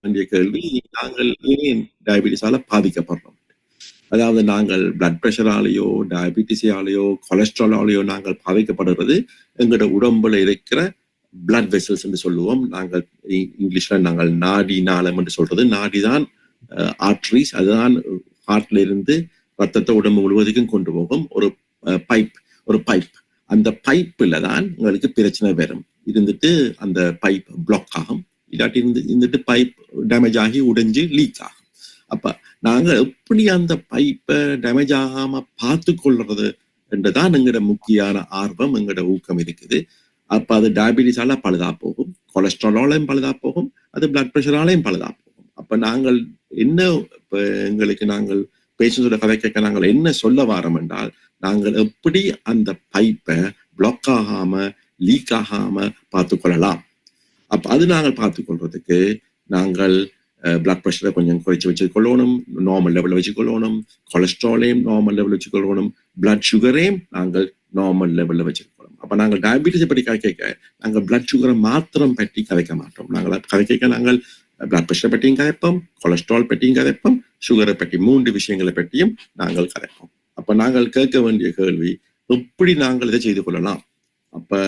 வேண்டிய கேள்வி, நாங்கள் ஏன் டயபிட்டிஸால பாதிக்கப்படுறோம்? அதாவது நாங்கள் பிளட் பிரஷராலேயோ, டயபிட்டிஸாலேயோ, கொலஸ்ட்ராலாலேயோ நாங்கள் பாதிக்கப்படுறது எங்களோட உடம்புல இருக்கிற பிளட் வெசல்ஸ் என்று சொல்லுவோம். நாங்கள் இங்கிலீஷ்ல நாங்கள் நாடி நாளம் என்று சொல்றது. நாடிதான் ஆர்டரிஸ், அதுதான் ஹார்ட்ல இருந்து ரத்தத்தை உடம்பு முழுவதுக்கும் கொண்டு போகும் ஒரு பைப். அந்த பைப்புல தான் உங்களுக்கு பிரச்சனை வரும். இருந்துட்டு அந்த பைப் பிளாக் ஆகும், இல்லாட்டி இருந்துட்டு பைப் டேமேஜ் ஆகி உடைஞ்சு லீக் ஆகும். அப்ப நாங்க எப்படி அந்த பைப்பை டேமேஜ் ஆகாம பார்த்து கொள்றது என்றுதான் எங்களோட முக்கியமான ஆர்வம், எங்களோட ஊக்கம் இருக்குது. அப்ப அது டயபிட்டிஸால பழுதா போகும், கொலஸ்ட்ராலாலையும் பழுதா போகும், அது பிளட் பிரஷராலையும் பழுதா போகும். அப்ப நாங்கள் என்ன, இப்ப எங்களுக்கு நாங்கள் பேஷண்ட்ஸோட கதை கேட்க நாங்கள் என்ன சொல்ல வாரோம் என்றால், நாங்கள் எப்படி அந்த பைப்பை பிளாக் ஆகாம லீக் ஆகாம பார்த்துக்கொள்ளலாம். அப்ப அது நாங்கள் பார்த்துக்கொள்றதுக்கு நாங்கள் பிளட் ப்ரெஷரை கொஞ்சம் குறைச்சி வச்சுக்கொள்ளணும், நார்மல் லெவலில் வச்சுக்கொள்ளணும், கொலஸ்ட்ராலையும் நார்மல் லெவலில் வச்சுக்கொள்ளணும், பிளட் சுகரையும் நாங்கள் நார்மல் லெவலில் வச்சுக்கொள்ளணும். அப்ப நாங்கள் டயபிட்டிஸை பற்றி கதை கேட்க நாங்கள் பிளட் சுகரை மாத்திரம் பற்றி கதைக்க மாட்டோம். நாங்கள் கதை கேட்க நாங்கள் பிளட் ப்ரெஷரை பற்றியும் கதைப்போம், கொலஸ்ட்ரால் பற்றியும் கதைப்போம், சுகரை பற்றி 3 விஷயங்களை பற்றியும் நாங்கள் கதைப்போம். அப்ப நாங்கள் கேட்க வேண்டிய கேள்வி, எப்படி நாங்கள் இதை செய்து கொள்ளலாம்? அப்ப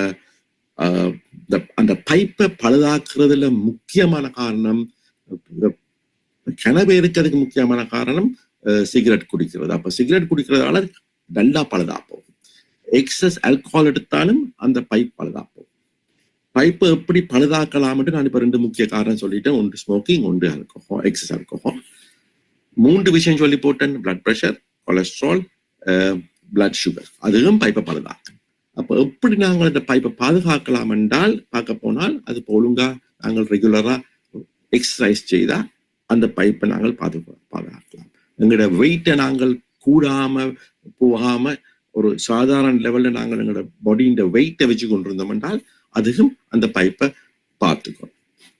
அந்த பைப்பை பழுதாக்குறதுல முக்கியமான காரணம், கனவே இருக்கிறதுக்கு முக்கியமான காரணம் சிகரெட் குடிக்கிறது. அப்ப சிகரெட் குடிக்கிறதால நல்லா பழுதா போகும். எக்ஸஸ் ஆல்கஹால் எடுத்தாலும் அந்த பைப் பழுதா போகும். பைப்பை எப்படி பழுதாக்கலாம்னு நான் இப்ப 2 முக்கிய காரணம் சொல்லிட்டேன். ஒன்று ஸ்மோக்கிங், ஒன்று ஆல்கஹால், எக்ஸஸ் ஆல்கஹால். 3 விஷயம் சொல்லி போட்டேன்: blood pressure, cholesterol, blood sugar. அதுவும் பைப்பை பழுதாக்கும். அப்ப எப்படி நாங்கள் இந்த பைப்பை பாதுகாக்கலாம் என்றால், பார்க்க போனால் அது ஒழுங்கா நாங்கள் ரெகுலரா எக்ஸசைஸ் செய்தா அந்த பைப்பை நாங்கள் பாதுகாக்கலாம். எங்களோட வெயிட்டை நாங்கள் கூடாம போகாம ஒரு சாதாரண லெவல்ல நாங்கள் எங்களோட பாடியோட வெயிட்டை வச்சு கொண்டிருந்தோம் என்றால் அதுவும் அந்த பைப்பை பார்த்துக்கணும்.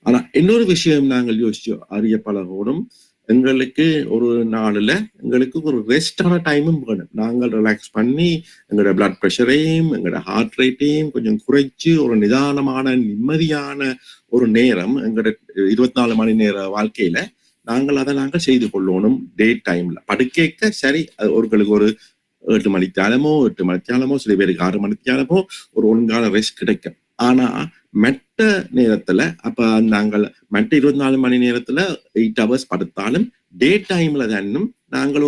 ஆனா இன்னொரு விஷயம் நாங்கள் யோசிச்சு அறிய பழகணும். எங்களுக்கு ஒரு நாளில் எங்களுக்கு ஒரு ரெஸ்டான டைமும் வேணும். நாங்கள் ரிலாக்ஸ் பண்ணி எங்களோட பிளட் ப்ரெஷரையும் எங்களோட ஹார்ட் ரேட்டையும் கொஞ்சம் குறைச்சி ஒரு நிதானமான நிம்மதியான ஒரு நேரம் எங்களோட 24 மணி நேர வாழ்க்கையில நாங்கள் செய்து கொள்ளணும். டே டைம்ல படுக்கைக்க சரி, அவர்களுக்கு ஒரு 8 மணித்தியாலமோ 8 மணித்தியாலமோ, சில பேருக்கு 6 மணித்தியாலமோ ஒரு ஒழுங்கான ரெஸ்ட் கிடைக்கும். ஆனா மெட்ட நேரத்துல, அப்ப நாங்கள் மெட்ட 24 மணி நேரத்துல 8 hours படுத்தாலும் டே டைம்ல தானும் நாங்கள்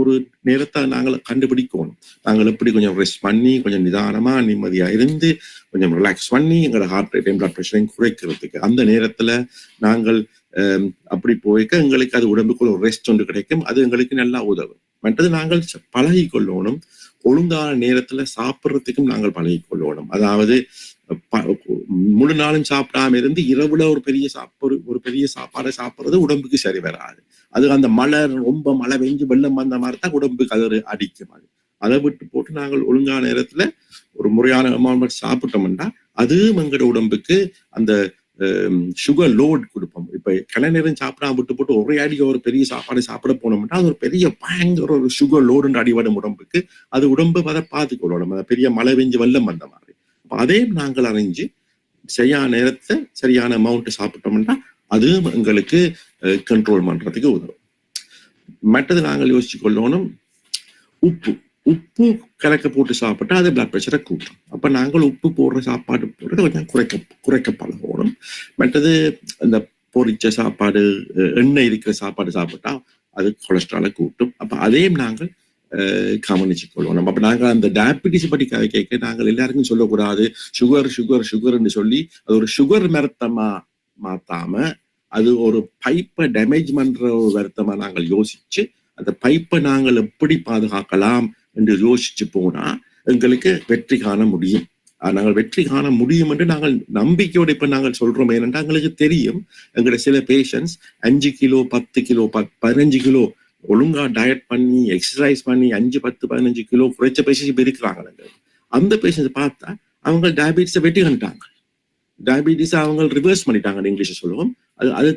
ஒரு நேரத்தை நாங்கள் கண்டுபிடிக்கணும். நாங்கள் எப்படி கொஞ்சம் ரெஸ்ட் பண்ணி கொஞ்சம் நிதானமா நிம்மதியா இருந்து கொஞ்சம் ரிலாக்ஸ் பண்ணி எங்களோட ஹார்ட் ரேட்டையும் பிளட் ப்ரெஷரையும் குறைக்கிறதுக்கு அந்த நேரத்துல நாங்கள் அப்படி போய்க்க எங்களுக்கு அது உடம்புக்குள்ள ஒரு ரெஸ்ட் ஒன்று கிடைக்கும். அது எங்களுக்கு நல்லா உதவும். மற்றது நாங்கள் பழகி கொள்ளணும். ஒழுங்கான நேரத்துல சாப்பிட்றதுக்கும் நாங்கள் பழகி கொள்ளணும். அதாவது முழு நாளும் சாப்பிடாம இருந்து இரவுல ஒரு பெரிய சாப்பாடை சாப்பிட்றது உடம்புக்கு சரி வராது. அது அந்த ரொம்ப மழை பெஞ்சு வெள்ளம் வந்த மாதிரி தான் உடம்புக்கு அது அடிக்கும். அதை விட்டு போட்டு நாங்கள் ஒழுங்கான நேரத்துல ஒரு முறையான அமௌண்ட் சாப்பிட்டோம்னா அதுவும் எங்களோட உடம்புக்கு அந்த சுகர் லோட் கொடுப்போம். இப்ப கிளை நேரம் சாப்பிடாம விட்டு போட்டு ஒரே அடிக்க ஒரு பெரிய சாப்பாடு சாப்பிட போனோம்னா அது ஒரு பெரிய பயங்கர ஒரு சுகர் லோடுன்ற அடிவடும் உடம்புக்கு. அது உடம்பு அதை பார்த்துக்கொள்ளணும். அதை பெரிய மழை பெஞ்சு வெள்ளம் வந்த மாதிரி. அதையும் நாங்கள் அறிஞ்சு சரியான நேரத்தை சரியான அமௌண்ட் சாப்பிட்டோம்னா அதுவும் எங்களுக்கு கண்ட்ரோல் பண்றதுக்கு உதவும். மற்றது நாங்கள் யோசிச்சு கொள்ளணும், உப்பு கலக்க போட்டு சாப்பிட்டா அது பிளட் ப்ரெஷரை கூட்டும். அப்ப நாங்கள் உப்பு போடுற சாப்பாடு போடுறது கொஞ்சம் குறைக்க பழகணும். மற்றது இந்த பொரிச்ச சாப்பாடு, எண்ணெய் இருக்கிற சாப்பாடு சாப்பிட்டா அது கொலஸ்ட்ராலை கூட்டும். அப்ப அதையும் நாங்கள் கவனிச்சு கொள்ளணும். அப்ப நாங்கள் அந்த டயபிட்டிஸ் பற்றி கேட்க நாங்கள் எல்லாருக்கும் சொல்லக்கூடாது சுகர் சுகர் சுகர்ன்னு சொல்லி அது ஒரு சுகர் மருத்தமா மாத்தாம அது ஒரு பைப்பை டேமேஜ் பண்ற ஒரு வருத்தமா நாங்கள் யோசிச்சு அந்த பைப்பை நாங்கள் எப்படி பாதுகாக்கலாம் என்று யோசிச்சு போனா எங்களுக்கு வெற்றி காண முடியும். நாங்கள் வெற்றி காண முடியும் என்று நாங்கள் நம்பிக்கையோடு இப்ப நாங்கள் சொல்றோம். ஏனென்றால் எங்களுக்கு தெரியும் எங்களுடைய சில பேஷண்ட்ஸ் 5 கிலோ 10 கிலோ 15 கிலோ ஒழுங்கா டயட் பண்ணி எக்ஸசைஸ் பண்ணி 5 10 15 கிலோ குறைச்ச பேஷண்ட்ஸ் இருக்கிறாங்க. அந்த பேஷண்ட்ஸ் பார்த்தா அவங்க டயபிட்டிஸை வெட்டி கண்டாங்க. டயபிட்டிஸ் அவங்க ரிவர்ஸ் பண்ணிட்டாங்க, இங்கிலீஷ் சொல்லுவோம். அது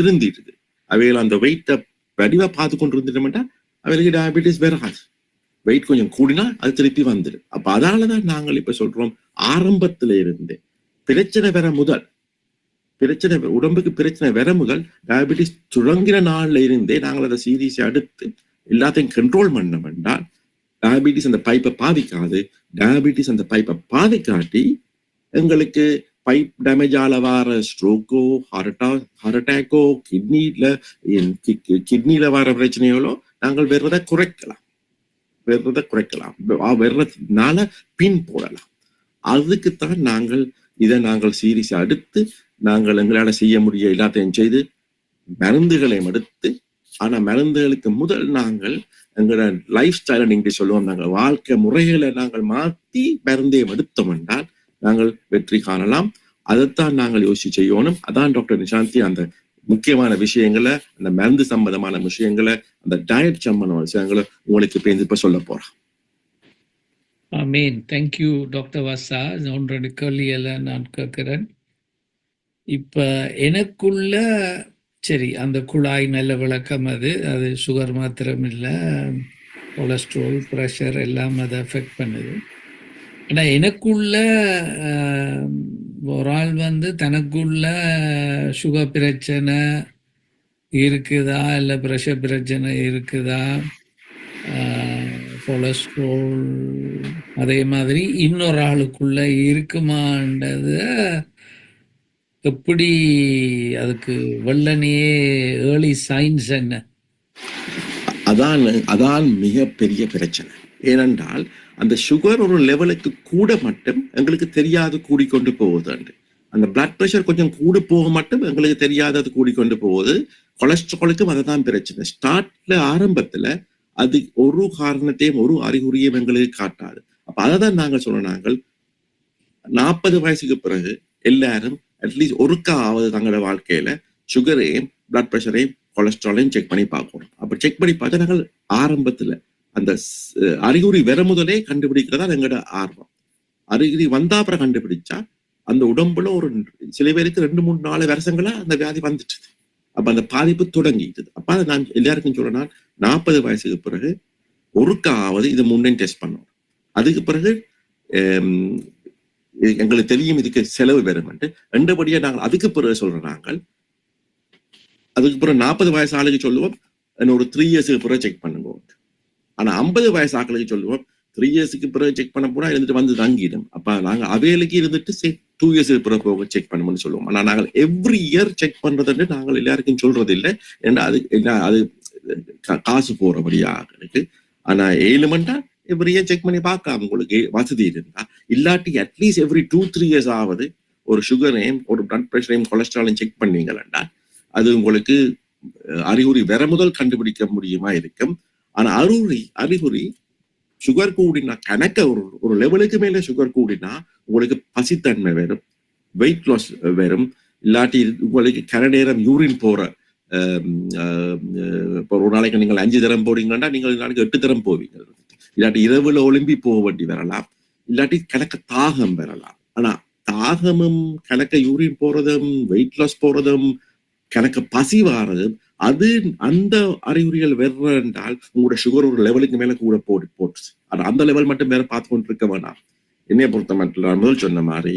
திருந்திட்டு அவைகள் அந்த வெயிட்டை வடிவா பார்த்து கொண்டு இருந்துட்டோம்னா அவைகளுக்கு டயபிட்டிஸ் வராது. வெயிட் கொஞ்சம் கூடினா அது திருப்பி வந்துடும். அப்ப அதனாலதான் நாங்கள் இப்ப சொல்றோம், ஆரம்பத்தில இருந்து பிரச்சனை வர முதல் பிரச்சனை உடம்புக்கு பிரச்சனை வரமுகள் டயபிட்டிஸ் தொடங்கின நாள்ல இருந்தே நாங்கள் அதை சீரியஸை அடுத்து எல்லாத்தையும் கண்ட்ரோல் பண்ண வேண்டாம். டயபிட்டிஸ் அந்த பைப்பை பாதிக்காது. டயபிட்டிஸ் அந்த பைப்பை பாதிக்காட்டி எங்களுக்கு பைப் டேமேஜால வர ஸ்ட்ரோக்கோ ஹார்ட் அட்டாக்கோ கிட்னில வர பிரச்சனைகளோ நாங்கள் வர்றதை குறைக்கலாம். வர்றதுனால பின் போடலாம். அதுக்குத்தான் நாங்கள் சீரியஸ் அடுத்து நாங்கள் எங்களால் செய்ய முடிய எல்லாத்தையும் செய்து மருந்துகளையும் எடுத்து, ஆனா மருந்துகளுக்கு முதல் நாங்கள் எங்களோட லைஃப் ஸ்டைலை நீங்க சொல்லுவோம், நாங்கள் வாழ்க்கை முறைகளை நாங்கள் மாற்றி மருந்தையும் எடுத்தோம் என்றால் நாங்கள் வெற்றி காணலாம். அதைத்தான் நாங்கள் யோசிச்சு செய்யணும். அதான் டாக்டர் நிஷாந்தி அந்த முக்கியமான விஷயங்களை, அந்த மருந்து சம்பந்தமான விஷயங்களை, அந்த டயட் சம்பந்தமான விஷயங்களை உங்களுக்கு இப்ப சொல்ல போறேன். ஆமீன். தேங்க்யூ டாக்டர் வாசா. ஒன்று கேள்வியெல்லாம் நான் கேட்கிறேன். இப்ப எனக்குள்ள சரி, அந்த குழாய் நல்ல விளக்கம், அது சுகர் மாத்திரம் இல்லை, கொலஸ்ட்ரால், ப்ரெஷர் எல்லாம் அதை அஃபெக்ட் பண்ணுது. ஆனால் எனக்குள்ள ஒரு ஆள் தனக்குள்ள சுகர் பிரச்சனை இருக்குதா இல்லை ப்ரெஷர் பிரச்சனை இருக்குதா, கொலஸ்ட்ரால் அதே மாதிரி இன்னொரு ஆளுக்குள்ள இருக்குமான்றது எப்படி, அதுக்கு வெள்ளனையே ஏர்லி சைன்ஸ் என்ன? அதான் மிகப்பெரிய பிரச்சனை. ஏனென்றால் அந்த சுகர் ஒரு லெவலுக்கு கூட மட்டும் எங்களுக்கு தெரியாது கூடிக்கொண்டு போகுது. அந்த பிளட் பிரஷர் கொஞ்சம் கூட போக மட்டும் எங்களுக்கு தெரியாதது கூடிக்கொண்டு போகுது. கொலஸ்ட்ராலுக்கும் அதுதான் பிரச்சனை. ஸ்டார்ட்ல ஆரம்பத்துல அது ஒரு காரணத்தையும் ஒரு அறிகுறியும் எங்களுக்கு காட்டாது. அப்ப அதைதான் நாங்கள் சொல்றோம், நாங்கள் 40 வயசுக்கு பிறகு எல்லாரும் அட்லீஸ்ட் ஒருக்காவது தங்களோட வாழ்க்கையில சுகரையும் பிளட் பிரஷரையும் கொலஸ்ட்ராலையும் செக் பண்ணி பார்க்கணும். அப்ப செக் பண்ணி பார்த்தா நாங்கள் ஆரம்பத்துல அந்த அறிகுறி வர முதலே கண்டுபிடிக்கிறதா எங்களோட ஆர்வம். அறிகுறி வந்தா அப்புறம் கண்டுபிடிச்சா அந்த உடம்புல ஒரு சில பேருக்கு 2-3-4 வருஷங்களா அந்த வியாதி வந்துட்டு, அப்ப அந்த பாதிப்பு தொடங்கிட்டு. அப்ப அதை நான் எல்லாருக்கும் சொல்றேன், 40 வயசுக்கு பிறகு ஒருக்காவது இது முன்னே டெஸ்ட் பண்ணணும். அதுக்கு பிறகு எங்களுக்கு தெரியும் இதுக்கு செலவு வரும். ரெண்டுபடியா நாங்கள் அதுக்கு பிறகு சொல்றோம், நாங்கள் அதுக்கு பிறகு 40 வயசு ஆளுக்கு சொல்லுவோம் ஒரு 3 இயர்ஸுக்கு பிறகு செக் பண்ணுங்க. ஆனா 50 வயசு ஆக்களுக்கு சொல்லுவோம் 3 இயர்ஸுக்கு பிறகு செக் பண்ண போனா இருந்துட்டு தங்கிடும். அப்ப நாங்க அவைகளுக்கு இருந்துட்டு 2 இயர்ஸுக்கு பிறகு போக செக் பண்ணணும்னு சொல்லுவோம். ஆனா நாங்கள் எவ்ரி இயர் செக் பண்றதுன்னு நாங்கள் எல்லாருக்கும் சொல்றது இல்லை. ஏன்னா அது காசு போறபடியா இருக்கு. ஆனா 7 மண்டா எவ்ரி இயர் செக் பண்ணி பார்க்கலாம் உங்களுக்கு வசதி இருந்தா. இல்லாட்டி அட்லீஸ்ட் எவ்ரி 2-3 இயர்ஸ் ஆவது ஒரு சுகரையும் ஒரு பிளட் பிரஷரையும் கொலஸ்ட்ராலையும் செக் பண்ணீங்களா அது உங்களுக்கு அறிகுறி வர முதல் கண்டுபிடிக்க முடியுமா இருக்கும். ஆனா அறிகுறி சுகர் கூடினா கணக்க ஒரு லெவலுக்கு மேல சுகர் கூடினா உங்களுக்கு பசித்தன்மை வரும், வெயிட் லாஸ் வரும். இல்லாட்டி உங்களுக்கு கன நேரம் யூரின் போற, ஒரு நாளைக்கு நீங்கள் 5 தரம் போறீங்கன்னா நீங்கள் நாளைக்கு 8 தரம் போவீங்க. இல்லாட்டி இரவுல ஒலிம்பி போக வேண்டி வரலாம். இல்லாட்டி கணக்க தாகம் வரலாம். ஆனா தாகமும் கணக்க யூரின் போறதும் வெயிட் லாஸ் போறதும் கணக்க பசி வாரதும் அது அந்த அறிகுறிகள் வென்றால் உங்களோட சுகர் ஒரு லெவலுக்கு மேல கூட போட்டு அந்த லெவல் மட்டும் வேற பார்த்து கொண்டு இருக்க வேணாம். என்னைய பொறுத்த மட்டும் நான் முதல் சொன்ன மாதிரி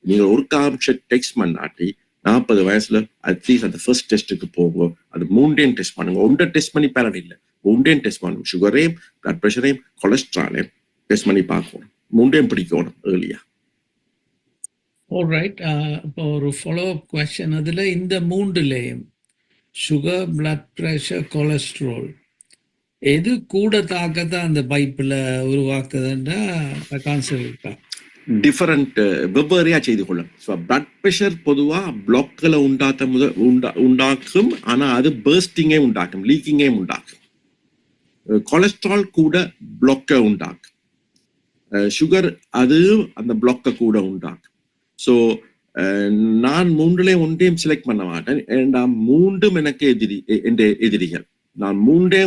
நீங்க ஒரு காமிச்ச டெஸ்ட் பண்ணாட்டி 40 வயசுல அட்லீஸ்ட் அந்த ஃபர்ஸ்ட் டெஸ்ட்டுக்கு போங்க. அது 3 டெஸ்ட் பண்ணுங்க. 1 டெஸ்ட் பண்ணி பேரட் இல்லை, 1 டெஸ்ட் பண்ணுங்க. சுகரையும் பிளட் பிரஷரையும் கொலஸ்ட்ராலையும் டெஸ்ட் பண்ணி பார்க்கணும். 3 பிடிக்கணும் ஏர்லியா. ஆல்ரைட். இப்போ ஒரு ஃபாலோ அப் குவெஸ்சன், அதுல இந்த 3லேயும் சுகர், பிளட் பிரஷர், கொலஸ்ட்ரால் எது கூட தாக்கத்தை அந்த பைப்பில் உருவாக்குதுன்றா கான்செப்ட் இருக்கா? டிஃபரெண்ட் வெவ்வேறையா செய்து கொள்ளும். பிளட் பிரஷர் பொதுவா பிளாக்களை உண்டாக்கும். ஆனா அது பர்ஸ்டிங்கே உண்டாக்கும், லீக்கிங்கே உண்டாக்கும். கொலஸ்ட்ரால் கூட பிளாக்க உண்டாக்கும். சுகர் அது அந்த பிளாக்க கூட உண்டாக்கும். ஸோ நான் 3லேயும் 1 செலக்ட் பண்ண மாட்டேன். ஏன்னா 3 எனக்கு எதிரிகள். நான் 3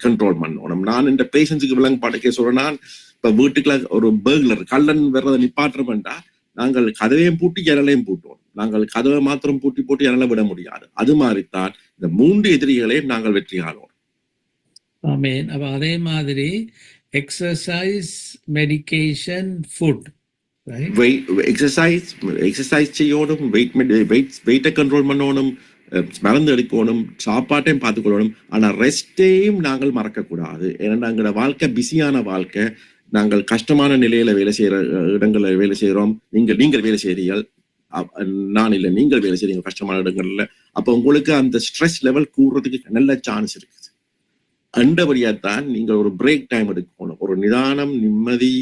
கண்ட்ரோல் பண்ணணும். நான் இந்த பேஷண்ட்ஸுக்கு விளங்கப்பாடுக்கே சொல்றேன், இப்ப வீட்டுக்குள்ள ஒரு பேர்லர் கள்ளன் வர்றதை நிப்பாட்டுறோம்டா நாங்கள் கதவையும் பூட்டி ஜன்னலையும் பூட்டுவோம். நாங்கள் கதவை மாத்திரம் போட்டு ஜன்னலை விட முடியாது. அது மாதிரித்தான் இந்த 3 எதிரிகளையும் நாங்கள் வெற்றி காணுவோம். அப்ப அதே மாதிரி exercise, medication, food right? Exercise செய்யணும், வெயிட்டை கண்ட்ரோல் பண்ணணும், மருந்து எடுக்கணும், சாப்பாட்டையும் பார்த்துக்கொள்ளணும். ஆனா ரெஸ்டையும் நாங்கள் மறக்கக்கூடாது. ஏன்னா எங்களோட வாழ்க்கை பிஸியான வாழ்க்கை. நாங்கள் கஷ்டமான நிலையில வேலை செய்யற இடங்கள்ல வேலை செய்யறோம். நீங்கள் வேலை செய்றீர்கள், நான் இல்லை, நீங்கள் வேலை செய்றீங்க கஷ்டமான இடங்கள்ல. அப்ப உங்களுக்கு அந்த ஸ்ட்ரெஸ் லெவல் கூடுறதுக்கு நல்ல சான்ஸ் இருக்குது. அண்டபடியாத்தான் நீங்கள் ஒரு பிரேக் டைம் எடுக்கணும், ஒரு நிதானம் நிம்மதி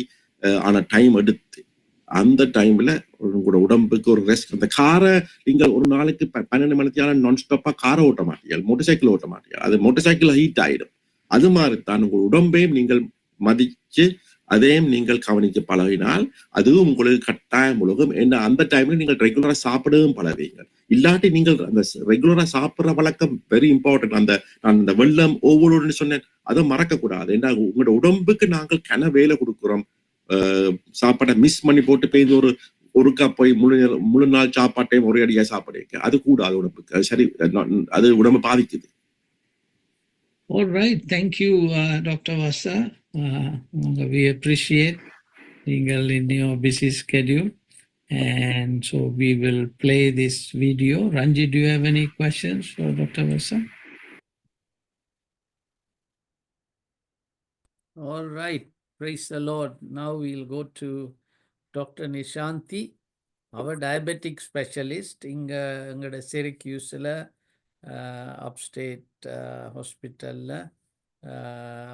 ஆன டைம் எடுத்து அந்த டைம்ல உங்களோட உடம்புக்கு ஒரு ரெஸ்ட். அந்த காரை நீங்கள் ஒரு நாளைக்கு 12 மணித்தியால நான் ஸ்டாப்பா காரை ஓட்ட மாட்டீங்க, மோட்டர் சைக்கிள் ஓட்ட மாட்டீங்க. அது மோட்டர் சைக்கிள் ஹீட் ஆயிடும். அது மாதிரி தான் உங்கள் உடம்பையும் நீங்கள் மதிச்சு அதையும் நீங்கள் கவனிக்க பழகினால் அதுவும் உங்களுக்கு கட்டாயம் உலகம். ஏன்னா அந்த டைம்ல நீங்கள் ரெகுலரா சாப்பிடவும் பழவீங்க. இல்லாட்டி நீங்கள் அந்த ரெகுலரா சாப்பிடுற வழக்கம் வெரி இம்பார்ட்டன்ட். நான் அந்த வெள்ளம் ஒவ்வொரு சொன்னேன், அதை மறக்க கூடாது. ஏன்னா உங்களோட உடம்புக்கு நாங்கள் கன வேலை கொடுக்குறோம். சாப்பாட்டை மிஸ் பண்ணி போட்டு பெய்து ஒருக்கா போய் முழு நாள் சாப்பாட்டையும் ஒரே அடியா சாப்பிடுங்க, அது கூடாது உடம்புக்கு. அது சரி, அது உடம்பு பாதிக்குது. All right, thank you, Dr. Vasa. We appreciate நீங்கள் in your busy schedule, and so we will play this video. Ranji, do you have any questions for Dr. Vasa? All right, praise the Lord. Now we'll go to Dr. Nishanti, our diabetic specialist. எங்களோட சிரிக்யூஸில் அப்ஸ்டேட் ஹாஸ்பிட்டலில்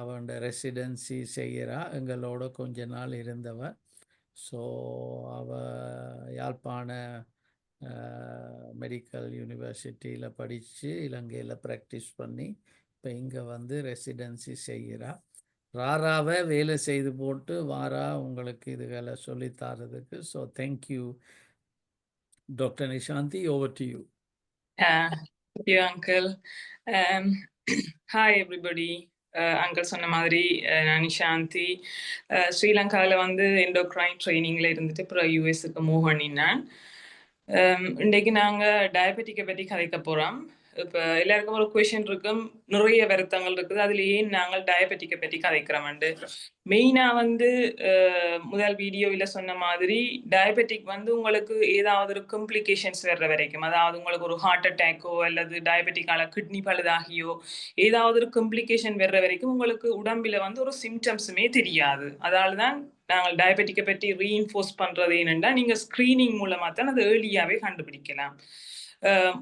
அவனோட residency செய்கிறா. எங்களோட கொஞ்ச நாள் இருந்தவ. So அவ யாழ்ப்பாண மெடிக்கல் யூனிவர்சிட்டியில் படித்து இலங்கையில் ப்ராக்டிஸ் பண்ணி இப்போ இங்கே வந்து ரெசிடென்சி செய்கிறா. ராராவை வேலை செய்து போட்டு வாரா உங்களுக்கு இதுகளை சொல்லித்தரதுக்கு. So thank you doctor Nishanthi, over to you. Thank you, Uncle. Hi, everybody. Uncle சொன்ன மாதிரி நான் நிஷாந்தி. ஸ்ரீலங்காவில் வந்து எண்டோக்ரைன் ட்ரைனிங்கில் இருந்துட்டு அப்புறம் யூஎஸ்க்கு மூவ் பண்ணினேன். இன்றைக்கு நாங்கள் டயபெட்டிக்கை பற்றி கதைக்க போகிறோம். இப்போ எல்லாருக்கும் ஒரு கொஷின் இருக்கும், நிறைய வருத்தங்கள் இருக்குது, அதில் ஏன் நாங்கள் டயபெட்டிக்கை பற்றி கதைக்கிறோம்ண்டு. மெயினாக வந்து முதல் வீடியோவில் சொன்ன மாதிரி டயபெட்டிக் வந்து உங்களுக்கு ஏதாவது ஒரு காம்ப்ளிகேஷன்ஸ் வர்ற வரைக்கும், அதாவது உங்களுக்கு ஒரு ஹார்ட் அட்டாக்கோ அல்லது டயபெட்டிக்கால கிட்னி பழுதாகியோ ஏதாவது ஒரு காம்ப்ளிகேஷன் வர்ற வரைக்கும் உங்களுக்கு உடம்பில் வந்து ஒரு சிம்டம்ஸுமே தெரியாது. அதனால தான் நாங்கள் டயபெட்டிக்கை பற்றி ரீஇன்ஃபோர்ஸ் பண்ணுறது என்னென்னா, நீங்கள் ஸ்க்ரீனிங் மூலமாக தான் அதை ஏர்லியாகவே கண்டுபிடிக்கலாம்.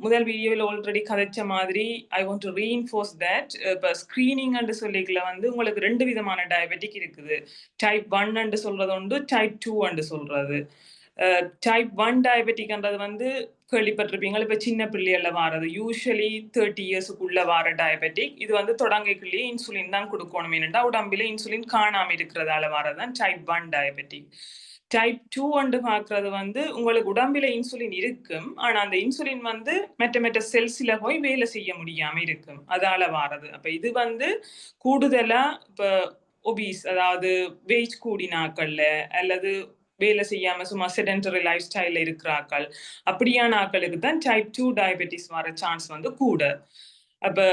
முதல் வீடியோவில் ஆல்ரெடி கதைச்ச மாதிரி I want to reinforce that இப்போ ஸ்க்ரீனிங் அண்டு சொல்லிக்கல வந்து உங்களுக்கு 2 விதமான டயபெட்டிக் இருக்குது. டைப் 1 அண்டு சொல்கிறது உண்டு, டைப் 2 அண்டு சொல்கிறது. டைப் 1 டயபெட்டிக்ன்றது வந்து கேள்விப்பட்டிருப்பீங்க, இப்போ சின்ன பிள்ளைகளில் வாரது, யூஸ்வலி 30 இயர்ஸுக்குள்ளே வார டயபெட்டிக். இது வந்து தொடங்கக்குள்ளேயே இன்சுலின் தான் கொடுக்கணும். என்னென்னா உடம்பில் இன்சுலின் காணாமல் இருக்கிறதால வாரது தான் டைப் 1 டயபெட்டிக். டைப் 2 அண்டு பார்க்குறது வந்து உங்களுக்கு உடம்பில் இன்சுலின் இருக்கும், ஆனால் அந்த இன்சுலின் வந்து மெட்ட செல்ஸில் போய் வேலை செய்ய முடியாமல் இருக்கும், அதால் வாரது. அப்போ இது வந்து கூடுதலாக இப்போ ஒபீஸ், அதாவது வெயிட் கூடினாக்கள்ல அல்லது வேலை செய்யாமல் சும்மா செடென்டரி லைஃப் ஸ்டைலில் இருக்கிறாக்கள், அப்படியான ஆக்களுக்கு தான் டைப் 2 டயபெட்டிஸ் வர சான்ஸ் வந்து கூட. அப்போ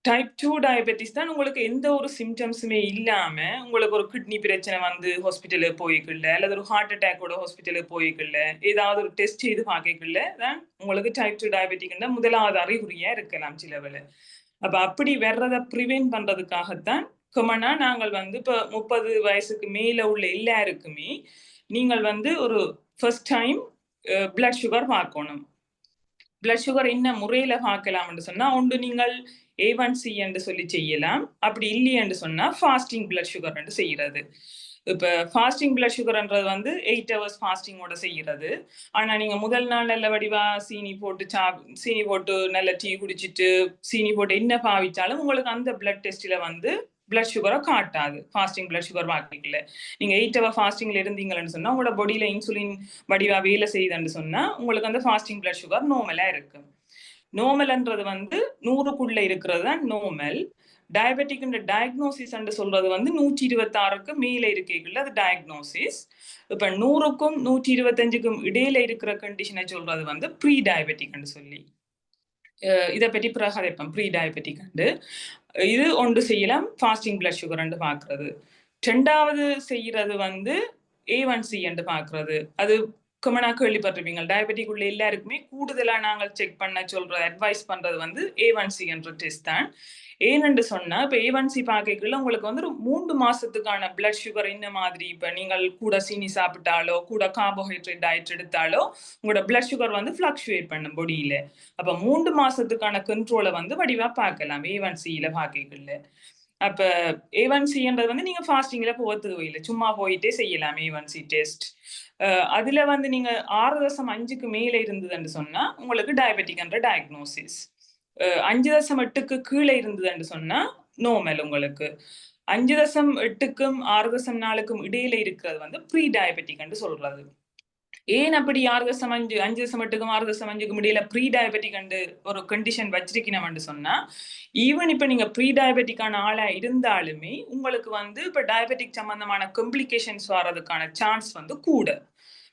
டைப் 2 டயபெட்டிஸ் தான் உங்களுக்கு எந்த ஒரு சிம்டம்ஸுமே இல்லாமல் உங்களுக்கு ஒரு கிட்னி பிரச்சனை வந்து ஹாஸ்பிட்டலுக்கு போய்க்குள்ள அல்லது ஒரு ஹார்ட் அட்டாக்கோட ஹாஸ்பிட்டலுக்கு போய்க்குள்ள ஏதாவது ஒரு டெஸ்ட் செய்து பார்க்கக்குள்ள தான் உங்களுக்கு டைப் 2 டயபெட்டிக்னா முதலாவது அறிகுறியாக இருக்கலாம் சிலவில். அப்போ அப்படி வர்றதை ப்ரிவென்ட் பண்ணுறதுக்காகத்தான் கொமனாக நாங்கள் வந்து இப்போ 30 வயசுக்கு மேலே உள்ள எல்லாருக்குமே நீங்கள் வந்து ஒரு ஃபர்ஸ்ட் டைம் பிளட் சுகர் பார்க்கணும். பிளட் சுகர் என்ன முறையில் பார்க்கலாம்னு சொன்னால், ஒன்று நீங்கள் A1C என்று சொல்லி செய்யலாம், அப்படி இல்லையென்று சொன்னால் ஃபாஸ்டிங் பிளட் சுகர் என்று செய்கிறது. இப்போ ஃபாஸ்டிங் பிளட் சுகர்ன்றது வந்து 8 hours ஃபாஸ்டிங்கோட செய்கிறது. ஆனால் நீங்கள் முதல் நாள் நல்ல வடிவாக சீனி போட்டு நல்ல டீ குடிச்சிட்டு சீனி போட்டு என்ன பாவிச்சாலும் உங்களுக்கு அந்த பிளட் டெஸ்ட்டில் வந்து பிளட் சுகரை காட்டாது. ஃபாஸ்டிங் பிளட் சுகர் பார்க்கல நீங்கள் 8 hour ஃபாஸ்டிங்கில் இருந்தீங்கன்னு சொன்னால் உங்களோட பாடியில் இன்சுலின் வடிவாக வேலை செய்யுதுன்னு சொன்னால் உங்களுக்கு அந்த ஃபாஸ்டிங் பிளட் சுகர் நார்மலாக இருக்கும். நார்மல்ன்றது வந்து 100க்குள்ளே இருக்கிறது தான் நார்மல். டயபெட்டிக் டயக்னோசிஸ் என்று சொல்றது வந்து 126க்கு மேலே இருக்கைக்குள்ள அது டயக்னோசிஸ். இப்போ 100க்கும் 125க்கும் இடையில இருக்கிற கண்டிஷனை சொல்றது வந்து ப்ரீ டயபெட்டிக் சொல்லி. இதை பற்றி பிரகதைப்போம். ப்ரீ டயபெட்டிக் இது ஒன்று செய்யலாம், ஃபாஸ்டிங் பிளட் சுகர் பார்க்கறது. 2வது செய்யறது வந்து A1C என்று பார்க்கிறது. அது காமனா கேள்விப்பட்டிருப்பீங்க. டயபெட்டிக் உள்ள எல்லாருக்குமே கூடுதலா நாங்கள் செக் பண்ண சொல்ற அட்வைஸ் பண்றது வந்து A1C என்ற டெஸ்ட் தான். ஏனென்று சொன்னா இப்ப A1C பார்க்கக்குள்ள உங்களுக்கு வந்து ஒரு 3 மாசத்துக்கான பிளட் சுகர் என்ன மாதிரி இப்ப நீங்கள் கூட சீனி சாப்பிட்டாலோ கூட கார்போஹைட்ரேட் டயட் எடுத்தாலோ உங்களோட பிளட் சுகர் வந்து ஃபிளக்சுவேட் பண்ணும் பொடியில. அப்ப 3 மாசத்துக்கான கண்ட்ரோலை வந்து வடிவா பார்க்கலாம் A1Cல பார்க்கக்குள்ள. அப்ப A1Cன்றது வந்து நீங்க ஃபாஸ்டிங்ல போகிறது இல்லை, சும்மா போயிட்டே செய்யலாம் A1C டெஸ்ட். அதுல வந்து நீங்க 6.5க்கு மேல இருந்ததுன்னு சொன்னா உங்களுக்கு டயபெட்டிக் என்ற டயக்னோசிஸ். 5.8க்கு கீழே இருந்ததுன்னு சொன்னா நோமல் உங்களுக்கு. 5.8க்கும் 6.4க்கும் இடையில இருக்கிறது வந்து ப்ரீ டயபெட்டிக் என்று சொல்றது. ஏன் அப்படி 6.5 5.8க்கும் 6.5க்கும் இடையில ப்ரீ டயபெட்டிக் ஒரு கண்டிஷன் வச்சிருக்கணும்னு சொன்னா ஈவன் இப்ப நீங்க ப்ரீ டயபெட்டிக்கான ஆளா இருந்தாலுமே உங்களுக்கு வந்து இப்ப டயபெட்டிக் சம்பந்தமான காம்ப்ளிகேஷன்ஸ் வர்றதுக்கான சான்ஸ் வந்து கூட.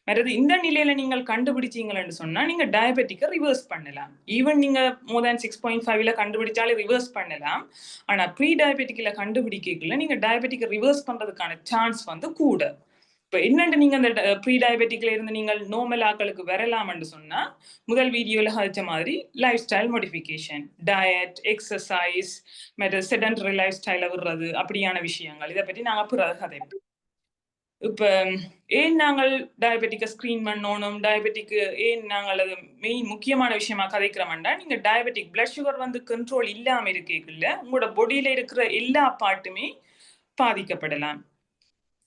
மற்றது இந்த நிலையில நீங்கள் கண்டுபிடிச்சீங்கன்னு சொன்னா நீங்க டயபெட்டிக்கை ரிவர்ஸ் பண்ணலாம். ஈவன் நீங்க மோர் தேன் 6.5ல கண்டுபிடிச்சாலே ரிவர்ஸ் பண்ணலாம். ஆனா ப்ரீ டயபெட்டிக்ல கண்டுபிடிக்கல நீங்க டயபெட்டிக்கை ரிவர்ஸ் பண்றதுக்கான சான்ஸ் வந்து கூட. இப்ப என்னன்னு நீங்க அந்த ப்ரீ டயபெட்டிக்ல இருந்து நீங்கள் நோமல் ஆக்களுக்கு வரலாம்னு சொன்னா முதல் வீடியோல கழிச்ச மாதிரி life style modification, diet, exercise, மற்ற செடன்டரி லைஃப் ஸ்டைல விடுறது அப்படியான விஷயங்கள் இதை பற்றி நாங்க பிறகு கதைப்போம். இப்ப ஏன் நாங்கள் டயபெட்டிக்கை ஸ்கிரீன் பண்ணணும், டயபெட்டிக்கு ஏன் நாங்கள் அது மெயின் முக்கியமான விஷயமா கதைக்கிறோம்னா நீங்க டயபெட்டிக் பிளட் சுகர் வந்து கண்ட்ரோல் இல்லாம இருக்கீங்கல்ல உங்களோட பொடியில இருக்கிற எல்லா பார்ட்டுமே பாதிக்கப்படலாம்.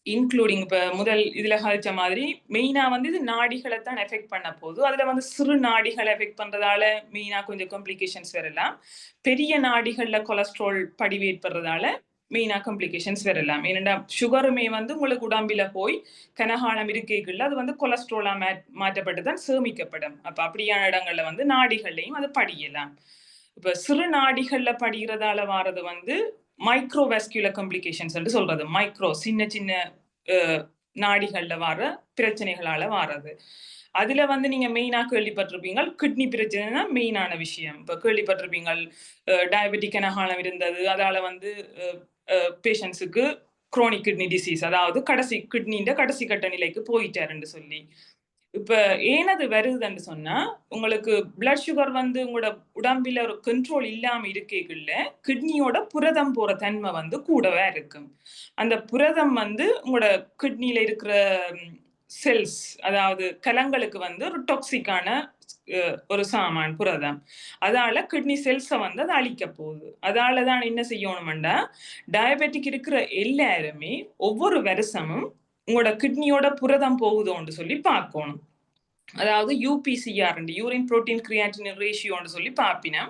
இன்க்ளூடிங் இப்ப முதல் இதுல கழிச்ச மாதிரி மெயினா வந்து இது நாடிகளை தான் எஃபெக்ட் பண்ண போகுது. அதுல வந்து சிறு நாடிகளை எஃபெக்ட் பண்றதால மெயினா கொஞ்சம் காம்ப்ளிகேஷன்ஸ் வரலாம். பெரிய நாடிகள்ல கொலஸ்ட்ரால் படிவு ஏற்படுறதால மெயினா காம்ப்ளிகேஷன்ஸ் வரலாம். ஏன்னா சுகருமே வந்து உங்களுக்கு உடம்பில போய் கனகாலம் இருக்கைக்குள்ள அது வந்து கொலஸ்ட்ராலா மாற்றப்பட்டு தான் சேமிக்கப்படும். அப்ப அப்படியான இடங்கள்ல வந்து நாடிகள்லையும் அது படியலாம். இப்ப சிறு நாடிகள்ல படிகிறதால வாரது வந்து மைக்ரோவாஸ்குலர் காம்ப்ளிகேஷன்ஸ் என்று சொல்றது. மைக்ரோ சின்ன சின்ன நாடிகள்ல வர பிரச்சனைகளால வாரது. அதுல வந்து நீங்க மெயினா கேள்விப்பட்டிருப்பீங்க கிட்னி பிரச்சனை தான் மெயினான விஷயம். இப்ப கேள்விப்பட்டிருப்பீங்க டயபெட்டிக் கனகாலம் இருந்தது, அதால வந்து பேஷண்ட்ஸுக்கு குரோனிக் கிட்னி டிசீஸ், அதாவது கடைசி கிட்னின்ற கடைசி கட்ட நிலைக்கு போயிட்டாருன்னு சொல்லி. இப்ப ஏனது வருதுன்னு சொன்னா உங்களுக்கு பிளட் சுகர் வந்து உங்களோட உடம்பில ஒரு கண்ட்ரோல் இல்லாம இருக்கேக்குள்ள கிட்னியோட புரதம் போற தன்மை வந்து கூடவே இருக்கும். அந்த புரதம் வந்து உங்களோட கிட்னில இருக்கிற செல்ஸ், அதாவது கலங்களுக்கு வந்து ஒரு டாக்ஸிக்கான ஒரு சாமான் புரதம். அதால கிட்னி செல்ஸை வந்து அதை அழிக்க போகுது. அதாலதான் என்ன செய்யணும்னா டயபெட்டிக் இருக்கிற எல்லாருமே ஒவ்வொரு வருஷமும் உங்களோட கிட்னியோட புரதம் போகுதோன்னு சொல்லி பார்க்கணும். அதாவது UPCR யூரின் புரோட்டீன் கிரியாட்டின் ரேஷியோன்னு சொல்லி பார்ப்பினா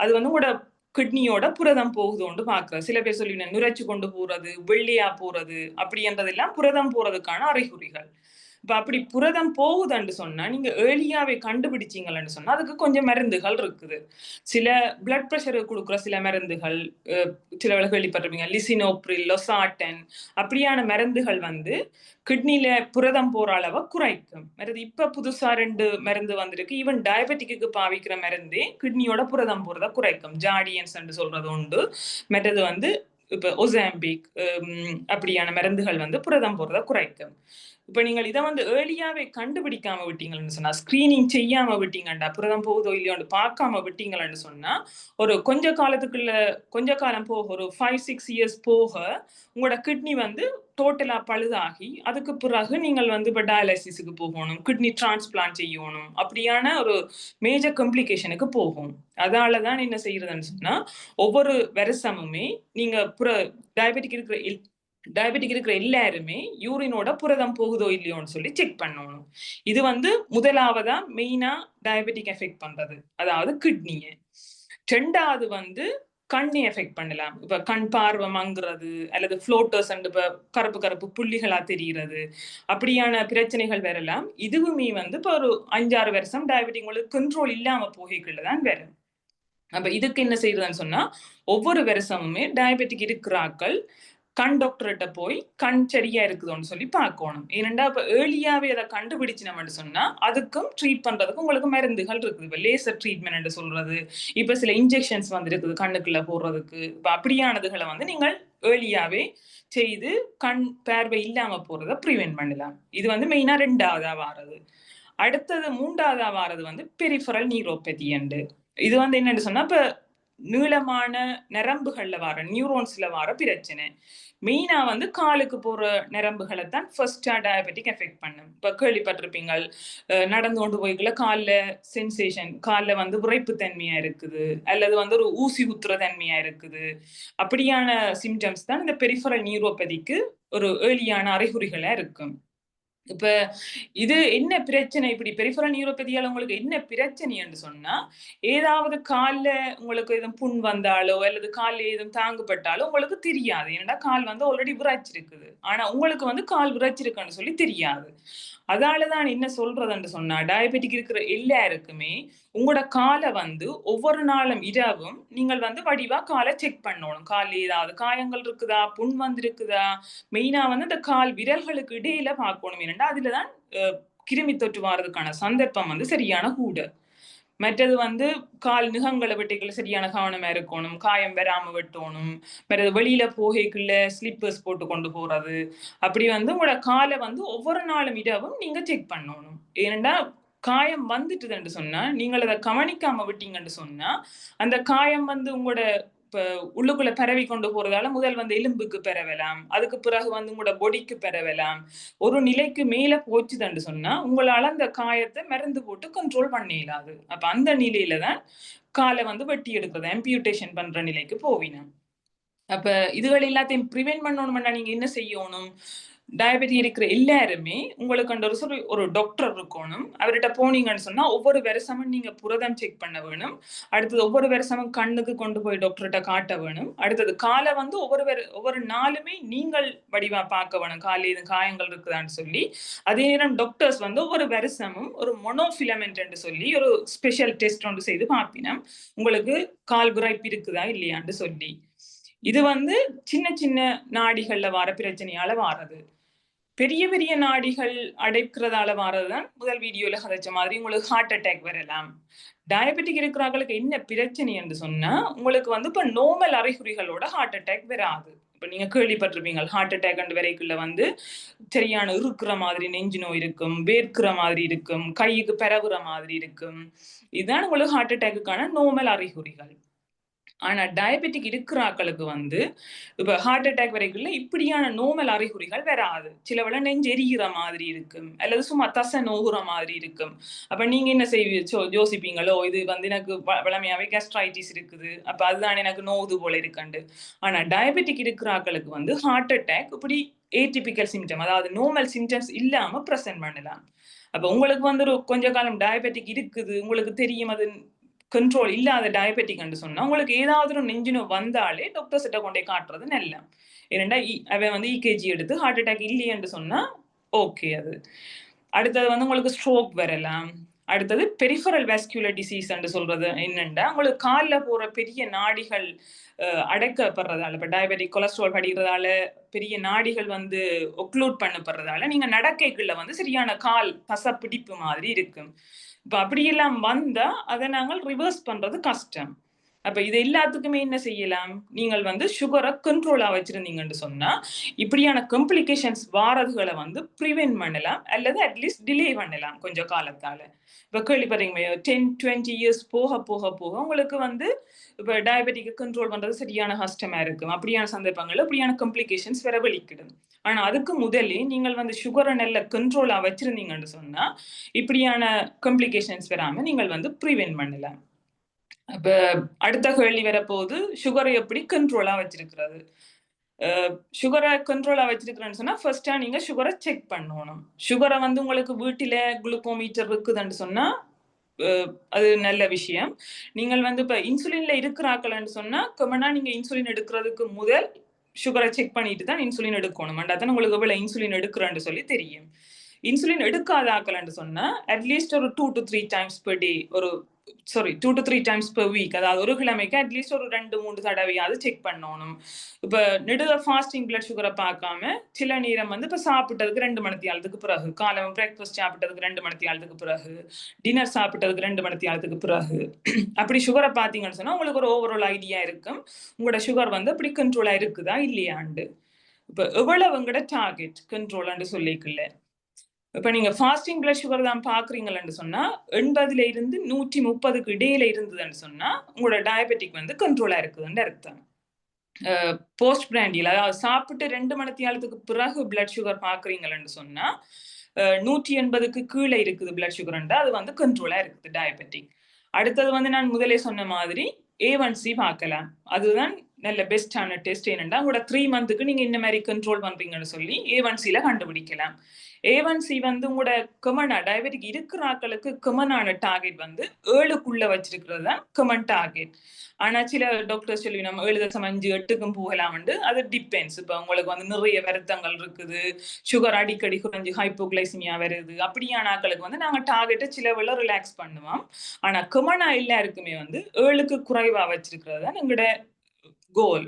அது வந்து உங்களோட கிட்னியோட புரதம் போகுதோன்னு பார்க்குறது. சில பேர் சொல்லி நுரைச்சு கொண்டு போறது, வெள்ளையா போறது அப்படின்றதெல்லாம் புரதம் போறதுக்கான அறிகுறிகள். இப்ப அப்படி புரதம் போகுதுன்னு சொன்னா நீங்க ஏர்லியாவே கண்டுபிடிச்சீங்கன்னு சொன்னா அதுக்கு கொஞ்சம் மருந்துகள் இருக்குது. சில பிளட் பிரஷருக்கு கொடுக்குற சில மருந்துகள், சில கேள்விப்பட்டிருப்பீங்க லிசினோப்ரில், லொசாட்டன் அப்படியான மருந்துகள் வந்து கிட்னில புரதம் போற அளவை குறைக்கும். இப்ப புதுசா 2 மருந்து வந்திருக்கு. ஈவன் டயபெட்டிக்கு பாவிக்கிற மருந்தே கிட்னியோட புரதம் போறத குறைக்கும். ஜார்டியன்ஸ் சொல்றது உண்டு. மற்றது வந்து இப்ப ஒசாம்பிக் அப்படியான மருந்துகள் வந்து புரதம் போறத குறைக்கும். இப்ப நீங்கள் இதை வந்து ஏர்லியாவே கண்டுபிடிக்காம விட்டீங்கன்னு சொன்னா, ஸ்கிரீனிங் செய்யாம விட்டீங்கண்டா, புரதம் போகுதோ இல்லையோன்னு பார்க்காம விட்டீங்கன்னு சொன்னா ஒரு கொஞ்ச காலம் போக ஒரு 5-6 இயர்ஸ் போக உங்களோட கிட்னி வந்து டோட்டலா பழுதாகி அதுக்கு பிறகு நீங்கள் வந்து இப்ப டயாலிசிஸுக்கு போகணும், கிட்னி டிரான்ஸ்பிளான்ட் செய்யணும், அப்படியான ஒரு மேஜர் காம்ப்ளிகேஷனுக்கு போகும். அதாலதான் என்ன செய்யறதுன்னு சொன்னா ஒவ்வொரு வருஷமுமே நீங்க டயபெட்டிக் இருக்கிற எல்லாருமே யூரினோட புரதம் போகுதோ இல்லையோன்னு சொல்லி செக் பண்ணணும். இது வந்து முதலாவதா மெயினா டயபெட்டிக் எஃபெக்ட் பண்றது, அதாவது கிட்னியை. 2வது வந்து கண்ணை எஃபெக்ட் பண்ணலாம். இப்ப கண் பார்வை மங்குறது அல்லது ஃப்ளோட்டர்ஸ் இப்ப கருப்பு புள்ளிகளா தெரிகிறது, அப்படியான பிரச்சனைகள் வரலாம். இதுவுமே வந்து இப்ப ஒரு 5-6 வருஷம் டயபெட்டிக் உங்களுக்கு கண்ட்ரோல் இல்லாம போகைக்குள்ளதான் வரும். அப்ப இதுக்கு என்ன செய்யறதுன்னு சொன்னா ஒவ்வொரு வருஷமுமே டயபெட்டிக் இருக்கிறாக்கள் கண் டாக்டர்கிட்ட போய் கண் சரியா இருக்குதோன்னு சொல்லி பார்க்கணும். ஏனெண்டா இப்ப ஏர்லியாவே அதை கண்டுபிடிச்சினோம்னு சொன்னா அதுக்கும் ட்ரீட் பண்றதுக்கு உங்களுக்கு மருந்துகள் இருக்குது. இப்ப லேசர் ட்ரீட்மெண்ட் சொல்றது, இப்ப சில இன்ஜெக்ஷன்ஸ் வந்து இருக்குது கண்ணுக்குள்ள போடுறதுக்கு. இப்ப அப்படியானதுகளை வந்து நீங்கள் ஏர்லியாவே செய்து கண் பார்வை இல்லாம போறதை ப்ரிவென்ட் பண்ணலாம். இது வந்து மெயினா 2ஆவதா வாரது. அடுத்தது 3ஆவதா வாரது வந்து பெரிஃபரல் நியூரோபதி அண்டு. இது வந்து என்னன்னு சொன்னா இப்ப நீளமான நரம்புகள்ல வர நியூரோன்ஸ்ல வர பிரச்சனை. மெயினா வந்து காலுக்கு போற நரம்புகளை தான் ஃபர்ஸ்டா டயபெட்டிக் எஃபெக்ட் பண்ணும். இப்ப கேள்விப்பட்டிருப்பீங்க, நடந்து கொண்டு போய்க்குள்ள கால்ல சென்சேஷன், கால்ல வந்து விறைப்பு தன்மையா இருக்குது, அல்லது வந்து ஒரு ஊசி குத்துற தன்மையா இருக்குது. அப்படியான சிம்டம்ஸ் தான் இந்த பெரிஃபரல் நியூரோபதிக்கு ஒரு ஏர்லியான அறிகுறிகளா இருக்கும். இப்ப இது என்ன பிரச்சனை, இப்படி பெரிஃபரல் நியூரோபதியால உங்களுக்கு என்ன பிரச்சனைன்னு சொன்னா, ஏதாவது கால்ல உங்களுக்கு எதுவும் புண் வந்தாலோ அல்லது கால்ல எதுவும் தாங்குப்பட்டாலோ உங்களுக்கு தெரியாது. ஏன்னா கால் வந்து ஆல்ரெடி விரைச்சிருக்குது. ஆனா உங்களுக்கு வந்து கால் விரைச்சிருக்குன்னு சொல்லி தெரியாது. அதாலதான் என்ன சொல்றதுன்னு சொன்னா, டயபெட்டிக் இருக்கிற எல்லாருக்குமே உங்களோட காலை வந்து ஒவ்வொரு நாளும் இரவும் நீங்கள் வந்து வடிவா காலை செக் பண்ணணும். கால்ல ஏதாவது காயங்கள் இருக்குதா, புண் வந்திருக்குதா, மெயினா வந்து அந்த கால் விரல்களுக்கு இடையில பார்க்கணும். ஏன்னா அதுலதான் கிருமி தொற்று வாரதுக்கான சந்தர்ப்பம் வந்து சரியான கூட. மற்றது வந்து கால் நுகங்களை வெட்டிக்குள்ள சரியான கவனமா இருக்கணும், காயம் வராம வெட்டணும். மற்றது வெளியில போகைக்குள்ள ஸ்லிப்பர்ஸ் போட்டு கொண்டு போறது. அப்படி வந்து உங்களோட காலை வந்து ஒவ்வொரு நாளும் இரவும் நீங்க செக் பண்ணணும். ஏனென்றா காயம் வந்துட்டுதுன்னு சொன்னா, நீங்கள் அதை கவனிக்காம விட்டீங்கன்னு சொன்னா, அந்த காயம் வந்து உங்களோட இப்ப உள்ளுக்குள்ள பரவி கொண்டு போறதால முதல் வந்து எலும்புக்கு பரவலாம், அதுக்கு பிறகு வந்து உங்களோட பொடிக்கு பரவலாம். ஒரு நிலைக்கு மேல போச்சுதுன்னு சொன்னா உங்களால அந்த காயத்தை மருந்து போட்டு கண்ட்ரோல் பண்ண இயலாது. அப்ப அந்த நிலையில தான் காலை வந்து வெட்டி எடுக்கிறது, ஆம்பியூட்டேஷன் பண்ற நிலைக்கு போவினா. அப்ப இதுகள் எல்லாத்தையும் ப்ரிவென்ட் பண்ணணும்னா நீங்க என்ன செய்யணும்? டயபெட்டிக் இருக்கிற எல்லாருமே உங்களுக்கு அந்த ஒரு டாக்டர் இருக்கணும். அவர்கிட்ட போனீங்கன்னு சொன்னா ஒவ்வொரு வருஷமும் நீங்க புரதம் செக் பண்ண வேணும். அடுத்தது ஒவ்வொரு வருஷமும் கண்ணுக்கு கொண்டு போய் டாக்டர்கிட்ட காட்ட வேணும். அடுத்தது காலை வந்து ஒவ்வொரு நாளுமே நீங்கள் வடிவா பார்க்க வேணும், காலையில் இது காயங்கள் இருக்குதான்னு சொல்லி. அதே நேரம் டாக்டர்ஸ் வந்து ஒவ்வொரு வருஷமும் ஒரு மொனோஃபிலமெண்ட் என்று சொல்லி ஒரு ஸ்பெஷல் டெஸ்ட் ஒன்று செய்து பார்ப்பினா உங்களுக்கு கால் விரைப்பு இருக்குதா இல்லையான்னு சொல்லி. இது வந்து சின்ன சின்ன நாடிகள்ல வர பிரச்சனையால வாரது. பெரிய பெரிய நாடிகள் அடைக்கிறதால வாரதுதான் முதல் வீடியோல கதைச்ச மாதிரி உங்களுக்கு ஹார்ட் அட்டாக் வரலாம். டயபெட்டிக் இருக்கிறவங்களுக்கு என்ன பிரச்சனை என்று சொன்னா, உங்களுக்கு வந்து இப்ப நோமல் அறிகுறிகளோட ஹார்ட் அட்டாக் வராது. இப்ப நீங்க கேள்விப்பட்டிருப்பீங்க, ஹார்ட் அட்டாக் அண்ட் வரைக்குள்ள வந்து சரியான இருக்கிற மாதிரி நெஞ்சு நோய் இருக்கும், வேர்க்கிற மாதிரி இருக்கும், கைக்கு பரவுற மாதிரி இருக்கும். இதுதான் உங்களுக்கு ஹார்ட் அட்டாக்குக்கான நோமல் அறிகுறிகள். ஆனா டயபெட்டிக் இருக்கிற ஆக்களுக்கு வந்து இப்ப ஹார்ட் அட்டாக் வரைக்குள்ள இப்படியான நோமல் அறிகுறிகள் வராது. சிலவள நெஞ்சு எரிகிற மாதிரி இருக்கும், அல்லது சும்மா தசை நோகுற மாதிரி இருக்கும். அப்ப நீங்க என்ன யோசிப்பீங்களோ, இது வந்து எனக்கு வளமையாவே கேஸ்ட்ரைட்டிஸ் இருக்குது, அப்ப அதுதான் எனக்கு நோது போல இருக்கண்டு. ஆனா டயபெட்டிக் இருக்கிற ஆக்களுக்கு வந்து ஹார்ட் அட்டாக் இப்படி ஏடிபிக்கல் சிம்டம், அதாவது நோமல் சிம்டம்ஸ் இல்லாம பிரசன்ட் பண்ணலாம். அப்ப உங்களுக்கு வந்து ஒரு கொஞ்ச காலம் டயபெட்டிக் இருக்குது, உங்களுக்கு தெரியும் அது கண்ட்ரோல் இல்லாத டயபெட்டிக் சொன்னா உங்களுக்கு ஏதாவது ஒரு நெஞ்சு நோய் வந்தாலே டாக்டர்ஸ் கிட்ட கொண்டே காட்டுறது நல்ல. ஏன்னா அவன் வந்து இகேஜி எடுத்து ஹார்ட் அட்டாக் இல்லையென்று சொன்னா ஓகே. அது அடுத்தது வந்து உங்களுக்கு ஸ்ட்ரோக் வரலாம். அடுத்தது பெரிஃபரல் வாஸ்குலர் டிசீஸ் என்று சொல்றது என்னன்னா, உங்களுக்கு காலில் போற பெரிய நாடிகள் அடைக்கப்படுறதால, இப்ப டயபெட்டிக் கொலஸ்ட்ரால் படிக்கிறதால பெரிய நாடிகள் வந்து ஒக்ளூட் பண்ணப்படுறதால நீங்க நடக்கைக்குள்ள வந்து சரியான கால் தசை பிடிப்பு மாதிரி இருக்கும். இப்ப அப்படியெல்லாம் வந்தா அதை நாங்கள் ரிவர்ஸ் பண்றது கஷ்டம். அப்ப இது எல்லாத்துக்குமே என்ன செய்யலாம், நீங்கள் வந்து சுகரை கண்ட்ரோலா வச்சிருந்தீங்கன்னு சொன்னா இப்படியான காம்ப்ளிகேஷன்ஸ் வாரதுகளை வந்து ப்ரிவென்ட் பண்ணலாம், அல்லது அட்லீஸ்ட் டிலே பண்ணலாம் கொஞ்சம் காலத்தால. இப்ப கேள்விப்படுறீங்க 10-20 இயர்ஸ் போக போக போக உங்களுக்கு வந்து இப்ப டயபெட்டிக் கண்ட்ரோல் பண்றது சரியான கஷ்டமா இருக்கும். அப்படியான சந்தர்ப்பங்கள்ல இப்படியான காம்ப்ளிகேஷன்ஸ் வர வெளிக்கிடும். ஆனா அதுக்கு முதலே நீங்கள் வந்து சுகரை நல்ல கண்ட்ரோலா வச்சிருந்தீங்கன்னு சொன்னா இப்படியான காம்ப்ளிகேஷன்ஸ் வராம நீங்கள் வந்து ப்ரிவென்ட் பண்ணலாம். அப்ப அடுத்த கேள்வி வரப்போது, சுகரை எப்படி கண்ட்ரோலா வச்சிருக்கிறது? சுகரை கண்ட்ரோலா வச்சிருக்கிறேன்னு சொன்னா ஃபர்ஸ்டா நீங்க சுகரை செக் பண்ணணும். சுகரை வந்து உங்களுக்கு வீட்டில குளுக்கோமீட்டர் இருக்குதுன்னு சொன்னா அது நல்ல விஷயம். நீங்கள் வந்து இப்ப இன்சுலின்ல இருக்கிறாக்கலன்னு சொன்னா கமனா நீங்க இன்சுலின் எடுக்கிறதுக்கு முதல் சுகரை செக் பண்ணிட்டு தான் இன்சுலின் எடுக்கணும். அதான் உங்களுக்கு எவ்வளவு இன்சுலின் எடுக்கிறேன்னு சொல்லி தெரியும். இன்சுலின் எடுக்காத ஆக்கலன்னு சொன்னா அட்லீஸ்ட் ஒரு 2 to 3 times per day ஒரு 2 to 3 times per week. அதாவது ஒரு கிழமைக்கு அட்லீஸ்ட் ஒரு 2-3 தடவையாவது செக் பண்ணணும். இப்ப நெடுக ஃபாஸ்டிங் பிளட் சுகரை பார்க்காம சில நேரம் வந்து இப்ப சாப்பிட்டதுக்கு 2 மணித்தியாலத்துக்கு பிறகு, காலம் பிரேக்ஃபாஸ்ட் சாப்பிட்டதுக்கு 2 மணித்தியாலத்துக்கு பிறகு, டின்னர் சாப்பிட்டதுக்கு 2 மணித்தியாலத்துக்கு பிறகு அப்படி சுகரை பார்த்தீங்கன்னு சொன்னா உங்களுக்கு ஒரு ஓவரால் ஐடியா இருக்கும் உங்களோட சுகர் வந்து அப்படி கண்ட்ரோலா இருக்குதா இல்லையாண்டு. இப்ப எவ்வளவு உங்களோட டார்கெட் கண்ட்ரோல் சொல்லிக்கல. இப்ப நீங்க ஃபாஸ்டிங் பிளட் சுகர் தான் பாக்குறீங்கன்னு சொன்னா 80 இருந்து 130க்கு இடையில இருந்ததுன்னு சொன்னா உங்களோட டயபெட்டிக் வந்து கண்ட்ரோலா இருக்குதுன்னு அர்த்தம். போஸ்ட் பிராண்டியில் அதாவது சாப்பிட்டு 2 மணித்தியாலத்துக்கு பிறகு பிளட் சுகர் பாக்குறீங்கன்னு சொன்னா 180க்கு கீழே இருக்குது பிளட் சுகர்ண்டா அது வந்து கண்ட்ரோலா இருக்குது டயபெட்டிக். அடுத்தது வந்து நான் முதலே சொன்ன மாதிரி A1C பார்க்கலாம். அதுதான் நல்ல பெஸ்டான டெஸ்ட். என்னன்னா உங்களோட 3 மந்த்துக்கு நீங்க இந்த மாதிரி கண்ட்ரோல் பண்றீங்கன்னு சொல்லி A1Cல கண்டுபிடிக்கலாம். A1C வந்து உங்களோட கமனா டயபெட்டிக் இருக்கிற ஆட்களுக்கு கமனான டார்கெட் வந்து 7க்குள்ள வச்சிருக்கிறது தான் கமன் டார்கெட். ஆனா சில டாக்டர் சொல்லி நம்ம 7.5 8க்கும் போகலாம். அது டிபெண்ட்ஸ். இப்ப உங்களுக்கு வந்து நிறைய வருத்தங்கள் இருக்குது, சுகர் அடிக்கடி குறைஞ்சு ஹைப்போகிளைசிமியா வருது, அப்படியான ஆட்களுக்கு வந்து நாங்க டார்கெட்டை சில வேளை ரிலாக்ஸ் பண்ணுவோம். ஆனா கமனா எல்லாருக்குமே வந்து 7க்கு குறைவா வச்சிருக்கிறது தான் எங்களோட கோல்.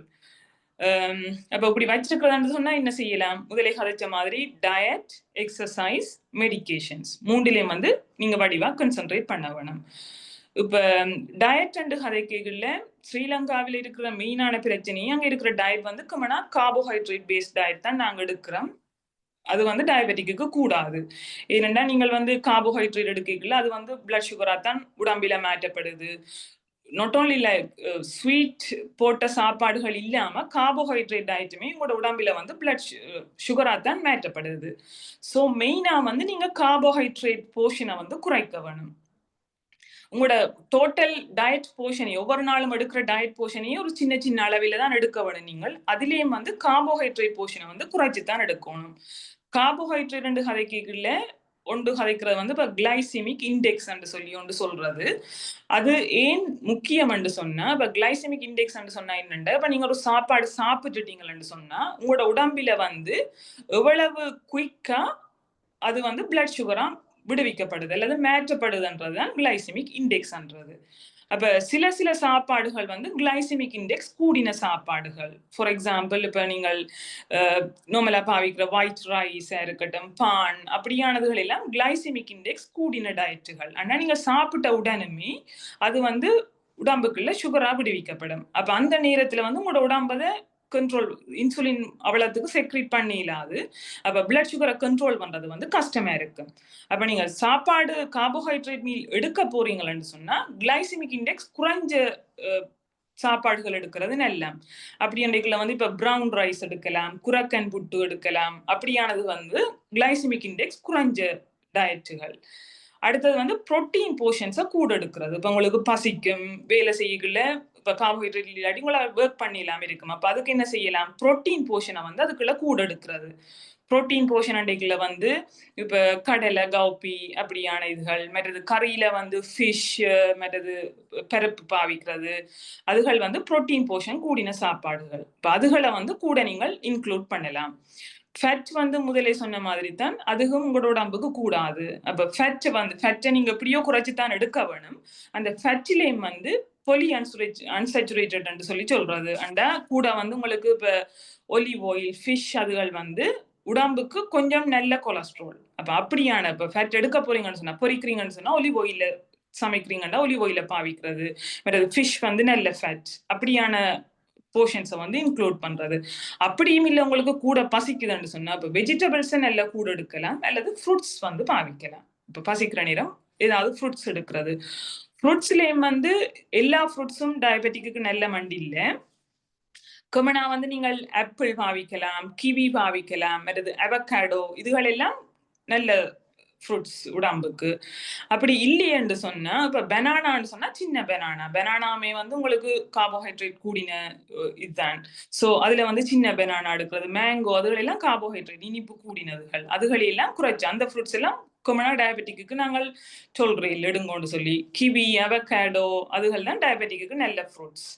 அப்ப இப்படி வச்சிருக்கிறதுன்னு சொன்னா என்ன செய்யலாம்? முதலே கதைச்ச மாதிரி டயட், எக்ஸசைஸ், மெடிகேஷன்ஸ் 3லயும் வந்து நீங்க வடிவா கான்சென்ட்ரேட் பண்ண வேணும். இப்ப டயட் அண்ட் கதைக்கைகள்ல ஸ்ரீலங்காவில் இருக்கிற மெயினான பிரச்சனையே அங்க இருக்கிற டயட் வந்து கமனா கார்போஹைட்ரேட் பேஸ்ட் டயட் தான் நாங்க எடுக்கிறோம். அது வந்து டயபெட்டிக்கு கூடாது. ஏனென்றா நீங்கள் வந்து கார்போஹைட்ரேட் எடுக்கல அது வந்து பிளட் சுகரா தான் உடம்பில மாற்றப்படுது. நாட் ஓன்லி லைக் ஸ்வீட் போட்ட சாப்பாடுகள் இல்லாம கார்போஹைட்ரேட் டயட்டுமே உங்களோட உடம்பில வந்து பிளட் சுகரா தான் மாற்றப்படுது. ஸோ மெயினா வந்து நீங்க கார்போஹைட்ரேட் போர்ஷனை வந்து குறைக்க வேணும். உங்களோட டோட்டல் டயட் போர்ஷனை ஒவ்வொரு நாளும் எடுக்கிற டயட் போர்ஷனையும் ஒரு சின்ன சின்ன அளவில தான் எடுக்க வேணும். நீங்கள் அதுலயும் வந்து கார்போஹைட்ரேட் போர்ஷனை வந்து குறைச்சி தான் எடுக்கணும். கார்போஹைட்ரேட் கதைக்கல ஒன்று கதைக்கிறது வந்து இப்போ கிளைசிமிக் இண்டெக்ஸ் சொல்லி ஒன்று சொல்றது. அது ஏன் முக்கியம் என்று சொன்னா இப்போ கிளைசிமிக் இண்டெக்ஸ் சொன்னா என்னண்டா இப்போ நீங்க ஒரு சாப்பாடு சாப்பிட்டுட்டீங்கன்னு சொன்னா உங்களோட உடம்பில வந்து எவ்வளவு குயிக்கா அது வந்து பிளட் சுகரா விடுவிக்கப்படுது அல்லது மாற்றப்படுதுன்றதுதான் கிளைசிமிக் இண்டெக்ஸ்ன்றது. அப்ப சில சாப்பாடுகள் வந்து கிளைசிமிக் இண்டெக்ஸ் கூடின சாப்பாடுகள். ஃபார் எக்ஸாம்பிள் இப்ப நீங்கள் நார்மலா பாவிக்கிற ஒயிட் ரைஸா இருக்கட்டும், பான் அப்படியானதுகள் எல்லாம் கிளைசிமிக் இண்டெக்ஸ் கூடின டயட்டுகள். ஆனா நீங்க சாப்பிட்ட உடனுமே அது வந்து உடம்புக்குள்ள சுகரா விடுவிக்கப்படும். அப்ப அந்த நேரத்துல வந்து உங்களோட உடம்பதை கண்ட்ரோல் இன்சுலின் அவ்வளவுக்கு செக்ரீட் பண்ணிடாது. அப்ப பிளட் சுகரை கண்ட்ரோல் பண்றது வந்து கஷ்டமா இருக்கு. அப்ப நீங்க சாப்பாடு கார்போஹைட்ரேட் மீல் எடுக்க போறீங்கன்னு சொன்னா கிளைசிமிக் இண்டெக்ஸ் குறைஞ்ச சாப்பாடுகள் எடுக்கிறது நல்ல. அப்படி அன்றைக்குள்ள வந்து இப்ப பிரவுன் ரைஸ் எடுக்கலாம், குரக்கன் புட்டு எடுக்கலாம். அப்படியானது வந்து கிளைசிமிக் இண்டெக்ஸ் குறைஞ்ச டயட்டுகள். அடுத்தது வந்து புரோட்டீன் போர்ஷன்ஸை கூட எடுக்கிறது. இப்ப உங்களுக்கு பசிக்கும், வேலை செய்யக்குள்ள இப்ப கார்போஹைட்ரேட் இல்லாட்டி உங்களை ஒர்க் பண்ணிடலாம் இருக்கும். அப்ப அதுக்கு என்ன செய்யலாம்? புரோட்டீன் போர்ஷனை வந்து அதுக்குள்ள கூட எடுக்கிறது. புரோட்டீன் போர்ஷன் அண்டைக்குள்ள வந்து இப்ப கடலை, கவுப்பி அப்படியான இதுகள், மற்றது கறியில வந்து ஃபிஷ், மற்றது பருப்பு பாவிக்கிறது, அதுகள் வந்து புரோட்டீன் போர்ஷன் கூடின சாப்பாடுகள். இப்ப அதுகளை வந்து கூட நீங்கள் இன்க்ளூட் பண்ணலாம். ஃபேட் வந்து முதலே சொன்ன மாதிரி தான் அதுவும் உங்களோட உடம்புக்கு கூடாது. அப்ப ஃபேட்டை நீங்க எப்படியோ குறைச்சி தான் எடுக்க வேணும். அந்த ஃபேட்டிலேயும் வந்து பொலி அன்சேச்சுரேட்டட் சொல்லி சொல்றது. அண்டா கூட வந்து உங்களுக்கு இப்ப ஒலிவ் ஆயில், ஃபிஷ் அதுகள் வந்து உடம்புக்கு கொஞ்சம் நல்ல கொலஸ்ட்ரால். அப்ப அப்படியான இப்ப ஃபேட் எடுக்க போறீங்கன்னு சொன்னா, பொரிக்கிறீங்கன்னு சொன்னா ஒலிவ் ஆயில சமைக்கிறீங்கன்னா ஒலிவ் ஆயில பாவிக்கிறது. ஃபிஷ் வந்து நல்ல ஃபேட் அப்படியான போர்ஷன்ஸை வந்து இன்க்ளூட் பண்றது. அப்படியும் இல்லை உங்களுக்கு கூட பசிக்குதுன்னு சொன்னா இப்போ வெஜிடபிள்ஸை நல்லா கூட எடுக்கலாம், அல்லது ஃப்ரூட்ஸ் வந்து பாவிக்கலாம். இப்போ பசிக்கிற நேரம் ஏதாவது ஃப்ரூட்ஸ் எடுக்கிறது. ஃப்ரூட்ஸ்லேயும் வந்து எல்லா ஃப்ரூட்ஸும் டயபெட்டிக்கு நல்ல மண்டி இல்லை. கமனா வந்து நீங்கள் ஆப்பிள் பாவிக்கலாம், கிவி பாவிக்கலாம், அல்லது அவகாடோ, இதுகள் எல்லாம் நல்ல ஃப்ரூட்ஸ் உடம்புக்கு. அப்படி இல்லையென்று சொன்னா இப்ப பெனானான்னு சொன்னா சின்ன பெனானாமே வந்து உங்களுக்கு கார்போஹைட்ரேட் கூடின இதுதான். ஸோ அதுல வந்து சின்ன பெனானா எடுக்கிறது, மேங்கோ, அதுகள் எல்லாம் கார்போஹைட்ரேட் இனிப்பு கூடினதுகள், அதுகள் எல்லாம் குறைச்சு அந்த ஃப்ரூட்ஸ் எல்லாம் கொமனா டயபெட்டிக்கு நாங்கள் சொல்றேன் எடுங்கோன்னு சொல்லி. கிவி, அவகாடோ அதுகள் தான் டயபெட்டிக்கு நல்ல ஃப்ரூட்ஸ்.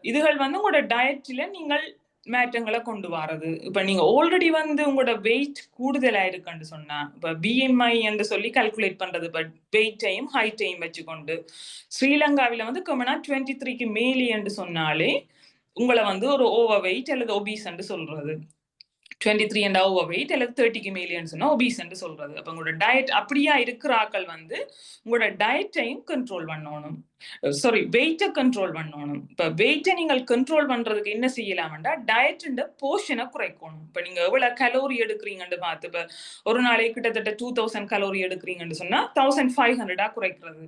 இதுகள் வந்து உங்களோட டயட்ல நீங்கள் மாற்றங்களை கொண்டு வரது. இப்ப நீங்க ஆல்ரெடி வந்து உங்களோட வெயிட் கூடுதலா இருக்குன்னு சொன்னா, இப்ப BMI என்று சொல்லி கால்குலேட் பண்றது, இப்ப வெயிட்டையும் ஹைட்டையும் வச்சுக்கொண்டு ஸ்ரீலங்காவில வந்து கமனா 23க்கு மேலே என்று சொன்னாலே உங்களை வந்து ஒரு ஓவர் வெயிட் அல்லது ஒபீஸ் என்று சொல்றது. 23 and ஓவர் வெயிட் அல்லது 30க்கு மேலேன்னு சொன்னா ஒபீஸ் என்று சொல்றது. அப்ப உங்களோட டயட் அப்படியா இருக்கிற ஆக்கள் வந்து உங்களோட டயட்டையும் கண்ட்ரோல் பண்ணணும், சாரி வெயிட்டை கண்ட்ரோல் பண்ணணும். இப்ப வெயிட்டை நீங்கள் கண்ட்ரோல் பண்றதுக்கு என்ன செய்யலாம்டா, டயட் போர்ஷனை குறைக்கணும். இப்ப நீங்க எவ்வளவு கலோரி எடுக்கிறீங்கன்னு பார்த்து, இப்ப ஒரு நாளைக்கு கிட்டத்தட்ட 2000 கலோரி எடுக்கிறீங்கன்னு சொன்னா 1500 குறைக்கிறது.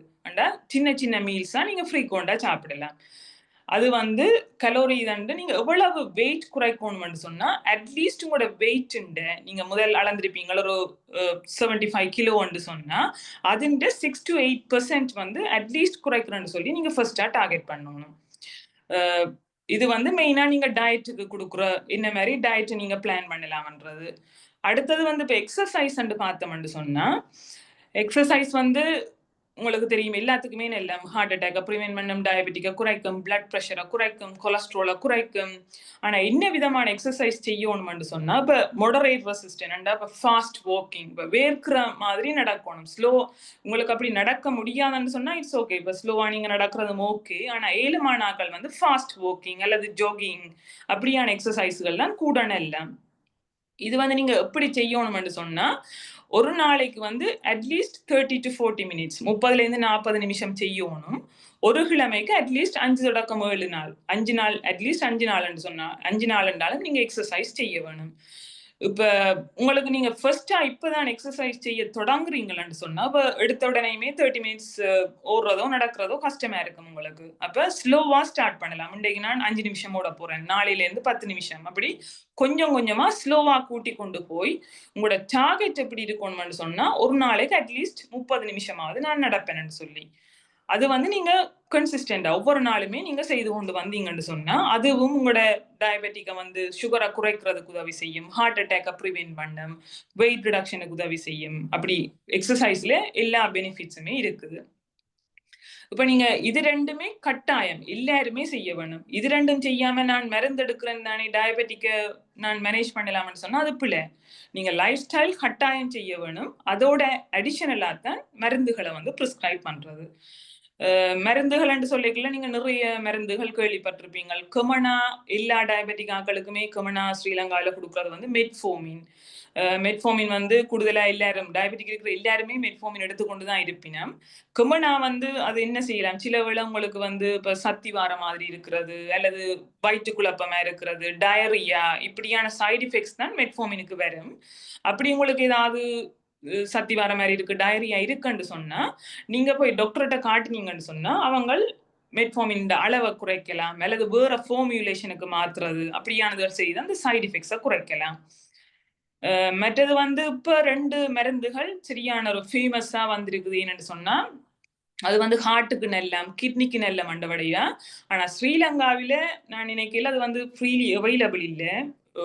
சின்ன சின்ன மீல்ஸா நீங்க ஃப்ரீக்வெண்டா சாப்பிடலாம். அது வந்து கலோரி வந்து நீங்க எவ்வளவு வெயிட் குறைக்கணும்னு சொன்னா, அட்லீஸ்ட் உங்களோட வெயிட் நீங்க முதல் அளந்திருப்பீங்க ஒரு 75 கிலோன்னு சொன்னா அதிண்ட 6 to 8% வந்து அட்லீஸ்ட் குறைக்கிறேன்னு சொல்லி நீங்க ஃபர்ஸ்டா டார்கெட் பண்ணணும். இது வந்து மெயினா நீங்க டயட்டுக்கு கொடுக்குற என்ன மாதிரி டயட் நீங்க பிளான் பண்ணலாம்ன்றது. அடுத்தது வந்து இப்ப எக்ஸசைஸ் பார்த்தோம்னு சொன்னா, எக்ஸசைஸ் வந்து உங்களுக்கு தெரியும் எல்லாத்துக்குமே எல்லாம் ஹார்ட் அட்டாக்கை ப்ரிவென்ட் பண்ணும், டயபெட்டிக்கை குறைக்கும், பிளட் ப்ரெஷரை குறைக்கும், கொலஸ்ட்ராலை குறைக்கும். ஆனா என்ன விதமான எக்ஸசைஸ் செய்யணும்னு சொன்னா, இப்ப மொடரேட் ரெசிஸ்டன்ட், இப்ப ஃபாஸ்ட் வாக்கிங், இப்ப வேர்க்கிற மாதிரி நடக்கணும். ஸ்லோ உங்களுக்கு அப்படி நடக்க முடியாதுன்னு சொன்னா இட்ஸ் ஓகே, இப்ப ஸ்லோவா நீங்க நடக்கிறதும் ஓகே. ஆனா ஏழுமான ஆட்கள் வந்து ஃபாஸ்ட் வாக்கிங் அல்லது ஜாகிங் அப்படியான எக்ஸசைஸ்கள் தான் கூடன எல்லாம். இது வந்து நீங்க எப்படி செய்யணும்னு சொன்னா, ஒரு நாளைக்கு வந்து அட்லீஸ்ட் 30 to 40 மினிட்ஸ் 30 to 40 நிமிஷம் செய்யணும். ஒரு கிழமைக்கு அட்லீஸ்ட் 5 தொடக்கம் 7 நாள், 5 நாள், அட்லீஸ்ட் 5 நாள்னு சொன்னா 5 நாள் என்றாலும் நீங்க எக்ஸசைஸ் செய்ய வேணும். இப்ப உங்களுக்கு நீங்க ஃபர்ஸ்டா இப்பதான் எக்ஸசைஸ் செய்ய தொடங்குறீங்கன்னு சொன்னா, அப்ப எடுத்த உடனேயுமே 30 மினிட்ஸ் ஓடுறதோ நடக்கிறதோ கஷ்டமா இருக்கும் உங்களுக்கு. அப்ப ஸ்லோவா ஸ்டார்ட் பண்ணலாம். இன்றைக்கு நான் 5 நிமிஷம் ஓட போறேன், நாளையில இருந்து 10 நிமிஷம், அப்படி கொஞ்சம் கொஞ்சமா ஸ்லோவா கூட்டி கொண்டு போய் உங்களோட டார்கெட் எப்படி இருக்கணும்னு சொன்னா, ஒரு நாளைக்கு அட்லீஸ்ட் 30 நிமிஷமாவது நான் நடப்பேன்னு சொல்லி, அது வந்து நீங்க கன்சிஸ்டண்டா ஒவ்வொரு நாளுமே நீங்க செய்து கொண்டு வந்தீங்கன்னு சொன்னா, அதுவும் உங்களோட டயபெட்டிக்கை வந்து சுகரை குறைக்கிறதுக்கு உதவி செய்யும், ஹார்ட் அட்டாக்கை ப்ரிவென்ட் பண்ணும், வெயிட் ரிடக்ஷனுக்கு உதவி செய்யும். அப்படி எக்ஸசைஸ்ல எல்லா பெனிஃபிட்ஸுமே இருக்குது. இப்ப நீங்க இது ரெண்டுமே கட்டாயம் எல்லாருமே செய்ய வேணும். இது ரெண்டும் செய்யாம நான் மருந்து எடுக்கிறேன் தானே டயபெட்டிக்க நான் மேனேஜ் பண்ணலாம்னு சொன்னா அது பிள்ளை. நீங்க லைஃப் ஸ்டைல் கட்டாயம் செய்ய வேணும். அதோட அடிஷனலா தான் மருந்துகளை வந்து பிரிஸ்கிரைப் பண்றது. மருந்துகள் என்று சொல்லிக்கல நீங்க நிறைய மருந்துகள் கேள்விப்பட்டிருப்பீங்க. கமனா எல்லா டயபெட்டிக் ஆக்களுக்குமே கமனா ஸ்ரீலங்காவில கொடுக்கறது வந்து மெட்ஃபோமின். மெட்ஃபோமின் வந்து கூடுதலா எல்லாரும் டயபெட்டிக் இருக்கிற எல்லாருமே மெட்ஃபோமின் எடுத்துக்கொண்டுதான் இருப்பினும், கமனா வந்து அது என்ன செய்யலாம், சில வேளை உங்களுக்கு வந்து இப்ப சத்தி வார மாதிரி இருக்கிறது அல்லது வயிற்று குழப்பமா இருக்கிறது, டயரியா இப்படியான சைடு எஃபெக்ட்ஸ் தான் மெட்ஃபோமினுக்கு வரும். அப்படி உங்களுக்கு ஏதாவது சத்தி வார மாதிரி இருக்கு, டயரியா இருக்குன்னு சொன்னா நீங்க போய் டாக்டர்கிட்ட காட்டினீங்கன்னு சொன்னா அவங்க மெட்ஃபோமின் அளவை குறைக்கலாம் அல்லது வேற ஃபார்முலேஷனுக்கு மாத்துறது அப்படியானது செய்து அந்த சைடு எஃபெக்ட்ஸை குறைக்கலாம். மற்றது வந்து இப்ப 2 மருந்துகள் சரியான ஒரு ஃபேமஸா வந்திருக்குது. என்னன்னு சொன்னா, அது வந்து ஹார்ட்டுக்கு நல்ல, கிட்னிக்கு நல்ல மண்டவடையா. ஆனா ஸ்ரீலங்காவில நான் நினைக்கல அது வந்து ஃப்ரீலி அவைலபிள் இல்ல.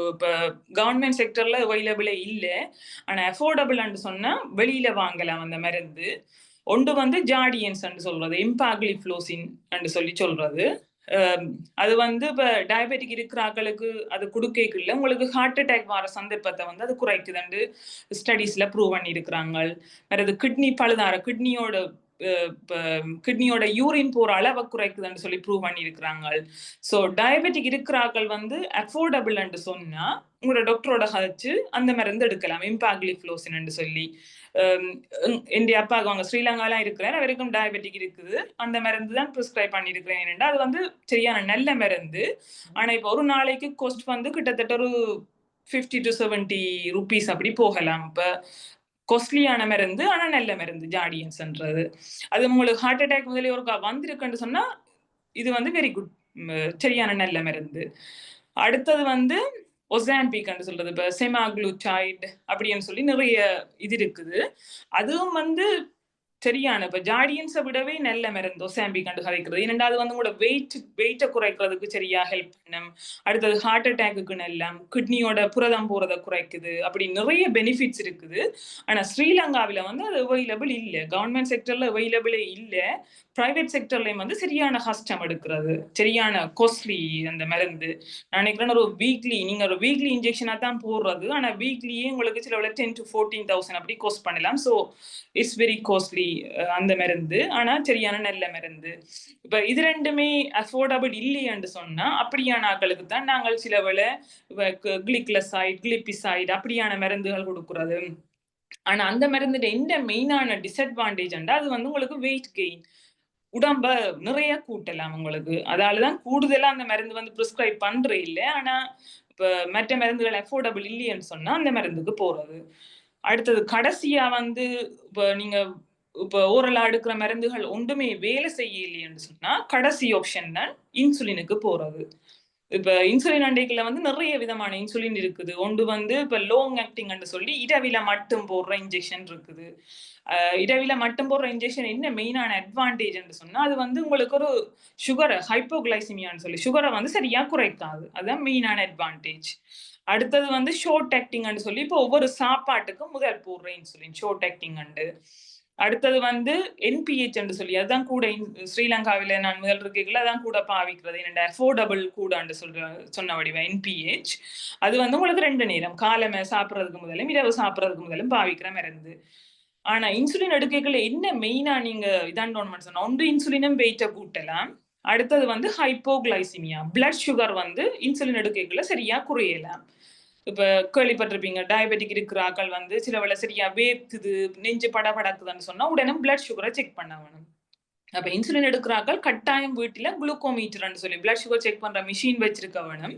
இப்ப கவர்மெண்ட் செக்டர்ல அவைலபிளே இல்ல. ஆனா அஃபோர்டபிள்னு சொன்னா வெளியில வாங்கலாம் அந்த மருந்து. ஒன்று வந்து ஜார்டியன்ஸ் சொல்றது, எம்பாக்லிஃப்ளோசின் சொல்லி சொல்றது. அது வந்து இப்ப டயபெட்டிக் இருக்கிற ஆக்களுக்கு அது கொடுக்கல, உங்களுக்கு ஹார்ட் அட்டாக் வர சந்தர்ப்பத்தை வந்து அது குறைக்குதுன்னு ஸ்டடீஸ்ல ப்ரூவ் பண்ணி இருக்கிறாங்க. வேறது கிட்னி பழுதார கிட்னியோட யூரின் போற அளவை குறைக்குதுன்னு சொல்லி ப்ரூவ் பண்ணி இருக்கிறாங்க. ஸோ டயபெட்டிக் இருக்கிற ஆக்கள் வந்து அஃபோர்டபிள் சொன்னா உங்களோட டாக்டரோட கழிச்சு அந்த மருந்து எடுக்கலாம், எம்பாக்லிஃப்ளோசின் சொல்லி. என் அப்பாவுக்கு அவங்க ஸ்ரீலங்காலாம் இருக்கிறார், அவருக்கும் டயபெட்டிக் இருக்குது, அந்த மருந்து தான் ப்ரிஸ்கிரைப் பண்ணியிருக்கிறேன். அது வந்து சரியான நல்ல மருந்து. ஆனா இப்ப ஒரு நாளைக்கு காஸ்ட் வந்து கிட்டத்தட்ட ஒரு 50 to 70 rupees அப்படி போகலாம். இப்ப காஸ்ட்லியான மருந்து ஆனா நல்ல மருந்து ஜார்டியன்ஸ்ன்றது. அது உங்களுக்கு ஹார்ட் அட்டாக் முதலே ஒரு வந்திருக்குன்னு சொன்னா இது வந்து வெரி குட், சரியான நல்ல மருந்து. அடுத்தது வந்து ஒசாம்பிக் சொல்றது, இப்ப செமாக்ளூடைட் அப்படின்னு சொல்லி நிறைய இது இருக்குது. அதுவும் வந்து சரியான இப்ப ஜார்டியன்ஸை விடவே நல்ல மருந்து ஒசாம்பி கண்டு கதைக்கிறது. இரண்டாவது வந்து உங்களோட வெயிட்டை குறைக்கிறதுக்கு சரியா ஹெல்ப் பண்ணும். அடுத்தது ஹார்ட் அட்டாக்கு நல்ல, கிட்னியோட புரதம் போறதை குறைக்குது. அப்படி நிறைய பெனிஃபிட்ஸ் இருக்குது. ஆனா ஸ்ரீலங்காவில வந்து அது அவைலபிள் இல்லை. கவர்மெண்ட் செக்டர்ல அவைலபிளே இல்லை. பிரைவேட் செக்டர்லயும் வந்து சரியான கஷ்டம் எடுக்கிறது, சரியான காஸ்ட்லி அந்த மருந்து. நான் நினைக்கிறேன் ஒரு நீங்க ஒரு வீக்லி இன்ஜெக்ஷனா தான் போடுறது. ஆனா வீக்லியே உங்களுக்கு சில 10,000 to 14,000 அப்படி காஸ்ட் பண்ணலாம். ஸோ இட்ஸ் வெரி காஸ்ட்லி அந்த மருந்து. ஆனா சரியான நல்ல மருந்து. இப்ப இது ரெண்டுமே அஃபோர்டபிள் இல்லையான்னு சொன்னா அப்படியான ஆட்களுக்கு தான் நாங்கள் சில வேளை கிளிக்லசைட், கிளிப்பிசைட் அப்படியான மருந்துகள் கொடுக்கறது. ஆனா அந்த மருந்து எந்த மெயினான டிஸ்அட்வான்டேஜ் அது வந்து உங்களுக்கு வெயிட் கெயின், உடம்ப நிறைய கூட்டலாம் உங்களுக்கு. அதாலதான் கூடுதலா அந்த மருந்து வந்து பிரிஸ்கிரைப் பண்ற இல்ல. ஆனா இப்ப மற்ற மருந்துகள் அஃபோர்டபிள் இல்லைன்னு சொன்னா அந்த மருந்துக்கு போறது. அடுத்தது கடைசியா வந்து இப்ப ஓரலா எடுக்கிற மருந்துகள் ஒன்றுமே வேலை செய்ய இல்லைன்னு சொன்னா கடைசி ஆப்ஷன் தான் இன்சுலினுக்கு போறது. இப்ப இன்சுலின் அண்டைக்குள்ள வந்து நிறைய விதமான இன்சுலின் இருக்குது. ஒன்று வந்து இப்ப லாங் ஆக்டிங் சொல்லி இரவில மட்டும் போடுற இன்ஜெக்ஷன் இருக்குது. இரவில மட்டும் போடுற இன்ஜெக்ஷன் என்ன மெயினான அட்வான்டேஜ் சொன்னா அது வந்து உங்களுக்கு ஒரு சுகரை ஹைப்போகிளைசிமியான்னு சொல்லி சுகரை வந்து சரியா குறைக்காது. அதுதான் மெயினான அட்வான்டேஜ். அடுத்தது வந்து ஷோர்ட் ஆக்டிங் சொல்லி இப்போ ஒவ்வொரு சாப்பாட்டுக்கும் முதல் போடுற இன்சுலின் ஷோர்ட் ஆக்டிங். அடுத்தது வந்து என்பிஹெச் சொல்லி அதுதான் கூட ஸ்ரீலங்காவில நான் முதல் இருக்கைகள் அதான் கூட பாவிக்கிறது. என்னோட அஃபோர்டபிள் கூடான்னு சொன்ன வடிவம் என்பிஹெச். அது வந்து உங்களுக்கு 2 நேரம் காலமே சாப்பிட்றதுக்கு முதலும் இரவு சாப்பிட்றதுக்கு முதலும் பாவிக்கிற மருந்து. ஆனா இன்சுலின் எடுக்கைகள் என்ன மெயினா நீங்க இதான் சொன்னா ஒன்று இன்சுலினும் வெயிட்டை கூட்டலாம். அடுத்தது வந்து ஹைப்போகிளைசிமியா, பிளட் சுகர் வந்து இன்சுலின் எடுக்கைகளை சரியா குறையலாம். இப்ப கேள்விப்பட்டிருப்பீங்க டயபெட்டிக் இருக்கிற ஆக்கள் வந்து சில வேளை சரியா வேர்க்குது, நெஞ்சு படபடக்குதுன்னு சொன்னா உடனே பிளட் சுகரை செக் பண்ண வேணும். அப்ப இன்சுலின் எடுக்கிற ஆக்கள் கட்டாயம் வீட்டுல குளுக்கோமீட்டர்னு சொல்லி பிளட் சுகர் செக் பண்ற மிஷின் வச்சிருக்க வேணும்.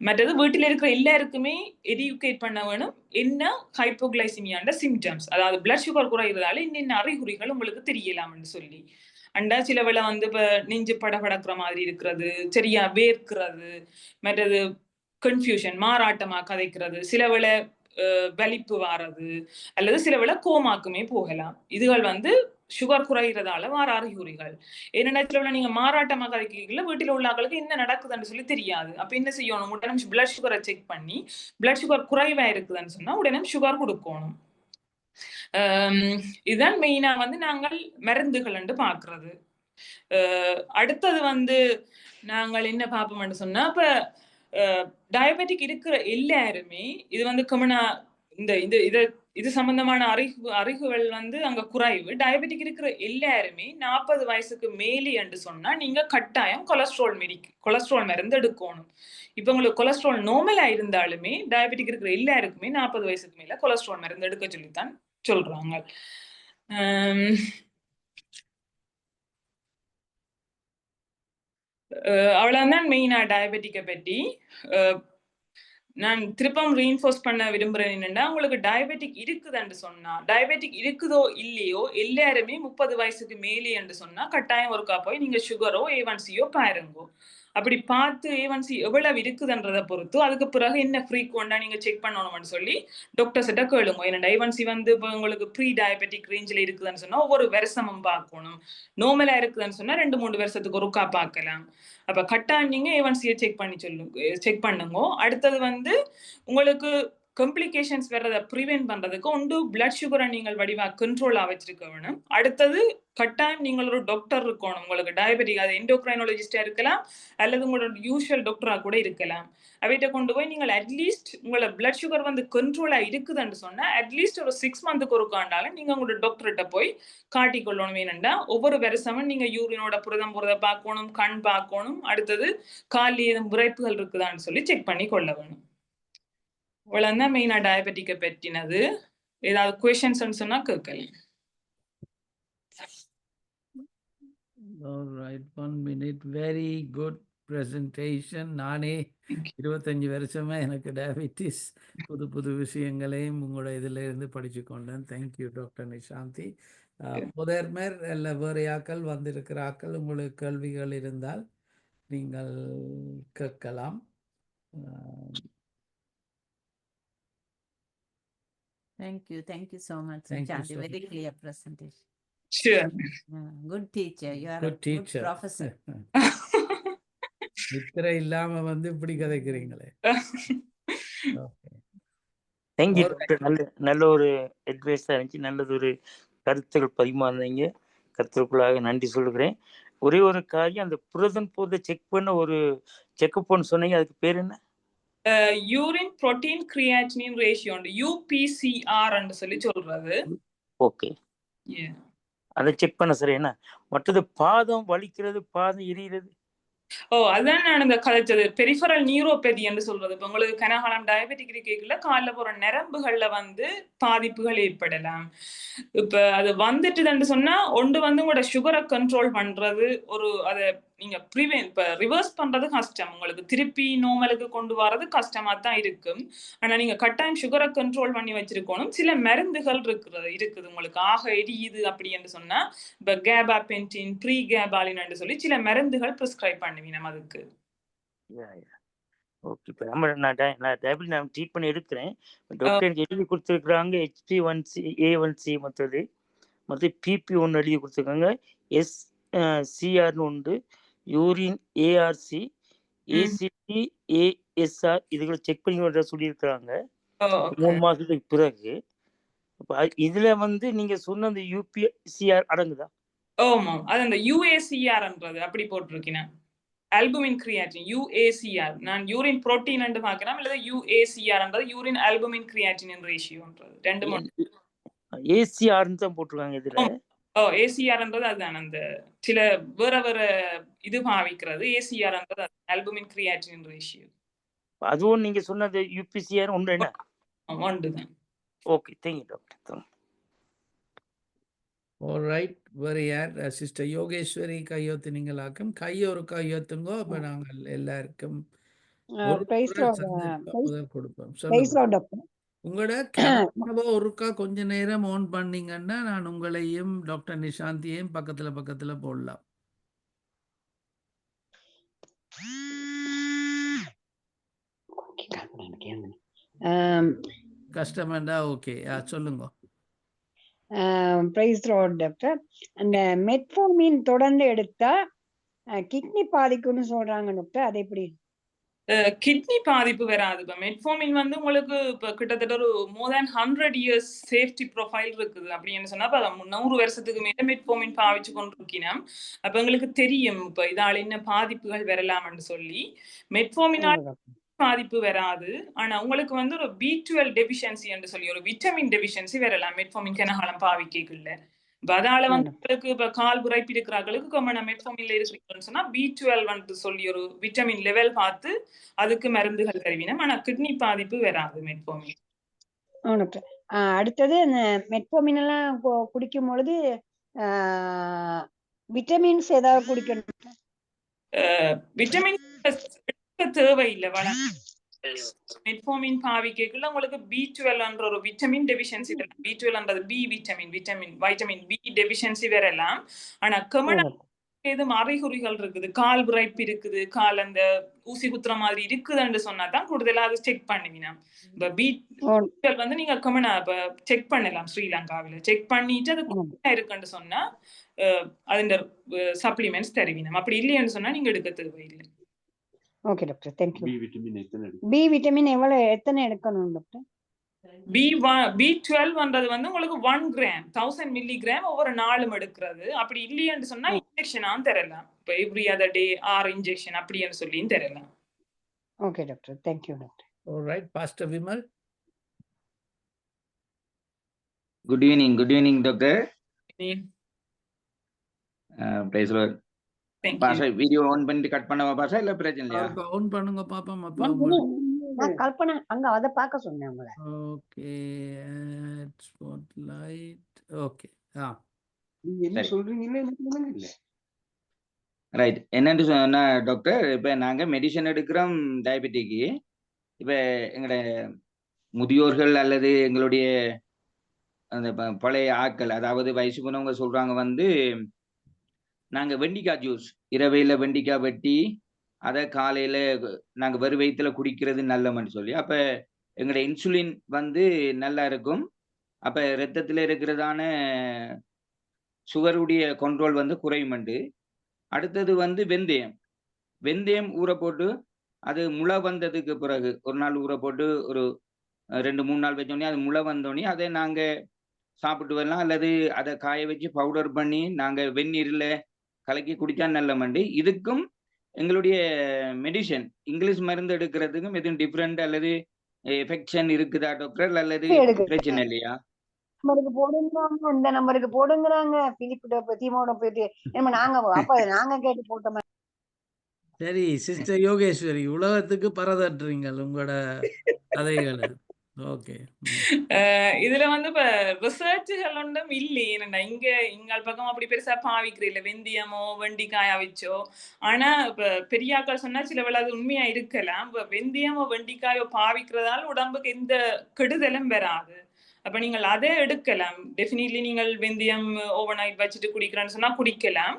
மற்றது வீட்டில் இருக்கிற எல்லாருக்குமே எடியூகேட் பண்ண வேணும் என்ன ஹைப்போகிளைசிமியாண்ட சிம்டம்ஸ், அதாவது பிளட் சுகர் குறைகிறதால இன்னும் அறிகுறிகள் உங்களுக்கு தெரியலாம்னு சொல்லி. அண்டா சில வேளை வந்து இப்ப நெஞ்சு படபடக்கிற மாதிரி இருக்கிறது, சரியா வேர்க்கிறது, மற்றது கன்ஃபியூஷன் மாறாட்டமா கதைக்கிறது, சில வேளை வலிப்பு வாரது, அல்லது சில வேளை கோமாக்குமே போகலாம். இதுகள் வந்து சுகர் குறைகிறதால வார அறிகுறிகள். என்னென்ன சில வேளை நீங்க மாறாட்டமா கதைக்கிறீங்களா வீட்டில் உள்ள ஆட்களுக்கு என்ன நடக்குதுன்னு சொல்லி தெரியாது. அப்ப என்ன செய்யணும், உடனே பிளட் சுகரை செக் பண்ணி பிளட் சுகர் குறைவா இருக்குதுன்னு சொன்னா உடனே சுகர் கொடுக்கணும். இதுதான் மெயினா வந்து நாங்கள் மருந்துகள் பாக்குறது. அடுத்தது வந்து நாங்கள் என்ன பார்ப்போம்னு சொன்னா இப்ப டயபெட்டிக் இருக்கிற எல்லாருமே இது வந்து கமனா இந்த இது இது இது சம்பந்தமான அறிகுகள் வந்து அங்க குறைவு. டயபெட்டிக் இருக்கிற எல்லாருமே 40 வயசுக்கு மேலே என்று சொன்னா நீங்க கட்டாயம் கொலஸ்ட்ரால் மருந்து எடுக்கணும். இப்ப உங்களுக்கு கொலஸ்ட்ரால் நார்மலா இருந்தாலுமே டயபெட்டிக் இருக்கிற எல்லாருக்குமே 40 வயசுக்கு மேல கொலஸ்ட்ரால் மருந்து எடுக்க சொல்லித்தான் சொல்றாங்க. அவ்வளவுதான் மெயினா டயபெட்டிக்கை பற்றி. நான் திருப்பம் ரீஇன்ஃபோர்ஸ் பண்ண விரும்புறேன் என்னன்னா உங்களுக்கு டயபெட்டிக் இருக்குதுன்னு சொன்னா டயபெட்டிக் இருக்குதோ இல்லையோ எல்லாருமே 30 வயசுக்கு மேலே என்று சொன்னா கட்டாயம் ஒருக்கா போய் நீங்க சுகரோ A1Cயோ பாருங்கோ. அப்படி பார்த்து A1C எவ்வளவு இருக்குதுன்றதை பொறுத்து அதுக்கு பிறகு என்ன ஃப்ரீக்வெண்டா நீங்க செக் பண்ணணும்னு சொல்லி டாக்டர்ஸ் கிட்ட கேளுங்க. ஏன்னா A1C வந்து இப்போ உங்களுக்கு ப்ரீ டயபெட்டிக் ரேஞ்சில் இருக்குதுன்னு சொன்னா ஒவ்வொரு வருஷமும் பார்க்கணும். நார்மலா இருக்குதுன்னு சொன்னா 2-3 வருஷத்துக்கு ஒருக்கா பார்க்கலாம். அப்ப கட்டாயம் நீங்க A1Cயை செக் பண்ணுங்க. அடுத்தது வந்து உங்களுக்கு காம்ப்ளிகேஷன்ஸ் வர்றதை ப்ரிவென்ட் பண்றதுக்கு ஒன்று பிளட் சுகரை நீங்கள் வடிவா கண்ட்ரோலா வச்சிருக்க வேணும். அடுத்தது கட்டாயம் நீங்கள் ஒரு டாக்டர் இருக்கணும். உங்களுக்கு டயபெட்டிக் அது எண்டோக்ரைனாலஜிஸ்டா இருக்கலாம் அல்லது உங்களோட யூஷுவல் டாக்டரா கூட இருக்கலாம். அவைகிட்ட கொண்டு போய் நீங்கள் அட்லீஸ்ட் உங்களோட பிளட் சுகர் வந்து கண்ட்ரோலா இருக்குதுன்னு சொன்னா அட்லீஸ்ட் ஒரு 6 மந்த்துக்கு ஒருக்காண்டாலும் நீங்க உங்களோட டாக்டர்கிட்ட போய் காட்டிக்கொள்ளணும். ஏனென்றா ஒவ்வொரு வருஷமும் நீங்க யூரினோட புரதம் போறதை பார்க்கணும், கண் பார்க்கணும், அடுத்தது கால் ஏதும் விரைப்புகள் இருக்குதான்னு சொல்லி செக் பண்ணி கொள்ள வேணும். இவ்வளவுதான் மெயினா டயபெட்டிக்கை பற்றினது. ஏதாவது கொஸ்டின்ஸ் சொன்னா கேட்கலாம். All right, 1 minute. Very good presentation. நானே 25 வருஷமா எனக்கு டயபெட்டிஸ் புது புது விஷயங்களையும் உங்களோட இதில் இருந்து படிச்சு கொண்டேன். Thank you doctor Nishanthi. புதர்மர் இல்லை வேறு ஆக்கள் வந்திருக்கிற ஆக்கள் உங்களுக்கு கேள்விகள் இருந்தால் நீங்கள் கேட்கலாம். Thank you so much, Thank you Shanti. so Very clear presentation. Sure. Good teacher. You are a Good good teacher. professor. நித்திரை இல்லாம வந்து இப்படி கதைக்கிறீங்களே. Okay. Thank you All right. Doctor. நல்ல ஒரு அட்வைஸாக இருந்துச்சு. நல்லது ஒரு கருத்துக்கள் பரிமாறினீங்க. கருத்துக்குள்ளாக நன்றி சொல்லுகிறேன். ஒரே ஒரு காரியம், அந்த புரதன் போதை செக் பண்ண ஒரு செக்அப் பண்ண சொன்னீங்க, அதுக்கு பேர் என்ன? Urine protein creatinine ratio UPCR சொல்லி சொல்றது. ஓகே, அதை செக் பண்ண சரி. என்ன மற்றது பாதம் வலிக்கிறது, பாதம் எரிகிறது? அதான் நான் இந்த கதைச்சது பெரிஃபரல் நியூரோபதி என்று சொல்றது. இப்ப உங்களுக்கு கனகாலம் டயபெட்டிக் இருக்கீங்கள, காலில் போற நரம்புகள்ல வந்து பாதிப்புகள் ஏற்படலாம். இப்ப அது வந்துட்டுதுன்னு சொன்னா ஒன்று வந்து உங்களோட சுகரை கண்ட்ரோல் பண்றது அதை நீங்க இப்ப ரிவர்ஸ் பண்றது கஷ்டம். உங்களுக்கு திருப்பி நார்மலுக்கு கொண்டு வர்றது கஷ்டமா தான் இருக்கும். ஆனா நீங்க கட்டாயம் சுகரை கண்ட்ரோல் பண்ணி வச்சிருக்கணும். சில மருந்துகள் இருக்குது உங்களுக்கு ஆக எரியுது அப்படி என்று சொன்னா, இப்ப கேபாபென்டின், ப்ரீகேபாலின் சொல்லி சில மருந்துகள் பிரிஸ்கிரைப் பண்ணுவீங்க நம்ம அதுக்கு. ஓகே, இப்போ நான் டயபெட்டிஸ் நான் ட்ரீட் பண்ணி எடுக்கிறேன். டாக்டர் எனக்கு எழுதி கொடுத்துருக்குறாங்க HbA1c A1c மற்றது பிபி ஒன்று எழுதி கொடுத்துருக்காங்க, SCRன்னு உண்டு, யூரின் ARC, ACT, ASR இதுகளை செக் பண்ணி வர சொல்லியிருக்கிறாங்க 3 மாதத்துக்கு பிறகு. இப்போ இதுல வந்து நீங்க சொன்ன அந்த UPCR அடங்குதா? ஆமா, அது அந்த UACRன்றது அப்படி போட்டிருக்கீங்க. Albumin creatine UACR. நான் யூரின் புரோட்டீன் என்று பார்க்கிறேன், இல்ல UACRன்றது யூரின் ஆல்புமின் கிரியாட்டின் ரேஷியோன்றது. ரெண்டு ACRன்னு தான் போட்டிருக்காங்க இதுல. ACRன்றது அதுதான் அந்த சில வேற இது பாவிக்கிறது. ACRன்றது ஆல்புமின் கிரியாட்டின் ரேஷியோ. அதுவும் நீங்க சொன்னது UPCR ஒன்று என்ன? ஒன்றுதான். Okay, thank you doctor. All right. வேறு யார்? சிஸ்டர் யோகேஸ்வரி கையொத்துனீங்களாக்கும். கையொரு கையொத்துங்கோ. அப்ப நாங்கள் எல்லாருக்கும் ஒரு முதல் கொடுப்போம். சொல்லுங்க. உங்களோட கேமராவை ஒருக்கா கொஞ்ச நேரம் ஆன் பண்ணீங்கன்னா நான் உங்களையும் டாக்டர் நிஷாந்தியையும் பக்கத்துல போடலாம். கஷ்டமாண்டா? ஓகே, சொல்லுங்க. Praise lord doctor. அந்த மெட்ஃபோர்மின் தொடர்ந்து எடுத்தா கிட்னி பாதிக்கும்னு சொல்றாங்க டாக்டர், அது எப்படி? கிட்னி பாதிப்பு வராது. இப்ப மெட்ஃபோர்மின் வந்து உங்களுக்கு இப்ப கிட்டத்தட்ட ஒரு more than 100 years safety profile இருக்குது. அப்படின்னு சொன்னா 100 வருஷத்துக்கு மேல மெட்ஃபோர்மின் பாவிச்சு கொண்டிருக்கணும். அப்ப எங்களுக்கு தெரியும் இப்ப இதால என்ன பாதிப்புகள் வரலாம்னு சொல்லி. மெட்ஃபோர்மினால் பாதிப்பு வராது. ஆனா உங்களுக்கு வந்து ஒரு B12 டெபிஷியன்சி என்று சொல்லி ஒரு விட்டமின் டெபிஷியன்சி வரலாம் மெட்ஃபோர்மின் கனகாலம் பாவிக்கல. அதனால வந்து இப்ப கால் புரைப்பு இருக்கிறார்களுக்கு மெட்ஃபோர்மின்ல இருக்கிறீங்கன்னு சொன்னா B12 சொல்லி ஒரு விட்டமின் லெவல் பார்த்து அதுக்கு மருந்துகள் தருவினம். ஆனா கிட்னி பாதிப்பு வராது மெட்ஃபோர்மின். அடுத்தது இந்த மெட்ஃபோர்மின் எல்லாம் குடிக்கும் பொழுது விட்டமின்ஸ் ஏதாவது குடிக்கணும்? விட்டமின் தேவையில்லை. மெட்ஃபோர்மின் பாவிக்கல உங்களுக்கு B12 ஒரு vitamin deficiency. B12 B vitamin B deficiency வரலாம். ஆனா ஏதும் அறிகுறிகள் இருக்குது, கால் விரைப்பு இருக்குது, கால் அந்த ஊசி குத்துற மாதிரி இருக்குதுன்னு சொன்னாதான் கூடுதலா அது செக் பண்ணுவீங்க. இப்ப B12 வந்து நீங்க செக் பண்ணலாம். ஸ்ரீலங்காவில செக் பண்ணிட்டு அது இருக்குன்னு சொன்னா அதுல சப்ளிமெண்ட்ஸ் தருவீங்க. அப்படி இல்லைன்னு சொன்னா நீங்க எடுக்க தேவையில்லை. Okay doctor, thank you. B vitamin எத்தனை எடுக்கணும் டாக்டர்? B12 வந்து உங்களுக்கு 1 கிராம் 1000 மில்லிகிராம் ஒவ்வொரு நாளும் எடுக்கிறது. அப்படி இல்லைன்னு சொன்னா இன்ஜெக்ஷனா தரலாம். இப்ப எவ்ரி அதர் டே 6 இன்ஜெக்ஷன் அப்படின்னு சொல்லி தரலாம். Okay doctor, thank you doctor. All right, pastor Vimal. Good evening doctor. Praise lord. Pasha video on பண்ணிட்டு கட் பண்ணவா பாஷா, இல்ல பிரச்சனை இல்லையா? ஆன் பண்ணுங்க பாப்போம். நான் கல்பனா அங்க அத பார்க்க சொன்னேன் உங்களை. Okay, spotlight. ஓகே, நீங்க என்ன சொல்றீங்கன்னு எனக்கு இல்ல. ரைட், என்னன்னு சொன்னா டாக்டர், இப்ப நாங்க மெடிசன் எடுக்கிறோம் டயபெட்டிக்கு. இப்ப எங்களோட முதியோர்கள் அல்லது எங்களுடைய அந்த பழைய ஆட்கள், அதாவது வயசு போனவங்க சொல்றாங்க வந்து நாங்க வெண்டிக்காய் ஜூஸ் இரவையில வெண்டிக்காய் வெட்டி அதை காலையில நாங்க வெறு வயிற்றுல குடிக்கிறது நல்லமன்னு சொல்லி, அப்ப எங்களோட இன்சுலின் வந்து நல்லா இருக்கும். அப்ப ரத்தத்துல இருக்கிறதான சுகருடைய கண்ட்ரோல் வந்து குறையுமண்டு. அடுத்தது வந்து வெந்தயம். வெந்தயம் ஊற போட்டு அது முளை வந்ததுக்கு பிறகு ஒரு நாள் ஊற போட்டு ஒரு 2-3 நாள் வச்சோடனே அது முளை வந்தோடனே அதை நாங்க சாப்பிட்டு வரலாம். அல்லது அதை காய வச்சு பவுடர் பண்ணி நாங்க வெந்நீர்ல கலக்கி குடிச்சா நல்லமண்டு. இதுக்கும் எங்களுடைய மெடிசன் இங்கிலீஷ் மருந்து எடுக்கிறதுக்கும் எதுவும் டிஃப்ரெண்ட் அல்லது எஃபெக்ஷன் இருக்குதா டாக்டர்? அல்லது எடுக்க பிரச்சனை இல்லையா? நம்பருக்கு போடுங்கிறாங்க, இந்த நம்பருக்கு போடுங்கிறாங்க. பிலிப்பிட்ட தீமோட போயிட்டு நம்ம நாங்க கேட்டு போட்டோம். சரி சிஸ்டர் யோகேஸ்வரி, உலகத்துக்கு பரதட்டுறீங்கள் உங்களோட கதைகளை. ஓகே. இதுல வந்து இப்ப ரிசர்ச்சுகள் ஒன்றும் இல்லையே. என்னடா இங்கால் பக்கம் அப்படி பெருசா பாவிக்கிறீல்ல வெந்தயமோ வெண்டிக்காயா வச்சோ. ஆனா இப்ப பெரியாக்கள் சொன்னா சில வேளை அது உண்மையா இருக்கலாம். இப்ப வெந்தயமோ வெண்டிக்காயோ பாவிக்கிறதால உடம்புக்கு எந்த கெடுதலும் வராது. அப்ப நீங்கள் அதை எடுக்கலாம். டெஃபினிட்லி நீங்கள் வெந்தயம் ஓவர் நைட் வச்சுட்டு குடிக்கிறேன்னு சொன்னா குடிக்கலாம்.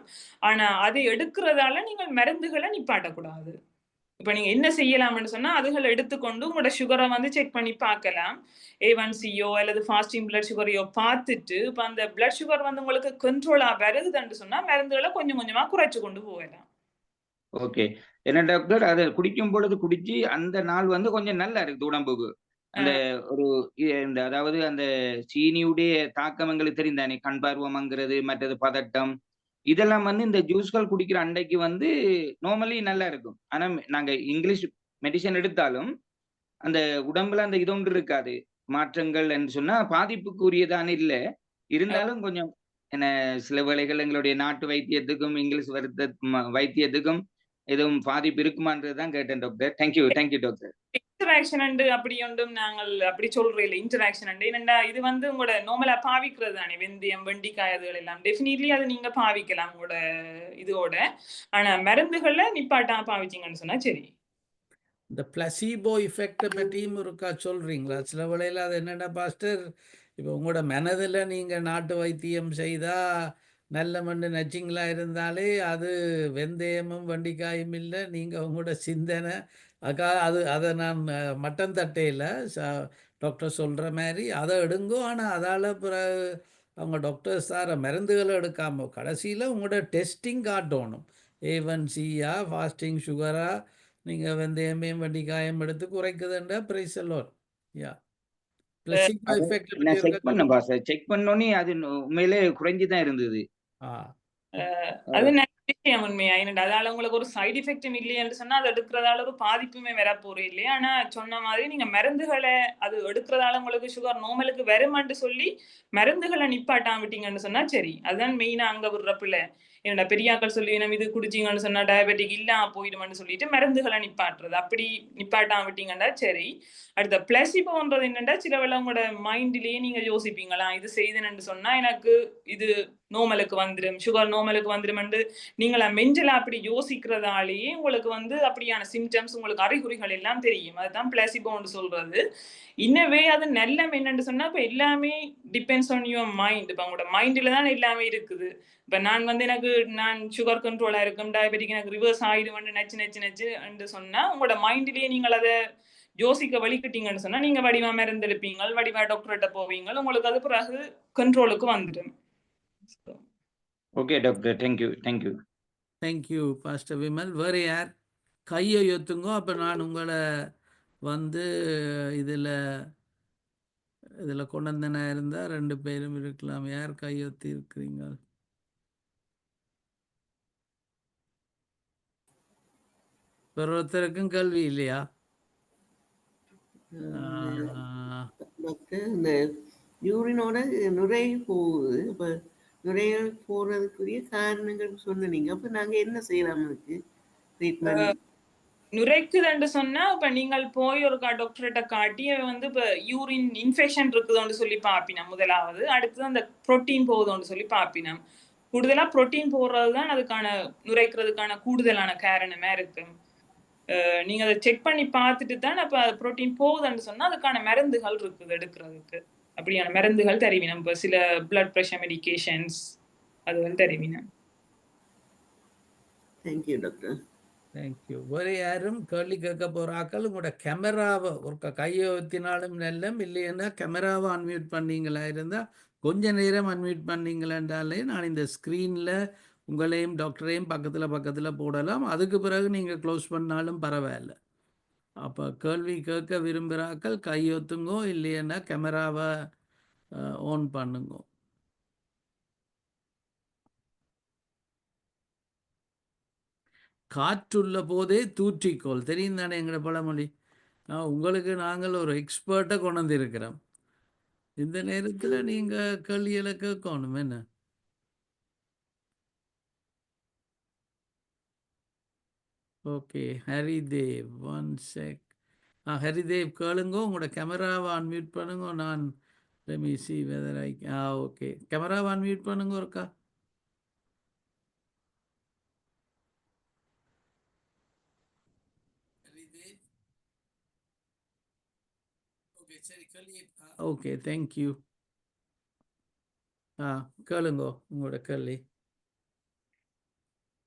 ஆனா அதை எடுக்கிறதால நீங்கள் மருந்துகளை நிப்பாட்டக்கூடாது. இப்ப நீங்க என்ன செய்யலாம்னு சொன்னா அதுகளை எடுத்துக்கொண்டு உங்களோட சுகரை வந்து செக் பண்ணி பார்க்கலாம். A1C-யோ அல்லது ஃபாஸ்டிங் பிளட் சுகரையோ பார்த்துட்டு இப்ப அந்த பிளட் சுகர் வந்து உங்களுக்கு கண்ட்ரோலா வருதுன்னு சொன்னா மருந்துகளை கொஞ்சம் கொஞ்சமா குறைச்சு கொண்டு போகலாம். ஓகே. என்ன டாக்டர், அதை குடிக்கும் பொழுது குடிச்சு அந்த நாள் வந்து கொஞ்சம் நல்லா இருக்குது உடம்புக்கு. அந்த ஒரு இந்த அதாவது அந்த சீனியுடைய தாக்கம் எங்களுக்கு தெரிந்தானே, கண் பார்வம்ங்கிறது, மற்றது பதட்டம், இதெல்லாம் வந்து இந்த ஜூஸ்கள் குடிக்கிற அன்றைக்கு வந்து நார்மலி நல்லா இருக்கும். ஆனா நாங்க இங்கிலீஷ் மெடிசன் எடுத்தாலும் அந்த உடம்புல அந்த இது ஒன்று இருக்காது. மாற்றங்கள் என்று சொன்னா பாதிப்புக்குரியதான இல்ல. இருந்தாலும் கொஞ்சம் என்ன சில வேளைகள் எங்களுடைய நாட்டு வைத்தியத்துக்கும் இங்கிலீஷ் வைத்தியத்துக்கும் எதுவும் பாதிப்பு இருக்குமான்றது தான் கேட்டேன் டாக்டர். Thank you doctor. இன்டராக்ஷன் அப்படி ஒன்றும் நாங்கள் அப்படி சொல்றோம் இல்லை. இன்டராக்ஷன் என்னண்டா இது வந்து உங்களோட நார்மலா பாவிக்கிறது தானே வெந்தயம் வெண்டிக்காய் அதுகள் எல்லாம். டெஃபினிட்லி அது நீங்க பாவிக்கலாம் உங்களோட இதோட. ஆனா மருந்துகளை நிப்பாட்டா பாவிச்சிங்கன்னு சொன்னா சரி. இந்த பிளசீபோ இஃபெக்டை பற்றியும் இருக்கா சொல்கிறீங்களா? சில வேளையில் அது என்னென்ன பாஸ்டர், இப்போ உங்களோட மனதில் நீங்கள் நாட்டு வைத்தியம் செய்தால் நல்ல மண்ணு நச்சிங்களா இருந்தாலே அது வெந்தயமும் வண்டிக்காயும் இல்லை. நீங்கள் உங்களோட சிந்தனை அதை நான் மட்டன் தட்டையில் டாக்டர் சொல்கிற மாதிரி அதை எடுங்கோ. ஆனால் அதால் பிறகு அவங்க டாக்டர்ஸ் தர மருந்துகளை எடுக்காமல் கடைசியில் உங்களோட டெஸ்டிங் காட்டணும். A1C-யா ஃபாஸ்டிங் சுகரா நீங்கள் வெந்தயமையும் வண்டிக்காயம் எடுத்து குறைக்குதுண்டா பிரைஸ் எல்லாம். யா பிளஸிபோ எஃபெக்ட் நான் செக் பண்ணேன் பாஸ். செக் பண்ணோன்னே அது உண்மையிலே குறைஞ்சுதான் இருந்தது. அது நல்ல விஷயம் உண்மையா. என்னடா அதால உங்களுக்கு ஒரு சைடு எஃபெக்டும் இல்லைன்னு சொன்னா அது எடுக்கிறதால ஒரு பாதிப்புமே வர போறே இல்லையா. ஆனா சொன்ன மாதிரி நீங்க மருந்துகளை அது எடுக்கிறதால உங்களுக்கு சுகர் நார்மலுக்கு வருமான்னு சொல்லி மருந்துகளை நிப்பாட்டாம விட்டீங்கன்னு சொன்னா சரி. அதுதான் மெயினா அங்க விடுறப்பில்ல. என்னடா பெரியாக்கள் சொல்லி நம்ம இது குடிச்சிங்கன்னு சொன்னா டயபெட்டிக் இல்லாம போயிடுமென்னு சொல்லிட்டு மருந்துகளை நிப்பாட்டுறது. அப்படி நிப்பாட்டாம விட்டீங்கன்னா சரி. அடுத்த பிளஸிபோன்றது என்னன்னா சில வேளை உங்களோட மைண்ட்லயே நீங்க யோசிப்பீங்களா இது செய்தேன்னு சொன்னா எனக்கு இது நோமலுக்கு வந்துடும், சுகர் நோமலுக்கு வந்துடும். நீங்கள மெஞ்சலா அப்படி யோசிக்கிறதாலேயே உங்களுக்கு வந்து அப்படியான சிம்டம்ஸ் உங்களுக்கு அறிகுறிகள் எல்லாம் தெரியும். அதுதான் பிளாசிபோன்னு சொல்றது. இன்னவே அது நல்ல என்னன்னு சொன்னா இப்ப எல்லாமே டிபெண்ட்ஸ் ஆன் யுவர் மைண்ட். இப்ப உங்களோட மைண்ட்ல தான் எல்லாமே இருக்குது. இப்ப நான் வந்து நான் சுகர் கண்ட்ரோலா இருக்கும், டயபெட்டிக் எனக்கு ரிவர்ஸ் ஆயிடுவேன் நச்சு சொன்னா உங்களோட மைண்ட்லயே நீங்கள் அதை யோசிக்க வலிக்கிட்டீங்கன்னு சொன்னா நீங்க வடிவா மருந்து எடுப்பீங்க, வடிவா டாக்டர்கிட்ட போவீங்க, உங்களுக்கு அது பிறகு கண்ட்ரோலுக்கு வந்துடும். Okay doctor, thank you thank you pastor Vimal. வேறு யார் கையை ஏற்றுங்கோ. அப்போ நான் உங்களை வந்து இதில் கொண்டு வந்தனா இருந்தால் 2 பேரும் இருக்கலாம். யார் கையொத்தி இருக்கிறீங்க? ஒருத்தருக்கும் கல்வி இல்லையா? டாக்டர், இந்த யூரினோட நுரையீரல் போகுது. இப்போ நுரையீரல் போறதுக்குரிய காரணங்கள் சொன்னீங்க. அப்போ நாங்க என்ன செய்யலாம்? அதுக்கு ட்ரீட்மெண்ட் நுரைக்குதுன்னு சொன்னா இப்ப நீங்கள் போய் ஒரு டாக்டர்கிட்ட காட்டி வந்து இப்ப யூரின் இன்ஃபெக்ஷன் இருக்குதுன்னு சொல்லி பாப்பினோம் முதலாவது. அடுத்தது அந்த புரோட்டீன் போகுதுன்னு சொல்லி பாப்பினோம். கூடுதலா புரோட்டீன் போடுறதுதான் அதுக்கான நுரைக்கிறதுக்கான கூடுதலான காரணமா இருக்கு. நீங்க அதை செக் பண்ணி பார்த்துட்டு தான் அப்ப புரோட்டீன் போகுதுன்னு சொன்னா அதுக்கான மருந்துகள் இருக்குது எடுக்கிறதுக்கு. அப்படியான மருந்துகள் தருவினோம். இப்ப சில பிளட் பிரஷர் மெடிகேஷன்ஸ் அதுகள் தருவினோம். Thank you doctor. தேங்க்யூ. வேறு யாரும் கேள்வி கேட்க போகிறாக்கள் உங்களோட கேமராவை ஒரு கையை ஊற்றினாலும் நல்லம், இல்லைன்னா கேமராவை அன்மியூட் பண்ணீங்களா இருந்தால் கொஞ்ச நேரம் அன்மியூட் பண்ணீங்களென்றாலே நான் இந்த ஸ்க்ரீனில் உங்களையும் டாக்டரையும் பக்கத்தில் போடலாம். அதுக்கு பிறகு நீங்கள் க்ளோஸ் பண்ணாலும் பரவாயில்ல. அப்போ கேள்வி கேட்க விரும்புகிறாக்கள் கையொத்துங்கோ, இல்லைன்னா கேமராவை ஆன் பண்ணுங்க. காற்றுள்ள போதே தூற்றிக்கோள் தெரியும் தானே எங்களோட பழமொழி. உங்களுக்கு நாங்கள் ஒரு எக்ஸ்பர்ட்டை கொண்டு வந்திருக்கிறோம். இந்த நேரத்தில் நீங்கள் கேள்விகளை கேட்கணும் என்ன. Okay Haridev, 1 sec. ஹரிதேவ் கேளுங்கோ, உங்களோட கேமராவை அன்மியூட் பண்ணுங்க. நான் let me see whether I okay கேமராவை அன்மியூட் பண்ணுங்க ஒருக்கா. ஹரிதேவ் ஓகே சரி கேள்வி. Okay thank you. கேளுங்கோ உங்களோட கேள்வி.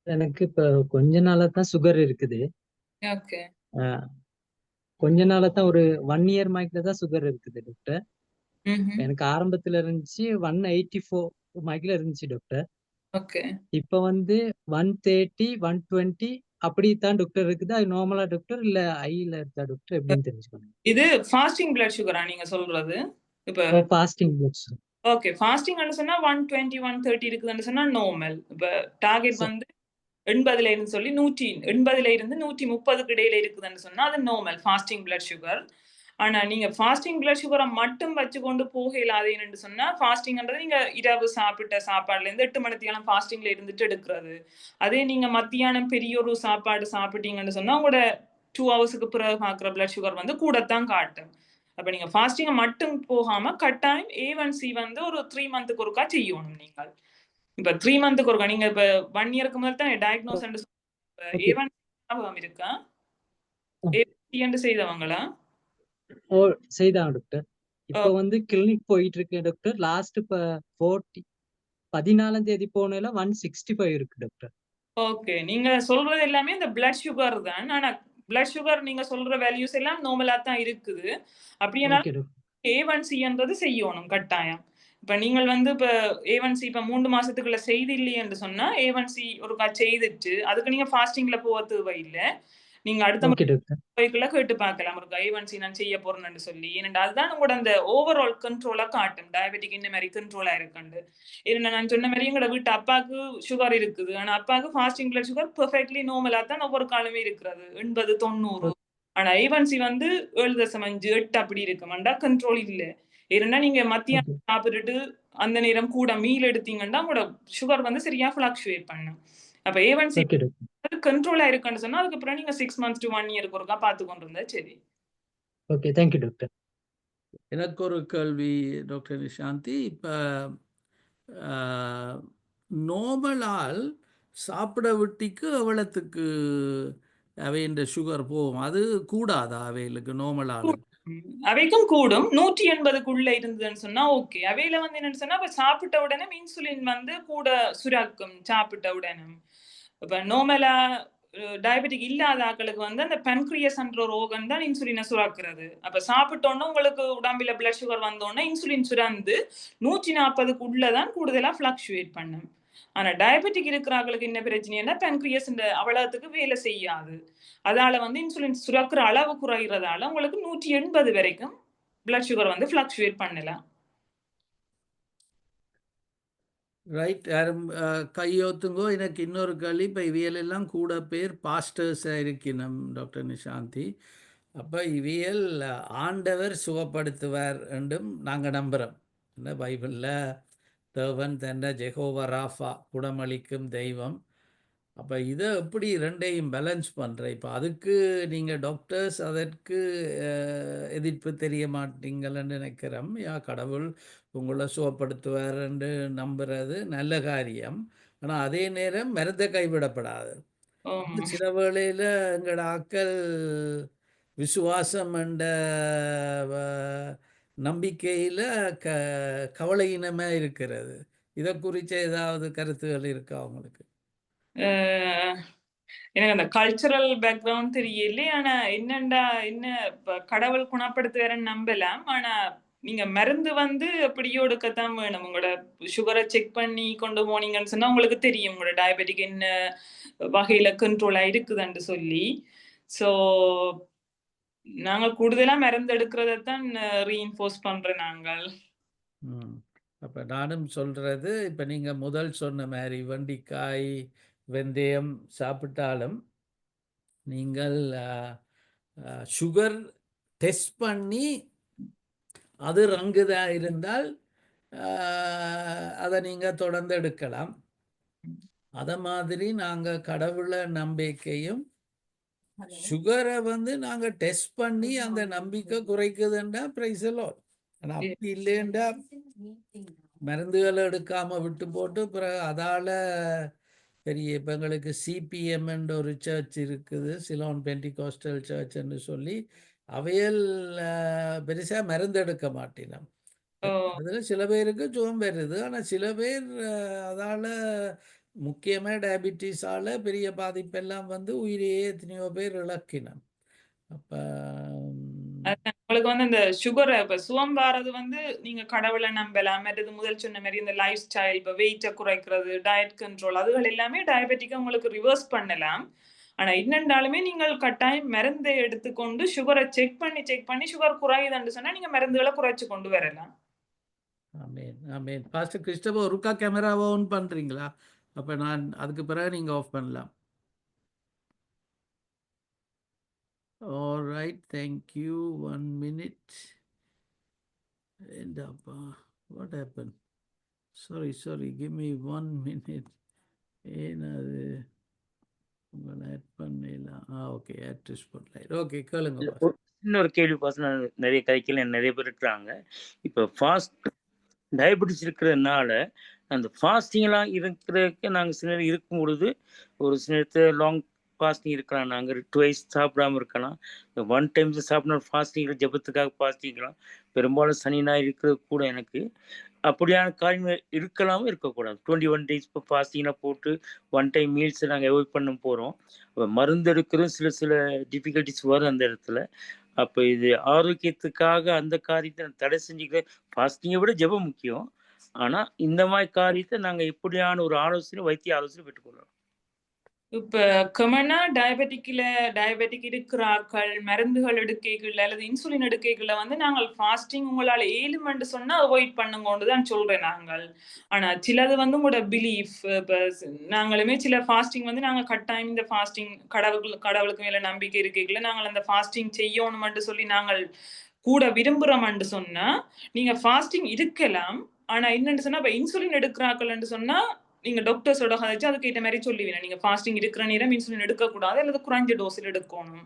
எனக்கு இப்ப கொஞ்ச நாளா தான் சுகர் இருக்குது. ஓகே. ஆஹ் கொஞ்ச நாளா தான் ஒரு 1 இயர் மைக்ல தான் சுகர் இருக்குது டாக்டர். எனக்கு ஆரம்பத்துல இருந்துச்சு 184 மைக்ல இருந்துச்சு டாக்டர். ஓகே. இப்ப வந்து 130 120 அப்படித்தான் டாக்டர் இருக்குது. அது நார்மலா டாக்டர் இல்ல ஐல இருக்கா டாக்டர், எப்படின்னு தெரிஞ்சுக்கணும். இது ஃபாஸ்டிங் பிளட் சுகரா நீங்க சொல்றது? இப்ப fasting blood sugar. Okay, fasting சொன்னா 120 130 இருக்குதுன்னு சொன்னா நார்மல். இப்ப டார்கெட் வந்து 80ல இருந்து சொல்லி 180ல இருந்து 130க்கு இடையில இருக்குதுன்னு சொன்னா அது நார்மல் ஃபாஸ்டிங் பிளட் சுகர். ஆனா நீங்க ஃபாஸ்டிங் பிளட் சுகரை மட்டும் வச்சு கொண்டு போக இல்லாதேன்னு சொன்னா, ஃபாஸ்டிங்ன்றது நீங்க இரவு சாப்பிட்ட சாப்பாடுல இருந்து 8 மணித்தியாலம் ஃபாஸ்டிங்ல இருந்துட்டு எடுக்கிறது. அதே நீங்க மத்தியானம் பெரிய ஒரு சாப்பாடு சாப்பிட்டீங்கன்னு சொன்னா உங்களோட 2 ஹவர்ஸ்க்கு பிறகு பார்க்குற பிளட் சுகர் வந்து கூடத்தான் காட்டும். அப்ப நீங்க ஃபாஸ்டிங்கை மட்டும் போகாம கட்டாயம் A1C வந்து ஒரு 3 மந்த்துக்கு ஒருக்கா செய்யணும் நீங்கள். இப்ப 3 மந்த்துக்கு ஒருக்கா நீங்க இப்ப 1 இயருக்கு முதல் தான் டயக்னோஸ் A1C ஞாபகம் இருக்கா? A1C செய்தவங்களா? ஓ செய்தான் டாக்டர். இப்ப வந்து கிளினிக் போயிட்டு இருக்கேன் டாக்டர். லாஸ்ட் இப்ப 14ஆம் தேதி போனதுல 165 இருக்கு டாக்டர். ஓகே, நீங்க சொல்றது எல்லாமே இந்த பிளட் சுகர் தான். ஆனா பிளட் சுகர் நீங்க சொல்ற வேல்யூஸ் எல்லாம் நார்மலா தான் இருக்குது. அப்படின்னா A1C செய்யணும் கட்டாயம். இப்ப நீங்கள் வந்து இப்ப A1C இப்ப 3 மாசத்துக்குள்ள செய்து இல்லையே என்று சொன்னா A1C ஒருக்கா செய்துட்டு அதுக்கு நீங்க ஃபாஸ்டிங்ல போக தேவையில்லை. நீங்க அடுத்த போய்க்குள்ள கேட்டு பார்க்கலாம் ஒரு A1C நான் செய்ய போறேன்னு சொல்லி. ஏனென்றால் அதுதான் உங்களோட அந்த ஓவரால் கண்ட்ரோலா காட்டும். டயபெட்டிக் இந்த மாதிரி கண்ட்ரோலா இருக்குண்டு. ஏன்னா நான் சொன்ன மாதிரி எங்களோட வீட்டு அப்பாவுக்கு சுகர் இருக்குது. ஆனா அப்பாவுக்கு ஃபாஸ்டிங் பிளட் சுகர் பெர்ஃபெக்ட்லி நார்மலா தான் ஒவ்வொரு காலமே இருக்கிறது. 80 90. ஆனா A1C வந்து 7.5 8 அப்படி இருக்குமாண்டா கண்ட்ரோல் இல்லை. ஏன்னா நீங்க மத்தியானம் சாப்பிட்டுட்டு அந்த நேரம் கூட மீல் எடுத்தீங்கன்னா உங்களோட சுகர் வந்து சரியா ஃபிளக்சுவேட் பண்ணும். அப்ப A1C கண்ட்ரோலா இருக்குன்னு சொன்னா அதுக்கப்புறம் நீங்க 6 months to 1 year ஒருக்கா பார்த்து கொண்டு இருந்தா சரி. Okay thank you doctor. எனக்கு ஒரு கேள்வி டாக்டர் நிஷாந்தி. இப்போ நோபலால் சாப்பிட விட்டிக்கு எவ்வளத்துக்கு அவையின் சுகர் போகும்? அது கூடாதா அவைகளுக்கு நோமலால்? அவைக்கும் கூடும். 180க்குள்ள இருந்ததுன்னு சொன்னா ஓகே. அவையில வந்து என்னன்னு சொன்னா அப்ப சாப்பிட்ட உடனே இன்சுலின் வந்து கூட சுரக்கும் சாப்பிட்ட உடனே. இப்ப நோமலா டயபெட்டிக் இல்லாத ஆட்களுக்கு வந்து அந்த பென்க்ரியஸ்ன்ற ஒரு ஓகன் தான் இன்சுலினை சுரக்கிறது. அப்ப சாப்பிட்டோன்னா உங்களுக்கு உடம்புல பிளட் சுகர் வந்தோன்னா இன்சுலின் சுரந்து 140க்குள்ளதான் கூடுதலா ஃபிளக்சுவேட் பண்ணும். ஆனா டயபெட்டிக் இருக்கிறவங்களுக்கு என்ன பிரச்சனைன்னா பென்க்ரியஸ் அவ்வளவுக்கு வேலை செய்யாது. அதால வந்து இன்சுலின் சுரக்கிற அளவு குறைகிறதால உங்களுக்கு 180 வரைக்கும் பிளட் சுகர் வந்து ஃபிளக்சுவேட் பண்ணலாம். ரைட். யாரும் கையோத்துங்கோ. எனக்கு இன்னொரு கேள்வி. இப்போ இவியலெல்லாம் கூட பேர் பாஸ்டர்ஸாக இருக்கணும் டாக்டர் நிஷாந்தி. அப்போ இவியல் ஆண்டவர் சுகப்படுத்துவார் என்றும் நாங்கள் நம்புகிறோம். என்ன பைபிளில் தேவன் தன்னை ஜெகோவா ராஃபா குணமளிக்கும் தெய்வம். அப்போ இதை எப்படி ரெண்டையும் பேலன்ஸ் பண்ணுற? இப்போ அதுக்கு நீங்கள் டாக்டர்ஸ் அதற்கு எதிர்ப்பு தெரிய மாட்டீங்கள்னு நினைக்கிறோம். கடவுள் உங்களை சுகப்படுத்துவார் என்று நம்புறது நல்ல காரியம். ஆனால் அதே நேரம் மருந்தை கைவிடப்படாது. சில வேளையில் எங்களோட ஆக்கள் விசுவாசம் என்ற நம்பிக்கையில் கவலையினமாக இருக்கிறது. இதை குறித்த ஏதாவது கருத்துகள் இருக்கா அவங்களுக்கு? எனக்கு அந்த கல்ச்சரல் பேக்ரவுண்ட் தெரியல. ஆனா என்ன கடவுள் குணப்படுத்துவாருன்னு நம்பலாம். ஆனா நீங்க மருந்து வந்து எப்படியோ எடுக்கத்தான் வேணும். உங்களோட சுகரை செக் பண்ணி கொண்டு போனீங்கன்னு சொன்னா உங்களுக்கு தெரியும் உங்களோட டயபெட்டிக் என்ன வகையில கண்ட்ரோலா இருக்குதுன்னு சொல்லி. ஸோ நாங்க கூடுதலா மருந்து எடுக்கிறதான் ரீஇன்ஃபோர்ஸ் பண்றோம் நாங்கள். ம். அப்ப நானும் சொல்றது, இப்ப நீங்க முதல் சொன்ன மாரி வெண்டைக்காய், வெந்தயம் சாப்பிட்டாலும் நீங்கள் சுகர் டெஸ்ட் பண்ணி அது ரங்குதா இருந்தால் அதை நீங்க தொடர்ந்து எடுக்கலாம். அத மாதிரி நாங்க கடவுள நம்பிக்கையும் சுகரை வந்து நாங்க டெஸ்ட் பண்ணி அந்த நம்பிக்கை குறைக்குதுண்டா பிரைஸ் எல்லாம். ஆனா அப்படி இல்லைண்டா மருந்துகளை எடுக்காம விட்டு போட்டு பிறகு அதால பெரிய இப்போ எங்களுக்கு சிபிஎம் என்ற ஒரு சர்ச் இருக்குது, சிலோன் பென்டிகாஸ்டல் சர்ச்ன்னு சொல்லி, அவையல் பெருசா மருந்து எடுக்க மாட்டினோம். அதுல சில பேருக்கு சுகம் வருது, ஆனா சில பேர் அதால முக்கியமா டயபிட்டிஸால பெரிய பாதிப்பெல்லாம் வந்து உயிரையே எத்தனையோ பேர் இழக்கினோம். அப்ப உங்களுக்கு வந்து இந்த சுகர் இப்ப சுகம் வாரது வந்து நீங்க கடவுளை நம்பலாம். மற்றது முதல் சொன்ன மாதிரி இந்த லைஃப் ஸ்டைல், இப்ப வெயிட்டை குறைக்கிறது, டயட் கண்ட்ரோல், அதுகள் எல்லாமே டயபெட்டிக்கா உங்களுக்கு ரிவர்ஸ் பண்ணலாம். ஆனா என்னென்றாலுமே நீங்கள் கட்டாயம் மருந்தை எடுத்துக்கொண்டு சுகரை செக் பண்ணி சுகர் குறையுதுன்னு சொன்னா நீங்க மருந்துகளை குறைச்சு கொண்டு வரலாம். ஆமேன் ஆமேன். பாஸ்டர் கிறிஸ்டபர் ஒருக்கா கேமராவை ஆன் பண்றீங்களா? அப்ப நான் அதுக்கு பிறகு நீங்க ஆஃப் பண்ணலாம். All right, thank you. 1 minute. And what happened? Sorry. Give me 1 minute. ஏனது உங்களை ஆட் பண்ணலாம். Okay, add to spotlight. Okay, கேளுங்க. இன்னொரு கேள்வி பாஸ், நான் நிறைய கதைக்கல நிறைய பேர் இருக்கிறாங்க. இப்போ ஃபாஸ்ட் டயபெட்டிஸ் இருக்கிறதுனால அந்த ஃபாஸ்டிங்லாம் இருக்கிறதுக்கு நாங்கள் சில நேரம் இருக்கும் பொழுது ஒரு சில நேரத்தில் லாங் ஃபாஸ்டிங் இருக்கலாம். நாங்கள் 2 days சாப்பிடாம இருக்கலாம். 1 time சாப்பிடணும் ஃபாஸ்டிங், ஜபத்துக்காக ஃபாஸ்டிங்லாம் பெரும்பாலும் சனி ஞாயிறு இருக்கிறது கூட எனக்கு அப்படியான காரியங்கள் இருக்கலாமல் இருக்கக்கூடாது. 21 days இப்போ ஃபாஸ்டிங்லாம் போட்டு 1 time மீல்ஸை நாங்கள் அவாய்ட் பண்ண போகிறோம். அப்போ மருந்து எடுக்கிறதும் சில டிஃபிகல்ட்டிஸ் வரும் அந்த இடத்துல. அப்போ இது ஆரோக்கியத்துக்காக அந்த காரியத்தை தடை செஞ்சுக்க, ஃபாஸ்டிங்கை விட ஜெபம் முக்கியம். ஆனா இந்த மாதிரி காரியத்தை நாங்க எப்படியான ஒரு ஆலோசனை, வைத்திய ஆலோசனை பெற்றுக்கொள்ளலாம்? இப்ப கமனா டயபெட்டிக் இருக்கிறார்கள் மருந்துகள் எடுக்கைகள் அல்லது இன்சுலின் எடுக்கைகளை வந்து நாங்கள் ஃபாஸ்டிங் உங்களால் ஏழுமென்று சொன்னா அவாய்ட் பண்ணுங்கன்னு தான் சொல்றேன் நாங்கள். ஆனா சிலது வந்து உங்களோட பிலீஃப், இப்ப நாங்களுமே சில ஃபாஸ்டிங் வந்து நாங்கள் கட்டாயம் இந்த ஃபாஸ்டிங் கடவுளுக்கு மேல நம்பிக்கை இருக்கைகளை நாங்கள் அந்த ஃபாஸ்டிங் செய்யணும்னு சொல்லி நாங்கள் கூட விரும்புறோம்னு சொன்னா நீங்க ஃபாஸ்டிங் இருக்கலாம். ஆனா என்னன்னு சொன்னா இப்ப இன்சுலின் எடுக்கிறார்கள் சொன்னா நீங்க டாக்டர்ஸோட கதைச்சு அதுக்கேற்ற மாதிரி சொல்லுவீங்க. நீங்க ஃபாஸ்டிங் இருக்கிற நேரம் இன்சுலின் எடுக்கக்கூடாது அல்லது குறைஞ்ச டோஸில் எடுக்கணும்.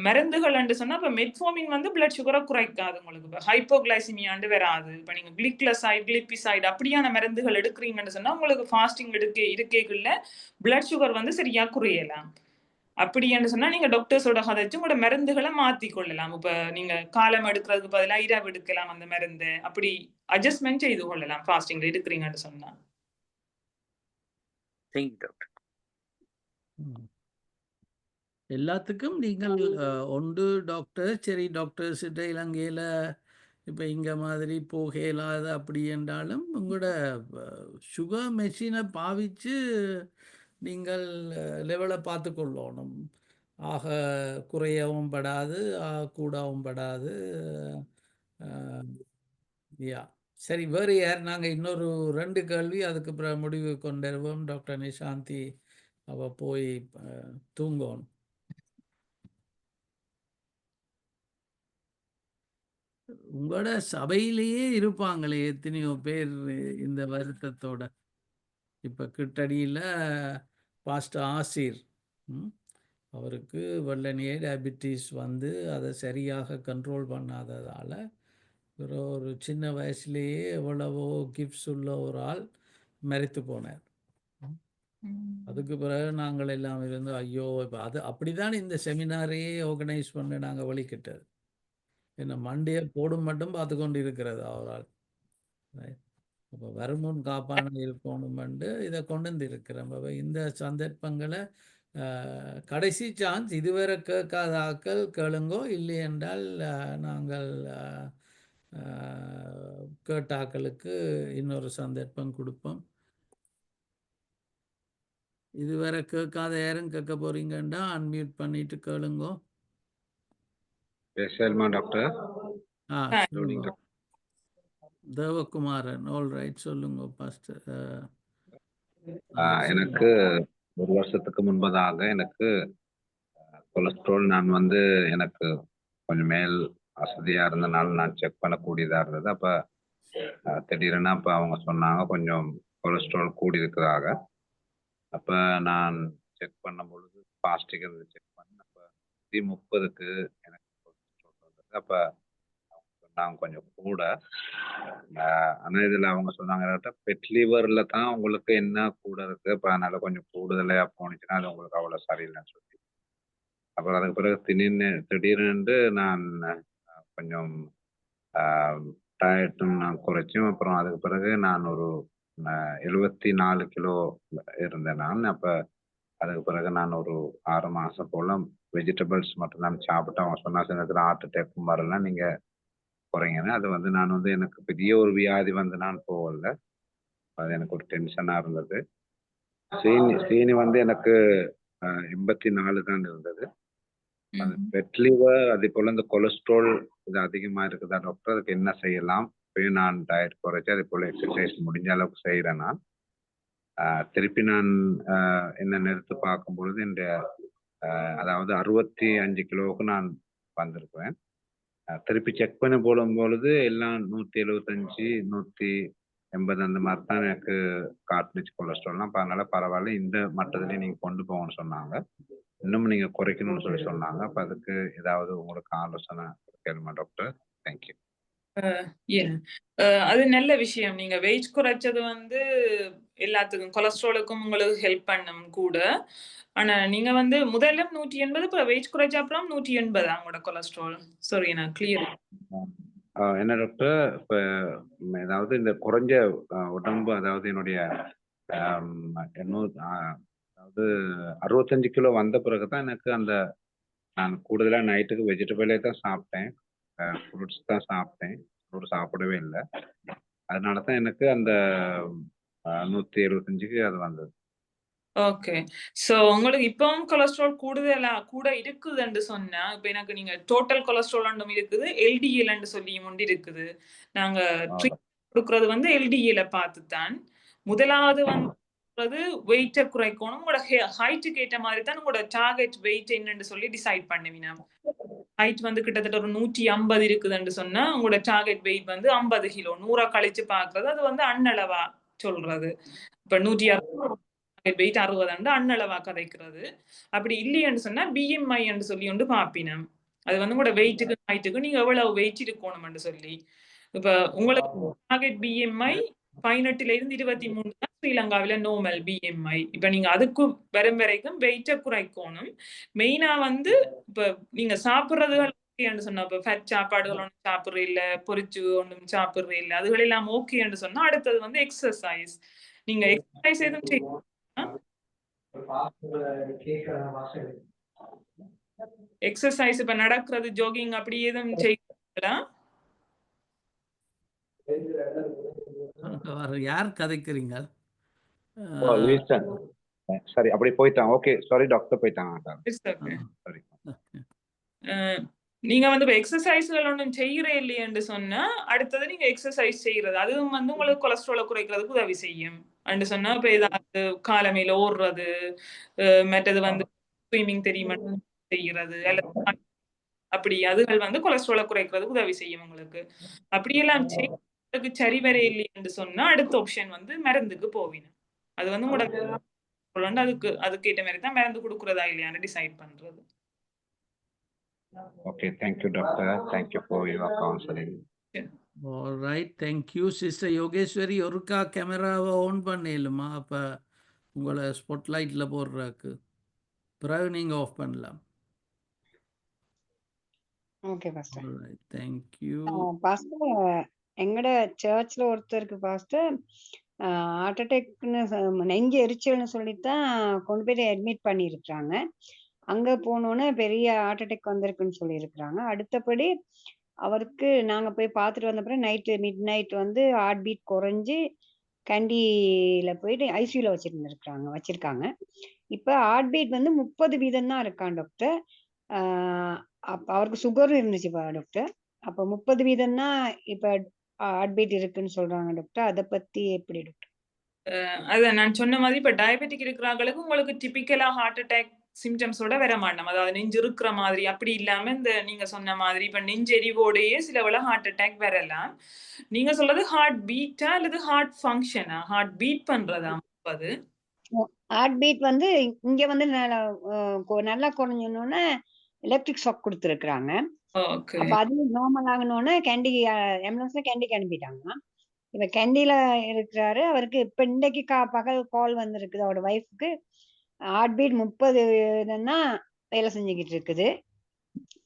மருந்துகள் சொன்னா இப்ப மெட்ஃபோர்மின் வந்து பிளட் சுகரை குறைக்காது. உங்களுக்கு இப்போ ஹைப்போகிளைசிமியாண்டு வராது. இப்ப நீங்க கிளிக்லசைட், கிளிப்பிசைட் அப்படியான மருந்துகள் எடுக்கிறீங்கன்னு சொன்னா உங்களுக்கு ஃபாஸ்டிங் இருக்கைக்குள்ள பிளட் சுகர் வந்து சரியா குறையலாம். அப்படின்னு சொன்னா நீங்க டாக்டர்ஸோட கதைச்சு உங்களோட மருந்துகளை மாத்தி கொள்ளலாம். இப்ப நீங்க காலம் எடுக்கிறதுக்கு பதிலாக இரவு எடுக்கலாம் அந்த மருந்து, அப்படி அட்ஜஸ்ட்மெண்ட் செய்து கொள்ளலாம் ஃபாஸ்டிங் எடுக்கிறீங்கன்னு சொன்னா. எல்லாத்துக்கும் நீங்கள் ஒன்று டாக்டர், சரி டாக்டர்ஸ்கிட்ட இலங்கையில் இப்போ இங்கே மாதிரி போகலாத அப்படி என்றாலும் உங்களோட சுகர் மெஷினை பாவிச்சு நீங்கள் லெவலை பார்த்து கொள்ளணும். ஆக குறையவும் படாது, கூடவும் படாது. யா சரி, வேறு யார்? நாங்கள் இன்னொரு 2 கேள்வி அதுக்கு அப்புறம் முடிவு கொண்டுருவோம். டாக்டர் நிஷாந்தி அவ போய் தூங்கணும். உங்களோட சபையிலேயே இருப்பாங்களே எத்தனையோ பேர் இந்த வருத்தத்தோட. இப்போ கிட்டடியில் பாஸ்டர் ஆசிர், அவருக்கு வெள்ளனியே டயபிட்டிஸ் வந்து அதை சரியாக கண்ட்ரோல் பண்ணாததால் ஒரு சின்ன வயசுலேயே எவ்வளவோ கிஃப்ட்ஸ் உள்ள ஒரு ஆள் மரித்து போனார். அதுக்கு பிறகு நாங்கள் எல்லாம் இருந்து ஐயோ, இப்போ அது அப்படிதான் இந்த செமினாரையே ஆர்கனைஸ் பண்ணி நாங்கள் வழிகிட்டது. என்ன மண்டியை போடும் மட்டும் பார்த்து கொண்டு இருக்கிறது அவரால். அப்போ வருமுன் காப்பான இருக்கணுமெண்டு இதை கொண்டு வந்து இருக்கிறோம். அப்போ இந்த சந்தர்ப்பங்களை கடைசி சான்ஸ், இதுவரை கேட்காத ஆக்கள் கேளுங்கோ, இல்லை என்றால் நாங்கள் கேட்டாக்களுக்கு இன்னொரு சந்தர்ப்பம் கொடுப்போம். இதுவரை கேட்காத யாரும் கேட்க போறீங்கன்னா அன்மியூட் பண்ணிட்டு கேளுங்கோ. பேசலாமா டாக்டர்? சொல்லுங்க. தேவகுமாரன். ஆல் ரைட், சொல்லுங்க பாஸ்டர். எனக்கு ஒரு வருஷத்துக்கு முன்பதாக எனக்கு கொலஸ்ட்ரால் நான் எனக்கு கொஞ்சம் மேல் வசதியா இருந்தனால நான் செக் பண்ணக்கூடியதா இருந்தது. அப்ப திடீர்னு அப்ப அவங்க சொன்னாங்க கொஞ்சம் கொலஸ்ட்ரால் கூடி இருக்கிறதாக. அப்ப நான் செக் பண்ணும் பொழுது பாஸ்டிக் செக் பண்ணேன். அப்ப 30க்கு எனக்கு கொலஸ்ட்ரால் வந்தது. அப்ப சொன்னாங்க கொஞ்சம் கூட. ஆனா இதுல அவங்க சொன்னாங்க பெட் லிவர்ல தான் உங்களுக்கு என்ன கூட இருக்கு, அப்ப அதனால கொஞ்சம் கூடுதலையா போனுச்சுன்னா அது உங்களுக்கு அவ்வளவு சரியில்லைன்னு சொல்லி, அப்புறம் அதுக்கு பிறகு திடீர்னு நான் கொஞ்சம் டயட்டும் நான் குறைச்சும். அப்புறம் அதுக்கு பிறகு நான் ஒரு 74 கிலோ இருந்தேன் நான். அப்ப அதுக்கு பிறகு நான் ஒரு 6 மாசம் போல வெஜிடபிள்ஸ் மட்டும் தான் சாப்பிட்டு அவங்க சொன்னா சில ஹார்ட் அட்டாக்கும் வரலாம், நீங்க குறைங்கன்னு. அது நான் எனக்கு பெரிய ஒரு வியாதி நான் போகல. அது எனக்கு ஒரு டென்ஷனா இருந்தது. சீனி எனக்கு 84 தான் இருந்தது. அது பெட் லிவர் அதே போல இந்த கொலஸ்ட்ரால் இது அதிகமா இருக்குதா டாக்டர், அதுக்கு என்ன செய்யலாம்? இப்பயும் நான் டயட் குறைச்சி அதே போல எக்ஸசைஸ் முடிஞ்ச அளவுக்கு செய்யறேன் நான். திருப்பி நான் என்ன நிறுத்து பார்க்கும் பொழுது அதாவது 65 கிலோவுக்கு நான் வந்திருப்பேன். திருப்பி செக் பண்ணி போடும் பொழுது எல்லாம் 175 180 அந்த மாதிரி தான் எனக்கு காட்டுனுச்சு கொலஸ்ட்ரால்லாம். அதனால பரவாயில்ல, இந்த மட்டத்திலேயே நீங்க கொண்டு போங்கன்னு சொன்னாங்க. இன்னும் நீங்க குறைக்கணும்னு சொல்லி சொன்னாங்க. அப்ப அதுக்கு ஏதாவது உங்களுக்கு ஆலோசனை கேளுமா டாக்டர்? தேங்க்யூ. அது நல்ல விஷயம். நீங்க வெயிட் குறைச்சது எல்லாத்துக்கும் கொலஸ்ட்ராலுக்கும் உங்களுக்கு ஹெல்ப் பண்ணும் கூட. ஆனா நீங்க முதல்ல 180, இப்ப வெயிட் குறைச்ச அப்புறம் 180 உங்களோட கொலஸ்ட்ரால். சாரி, நான் கிளியர். என்ன டாக்டர், இப்ப ஏதாவது இந்த குறைஞ்ச உடம்பு, அதாவது என்னுடைய அதாவது 65 கிலோ வந்த பிறகுதான் எனக்கு நான் கூடுதலா நைட்டுக்கு வெஜிடபிளே தான் சாப்பிட்டேன், ஃப்ரூட்ஸ் தான் சாப்பிட்டேன், ஃப்ரூட் சாப்பிடவே இல்லை. அதனாலதான் எனக்கு அந்த 175க்கு அது வந்தது. ஓகே. சோ உங்களுக்கு இப்பவும் கொலஸ்ட்ரால் கூட இருக்குதுன்னு சொன்னா, இப்ப எனக்கு நீங்க டோட்டல் கொலஸ்ட்ரால் இருக்குது, எல்டிஎல் சொல்லியும் ஒன்று இருக்குது. நாங்க கொடுக்கறது எல்டிஎல் பார்த்துத்தான். முதலாவது வெயிட்ட குறைக்கணும். உங்களோட ஹைட்டுக்கு ஏற்ற மாதிரி தான் உங்களோட டார்கெட் வெயிட் என்னன்னு சொல்லி டிசைட் பண்ணுவீங்க. ஹைட் கிட்டத்தட்ட ஒரு 150 இருக்குதுன்னு சொன்னா உங்களோட டார்கெட் வெயிட் 50 கிலோ. 100 கழிச்சு பாக்குறது அது அன்னளவா சொல்றது. இப்ப 160 வெயிட் 60 அன்னளவா கதைக்கிறது. அப்படி இல்லைன்னு சொன்னா பிஎம்ஐ சொல்லி பாப்பினம். அது உங்களோட வெயிட்டுக்கு ஹைட்டுக்கு நீங்க எவ்வளவு வெயிட் இருக்கணும்னு சொல்லி. இப்ப உங்களுக்கு டார்கெட் பிஎம்ஐ 18ல இருந்து 23 தான் ஸ்ரீலங்காவில நார்மல் பிஎம்ஐ. இப்ப நீங்க அதுக்கு வரும் வரைக்கும் வெயிட்ட குறைக்கணும். மெயினா இப்ப நீங்க சாப்பிடுறது சொன்னா, இப்ப ஃபேட் சாப்பாடுகள் ஒன்றும் சாப்பிடுற இல்ல, பொரிச்சு ஒன்றும் சாப்பிடுற இல்ல, அதுகள் எல்லாம் ஓகேன்னு சொன்னா அடுத்தது எக்ஸசைஸ். நீங்க எக்ஸசைஸ் எதுவும் செய்ய எக்ஸசைஸ் இப்ப நடக்கிறது, ஜாகிங் அப்படி எதுவும் செய்யறீங்களா? யார் கதைக்கிறீங்க? சரி, அப்படி போயிட்டான். ஓகே, சாரி டாக்டர், போயிட்டாங்க. சரி. நீங்க இப்ப எக்ஸசைஸ்கள் ஒன்றும் செய்யறே இல்லையென்று சொன்னா அடுத்தது நீங்க எக்ஸசைஸ் செய்யறது, அதுவும் உங்களுக்கு கொலஸ்ட்ராலை குறைக்கிறதுக்கு உதவி செய்யும் சொன்னா, இப்ப ஏதாவது காலமையில ஓடுறது, மற்றது ஸ்விமிங் தெரியுமா செய்யறது, அல்லது அப்படி அதுகள் கொலஸ்ட்ராலை குறைக்கிறதுக்கு உதவி செய்யும் உங்களுக்கு. அப்படியெல்லாம் செய்யறதுக்கு சரி வர இல்லையென்று சொன்னா அடுத்த ஆப்ஷன் மருந்துக்கு போவீங்க. அது உங்களோட அதுக்கு ஏற்ற மாதிரி தான் மருந்து கொடுக்கறதா இல்லையான்னு டிசைட் பண்றது. Okay, thank you doctor. Thank you for your counseling. All right, thank you sister Yogeswari. ஒருக்கா கேமராவை ஆன் பண்ணிடலுமா? அப்ப உங்களை ஸ்பாட்லைட்ல போடுறாக்கு பிறகு நீங்க ஆஃப் பண்ணலாம். Okay pastor. All right, thank you. Pastor, எங்கட சர்ச்ல ஒருத்தருக்கு பாஸ்டர் ஹார்ட் அட்டாக்னு நெஞ்சு எரிச்சல்னு சொல்லித்தான் கொண்டு போய் அட்மிட் பண்ணியிருக்கிறாங்க. அங்க போனோன்னு பெரிய ஹார்ட் அட்டாக் வந்திருக்குன்னு சொல்லியிருக்கிறாங்க. அடுத்தபடி அவருக்கு நாங்க போய் பார்த்துட்டு வந்த அப்புறம் நைட்டு மிட் நைட் வந்து ஹார்ட் பீட் குறைஞ்சு கண்டியில போயிட்டு ஐசியூல வச்சிருக்காங்க. இப்ப ஹார்ட் பீட் வந்து 30 வீதம் தான் இருக்கான் டாக்டர். அப்ப அவருக்கு சுகரும் இருந்துச்சுப்பா டாக்டர். அப்ப 30 வீதம் தான் இப்ப ஹார்ட் பீட் இருக்குன்னு சொல்றாங்க டாக்டர். அத பத்தி எப்படி டாக்டர்? அதான் நான் சொன்ன மாதிரி இப்ப டயபெட்டிக் இருக்கிறவங்களுக்கு உங்களுக்கு டிபிக்கலா ஹார்ட் அட்டாக் சிம்டம்ஸோட வர மாட்டோம். அதாவது நெஞ்சு இருக்கிற மாதிரி அப்படி இல்லாம இந்த நீங்க சொன்ன மாதிரி இப்ப நெஞ்செரிவோடையே சில வேளை ஹார்ட் அட்டாக் வரலாம். நீங்க சொல்றது ஹார்ட் பீட்டா அல்லது ஹார்ட் ஃபங்க்ஷனா? ஹார்ட் பீட் பண்றதா அது? ஹார்ட் பீட் வந்து இங்க வந்து நல்லா குறைஞ்சோன்னே எலக்ட்ரிக் ஷாக் கொடுத்துருக்காங்க. ஓகே. அப்ப அது நார்மல் ஆகணும்னா ஆம்புலன்ஸ்ல கேண்டிக்கு அனுப்பிட்டாங்க. இப்ப கேண்டில இருக்கிறாரு. அவருக்கு இப்ப இன்னைக்கு பகல் கால் வந்திருக்குது. அவரோட ஒய்ஃப்க்கு ஹார்ட் பீட் 30 தான் வேலை செஞ்சுக்கிட்டு இருக்குது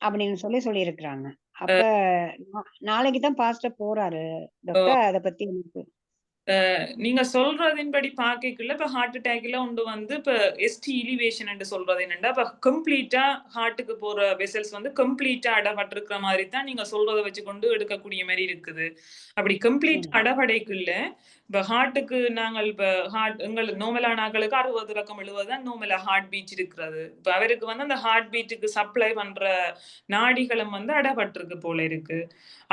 அப்படின்னு சொல்லியிருக்கிறாங்க. அப்ப நாளைக்கு தான் பாஸ்டர் போறாரு டாக்டர். அத பத்தி எனக்கு நீங்க சொல்றதின்படி பார்க்கக்குள்ள இப்ப ஹார்ட் அட்டாக்ல ஒன்று வந்து இப்ப எஸ்டி இலிவேஷன் என்று சொல்றது என்னன்னா இப்ப கம்ப்ளீட்டா ஹார்ட்டுக்கு போற வெசல்ஸ் வந்து கம்ப்ளீட்டா அடப்பட்டிருக்கிற மாதிரி தான் நீங்க சொல்றதை வச்சு கொண்டு எடுக்கக்கூடிய மாதிரி இருக்குது. அப்படி கம்ப்ளீட் அடபடைக்குள்ள இப்ப ஹார்ட்டுக்கு நாங்கள் இப்ப எங்களுக்கு நோமலான ஆட்களுக்கு 60 ரக்கம் 70 தான் நோமலா ஹார்ட் பீட் இருக்கிறது. இப்ப அவருக்கு வந்து அந்த ஹார்ட் பீட்டுக்கு சப்ளை பண்ற நாடிகளும் வந்து அடப்பட்டிருக்கு போல இருக்கு.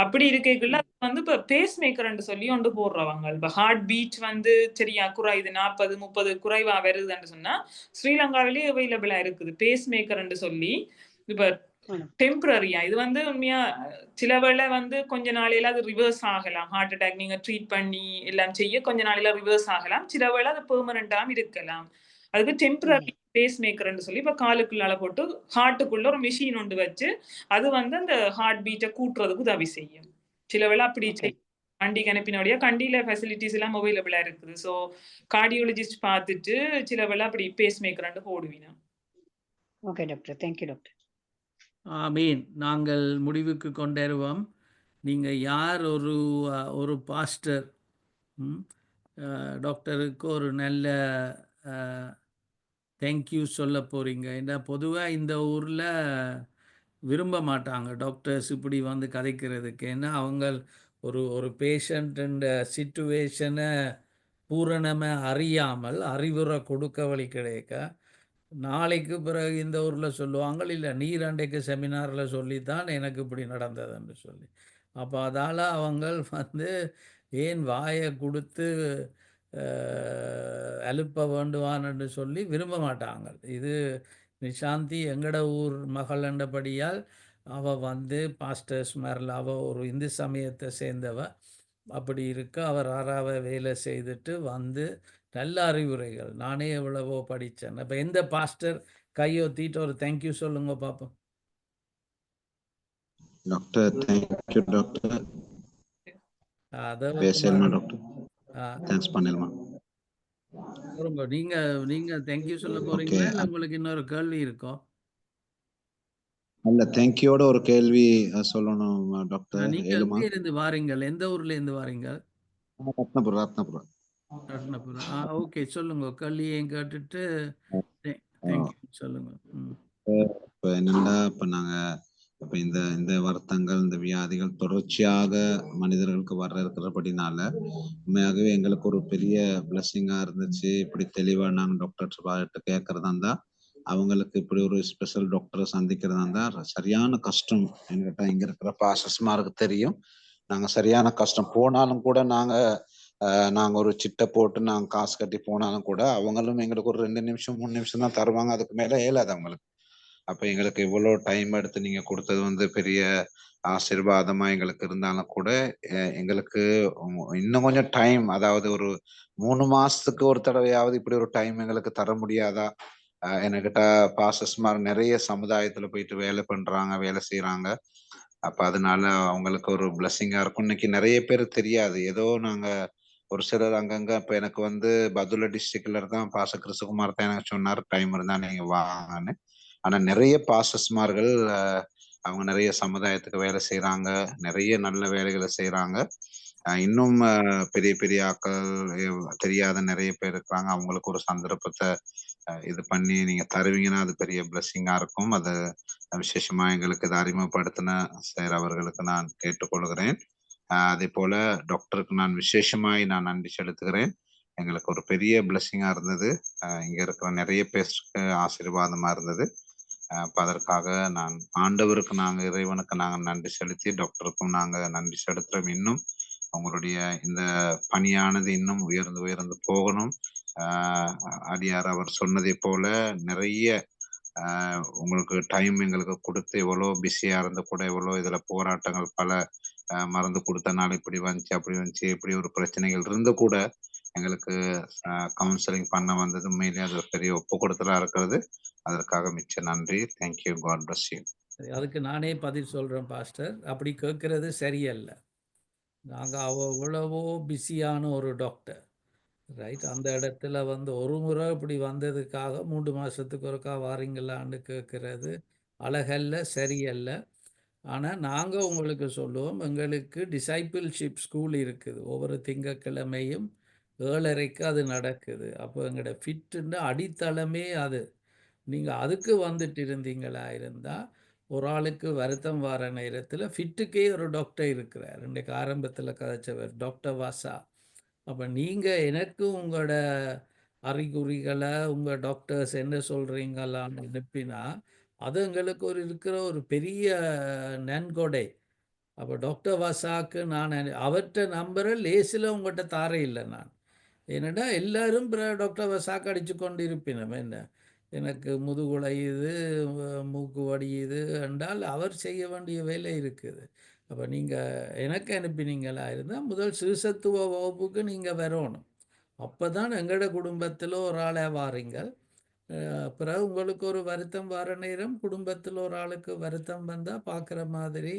அப்படி இருக்கக்குள்ள வந்து இப்ப பேஸ் மேக்கர்ன்னு சொல்லி ஒன்று போடுறவங்க இப்ப ஹார்ட் பீட் வந்து சரியா குறையுது 40 30 குறைவா வருதுன்னு சொன்னா ஸ்ரீலங்காவிலேயே அவைலபிளா இருக்குது பேஸ் மேக்கர்ன்னு சொல்லி. இப்ப டெம்பரரியா இது வந்து உண்மையா சில வேளை வந்து கொஞ்ச நாளையில அது ரிவர்ஸ் ஆகலாம். ஹார்ட் அட்டாக் நீங்க ட்ரீட் பண்ணி எல்லாம் செய்ய கொஞ்ச நாளையில ரிவர்ஸ் ஆகலாம். சில வேளை அது பெர்மனண்டாவும் இருக்கலாம். அதுக்கு டெம்பரரி பேஸ் மேக்கர்ன்னு சொல்லி இப்ப காலுக்குள்ளால போட்டு ஹார்ட்டுக்குள்ள ஒரு மெஷின் ஒன்று வச்சு அது வந்து அந்த ஹார்ட் பீட்டை கூட்டுறதுக்கு உதவி செய்யும். சில வேளை அப்படி கண்டிக்கு அனுப்பினோடைய கண்டியில ஃபெசிலிட்டிஸ் எல்லாம் அவைலபிளா இருக்குது. ஸோ கார்டியோலஜிஸ்ட் பார்த்துட்டு சில வேளை அப்படி பேஸ் மேக்கர் போடுவீங்க. Okay doctor. Thank you doctor. ஆமீன். நாங்கள் முடிவுக்கு கொண்டேருவோம். நீங்க யார் ஒரு பாஸ்டர் டாக்டருக்கு ஒரு நல்ல தேங்க்யூ சொல்ல போறீங்க? ஏன்னா பொதுவாக இந்த ஊரில் விரும்ப மாட்டாங்க டாக்டர்ஸ் இப்படி வந்து கதைக்கிறதுக்கு. ஏன்னா அவங்க ஒரு பேஷண்ட்டுன்ற சிச்சுவேஷனை பூரணமாக அறியாமல் அறிவுரை கொடுக்க வழி கிடைக்க நாளைக்கு பிறகு இந்த ஊரில் சொல்லுவாங்க, இல்லை நீர் அண்டைக்கு செமினாரில் சொல்லித்தான் எனக்கு இப்படி நடந்ததுன்னு சொல்லி. அப்போ அதால் அவங்க வந்து ஏன் வாயை கொடுத்து அலுப்ப வேண்டுவான்னு சொல்லி விரும்ப மாட்டாங்க. இது நிஷாந்தி எங்கட ஊர் மகள் என்றபடியால் அவள் வந்து பாஸ்டர்ஸ் மாதிரில் அவள் ஒரு இந்து சமயத்தை சேர்ந்தவ. அப்படி இருக்க அவர் 6வது வேலை செய்துட்டு வந்து நல்ல அறிவுரைகள். நானே எவ்வளவோ படித்தேன். அப்போ எந்த பாஸ்டர் கையொத்திட்டு ஒரு தேங்க்யூ சொல்லுங்க பார்ப்போம். Doctor thank you doctor. பேசலாமா டாக்டர்? தேங்க்ஸ் பண்ணலாமா? நீங்க தேங்க்யூ சொல்ல போறீங்களா இல்லை உங்களுக்கு இன்னொரு கேள்வி இருக்கோ? அல்ல, தேங்க்யூட ஒரு கேள்வி சொல்லணும் டாக்டர். நீங்க எங்க இருந்து வாரீங்கள்? எந்த ஊர்ல இருந்து வாரீங்கள்? ரத்னபுரம். ஓகே, சொல்லுங்க. கேள்வியையும் கேட்டுட்டு தேங்க்யூ சொல்லுங்க. இப்போ என்னண்டா, இப்போ நாங்கள் இப்போ இந்த வருத்தங்கள் இந்த வியாதிகள் தொடர்ச்சியாக மனிதர்களுக்கு வர இருக்கிறபடினால உண்மையாகவே எங்களுக்கு ஒரு பெரிய பிளஸ்ஸிங்காக இருந்துச்சு. இப்படி தெளிவாக நாங்கள் டாக்டர்ஸ் பார்த்து கேட்கறதா இருந்தால் அவங்களுக்கு இப்படி ஒரு ஸ்பெஷல் டாக்டரை சந்திக்கிறதா இருந்தால் சரியான கஷ்டம். என்கிட்ட இங்கே இருக்கிற பாசஸ்மாருக்கு தெரியும். நாங்கள் சரியான கஷ்டம் போனாலும் கூட நாங்கள் ஒரு சிட்டை போட்டு நாங்கள் காசு கட்டி போனாலும் கூட அவங்களும் எங்களுக்கு ஒரு 2 நிமிஷம் 3 நிமிஷம் தான் தருவாங்க. அதுக்கு மேலே இயலாது அவங்களுக்கு. அப்போ எங்களுக்கு இவ்வளோ டைம் எடுத்து நீங்கள் கொடுத்தது வந்து பெரிய ஆசீர்வாதமாக எங்களுக்கு இருந்தாலும் கூட எங்களுக்கு இன்னும் கொஞ்சம் டைம், அதாவது ஒரு 3 மாதத்துக்கு ஒரு தடவையாவது இப்படி ஒரு டைம் எங்களுக்கு தர முடியாதா? என்கிட்ட பாசஸ்மார் நிறைய சமுதாயத்தில் போயிட்டு வேலை பண்ணுறாங்க, வேலை செய்கிறாங்க. அப்போ அதனால அவங்களுக்கு ஒரு பிளஸ்ஸிங்காக இருக்கும். இன்னைக்கு நிறைய பேர் தெரியாது. ஏதோ நாங்கள் ஒரு சிலர் அங்கங்கே இப்போ எனக்கு வந்து பதுளை டிஸ்ட்ரிக்ட்ல தான் பாச கிறிஸ்துகுமார் தான் எனக்கு சொன்னார், டைம் இருந்தால் நீங்கள் வாங்கன்னு. ஆனால் நிறைய பாசஸ்மார்கள் அவங்க நிறைய சமுதாயத்துக்கு வேலை செய்கிறாங்க, நிறைய நல்ல வேலைகளை செய்கிறாங்க. இன்னும் பெரிய பெரிய ஆட்கள் தெரியாத நிறைய பேர் இருக்கிறாங்க. அவங்களுக்கு ஒரு சந்தர்ப்பத்தை இது பண்ணி நீங்க தருவீங்கன்னா அது பெரிய பிளெஸ்ஸிங்கா இருக்கும். அது விசேஷமா எங்களுக்கு இதை அறிமுகப்படுத்தின சார் அவர்களுக்கு நான் கேட்டுக்கொள்கிறேன். அதே போல டாக்டருக்கு நான் விசேஷமாய் நான் நன்றி செலுத்துகிறேன். எங்களுக்கு ஒரு பெரிய பிளெஸ்ஸிங்கா இருந்தது. இங்க இருக்கிற நிறைய பேருக்கு ஆசீர்வாதமா இருந்தது. அப்ப அதற்காக நான் ஆண்டவருக்கு இறைவனுக்கு நாங்கள் நன்றி செலுத்தி டாக்டருக்கும் நாங்க நன்றி செலுத்துறோம். இன்னும் உங்களுடைய இந்த பணியானது இன்னும் உயர்ந்து உயர்ந்து போகணும். அடியார் அவர் சொன்னதை போல நிறைய உங்களுக்கு டைம் எங்களுக்கு கொடுத்து எவ்வளோ பிஸியா இருந்து கூட எவ்வளோ இதுல போராட்டங்கள் பல மருந்து கொடுத்தனால இப்படி வந்துச்சு அப்படி வந்துச்சு இப்படி ஒரு பிரச்சனைகள் இருந்து கூட எங்களுக்கு கவுன்சிலிங் பண்ண வந்தது உண்மையிலே அது ஒரு பெரிய ஒப்பு கொடுத்தலா இருக்கிறது. அதற்காக மிச்ச நன்றி. தேங்க்யூ. God bless you. அதுக்கு நானே பதில் சொல்றேன் பாஸ்டர். அப்படி கேட்கறது சரியல்ல. நாங்க அவ்வளவோ பிஸியான ஒரு டாக்டர், ரைட்? அந்த இடத்துல ஒரு முறை இப்படி வந்ததுக்காக 3 மாசத்துக்கு ஒருக்கா வாரீங்களான்னு கேட்கறது அழகல்ல, சரியல்ல. ஆனா நாங்க உங்களுக்கு சொல்லுவோம், எங்களுக்கு டிசைபிள்ஷிப் ஸ்கூல் இருக்குது. ஒவ்வொரு திங்கட்கிழமையும் 7:30க்கு அது நடக்குது. அப்போ எங்களோட ஃபிட்டுன்னு அடித்தளமே அது. நீங்க அதுக்கு வந்துட்டு இருந்தீங்களா இருந்தா, ஒரு ஆளுக்கு வருத்தம் வர நேரத்துல ஃபிட்டுக்கே ஒரு டாக்டர் இருக்கிறார். இன்றைக்கு ஆரம்பத்துல கதைச்சவர் டாக்டர் வாசா. அப்ப நீங்க எனக்கு உங்களோட அறிகுறிகளை உங்க டாக்டர்ஸ் என்ன சொல்றீங்களான்னு அனுப்பினா, அது எங்களுக்கு இருக்கிற ஒரு பெரிய நன்கொடை. அப்போ டாக்டர் வாசாக்கு நான் அவர்கிட்ட நம்பரை லேசில் உங்கள்கிட்ட தார இல்லை நான். ஏன்னா எல்லாரும் டாக்டர் வாசாக்கு அடிச்சு கொண்டு இருப்பினோம். என்ன எனக்கு முதுகுலையுது, மூக்கு வடியுது என்றால் அவர் செய்ய வேண்டிய வேலை இருக்குது. அப்போ நீங்கள் எனக்கு அனுப்பினீங்களா இருந்தால் முதல் சிறுசத்துவ வகுப்புக்கு நீங்கள் வரணும். அப்போ தான் எங்களோட குடும்பத்தில் ஒரு ஆளை வாரீங்க. பிறகு உங்களுக்கு ஒரு வருத்தம் வர நேரம் குடும்பத்தில் ஒரு ஆளுக்கு வருத்தம் வந்தால் பார்க்குற மாதிரி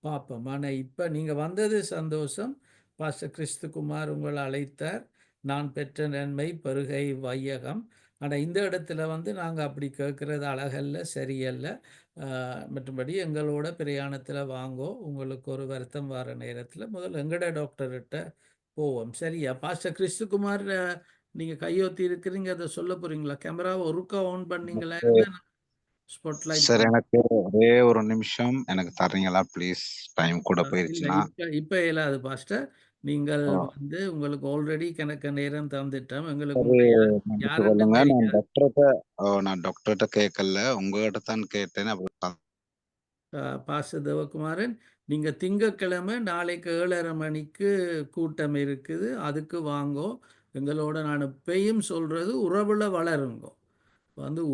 பார்ப்போம். ஆனால் இப்போ நீங்கள் வந்தது சந்தோஷம். பாஸ்டர் கிறிஸ்துகுமார் உங்களை அழைத்தார். நான் பெற்ற நன்மை பெருகை வையகம். ஆனால் இந்த இடத்துல நாங்கள் அப்படி கேட்குறது அழகல்ல, சரியல்ல. மற்றபடி எங்களோட பிரயாணத்தில் வாங்கோ. உங்களுக்கு ஒரு வருத்தம் வர நேரத்தில் முதல்ல எங்கட டாக்டர்கிட்ட போவோம். சரியா? பாஸ்டர் கிறிஸ்துகுமார், நீங்கள் கையோத்தி இருக்கிறீங்க, அதை சொல்ல போறீங்களா? கேமராவை ஒருக்கா ஆன் பண்ணீங்களா? ஸ்பாட்லைட் சார் எனக்கு ஒரே ஒரு நிமிஷம் எனக்கு தர்றீங்களா ப்ளீஸ்? டைம் கூட போயிருச்சுன்னா. இப்ப இயலாது பாஸ்டர். நீங்கள் உங்களுக்கு ஆல்ரெடி கணக்க நேரம் தந்துட்டோம். எங்களுக்கு நான் டாக்டர்கிட்ட கேட்கல, உங்ககிட்ட தான் கேட்டேன். பாஸ்டர் தேவகுமாரன், நீங்க திங்கட்கிழமை நாளைக்கு 7:30 மணிக்கு கூட்டம் இருக்குது. அதுக்கு வாங்கோ. எங்களோட நான் இப்பயும் சொல்றது உறவுல வளருங்கோ.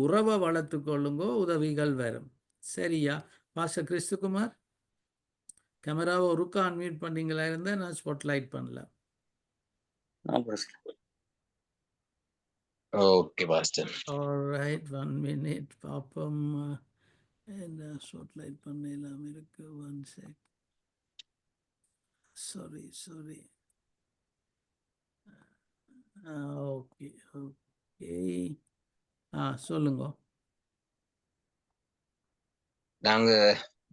உறவை வளர்த்து கொள்ளுங்கோ, உதவிகள் வரும். சரியா? பாஸ்டர் கிறிஸ்துகுமார், கேமராவை ஒருக்கா அன்மியூட் பண்ணீங்களா இருந்தா நான் ஸ்பாட்லைட் பண்ணலாம். Okay pastor. ஆல்ரைட், 1 மினிட் பாப்போம். என்ன ஸ்பாட்லைட் பண்ணலாம் இருக்கு. 1 செக். சாரி. ஓகே. சொல்லுங்க. நாங்க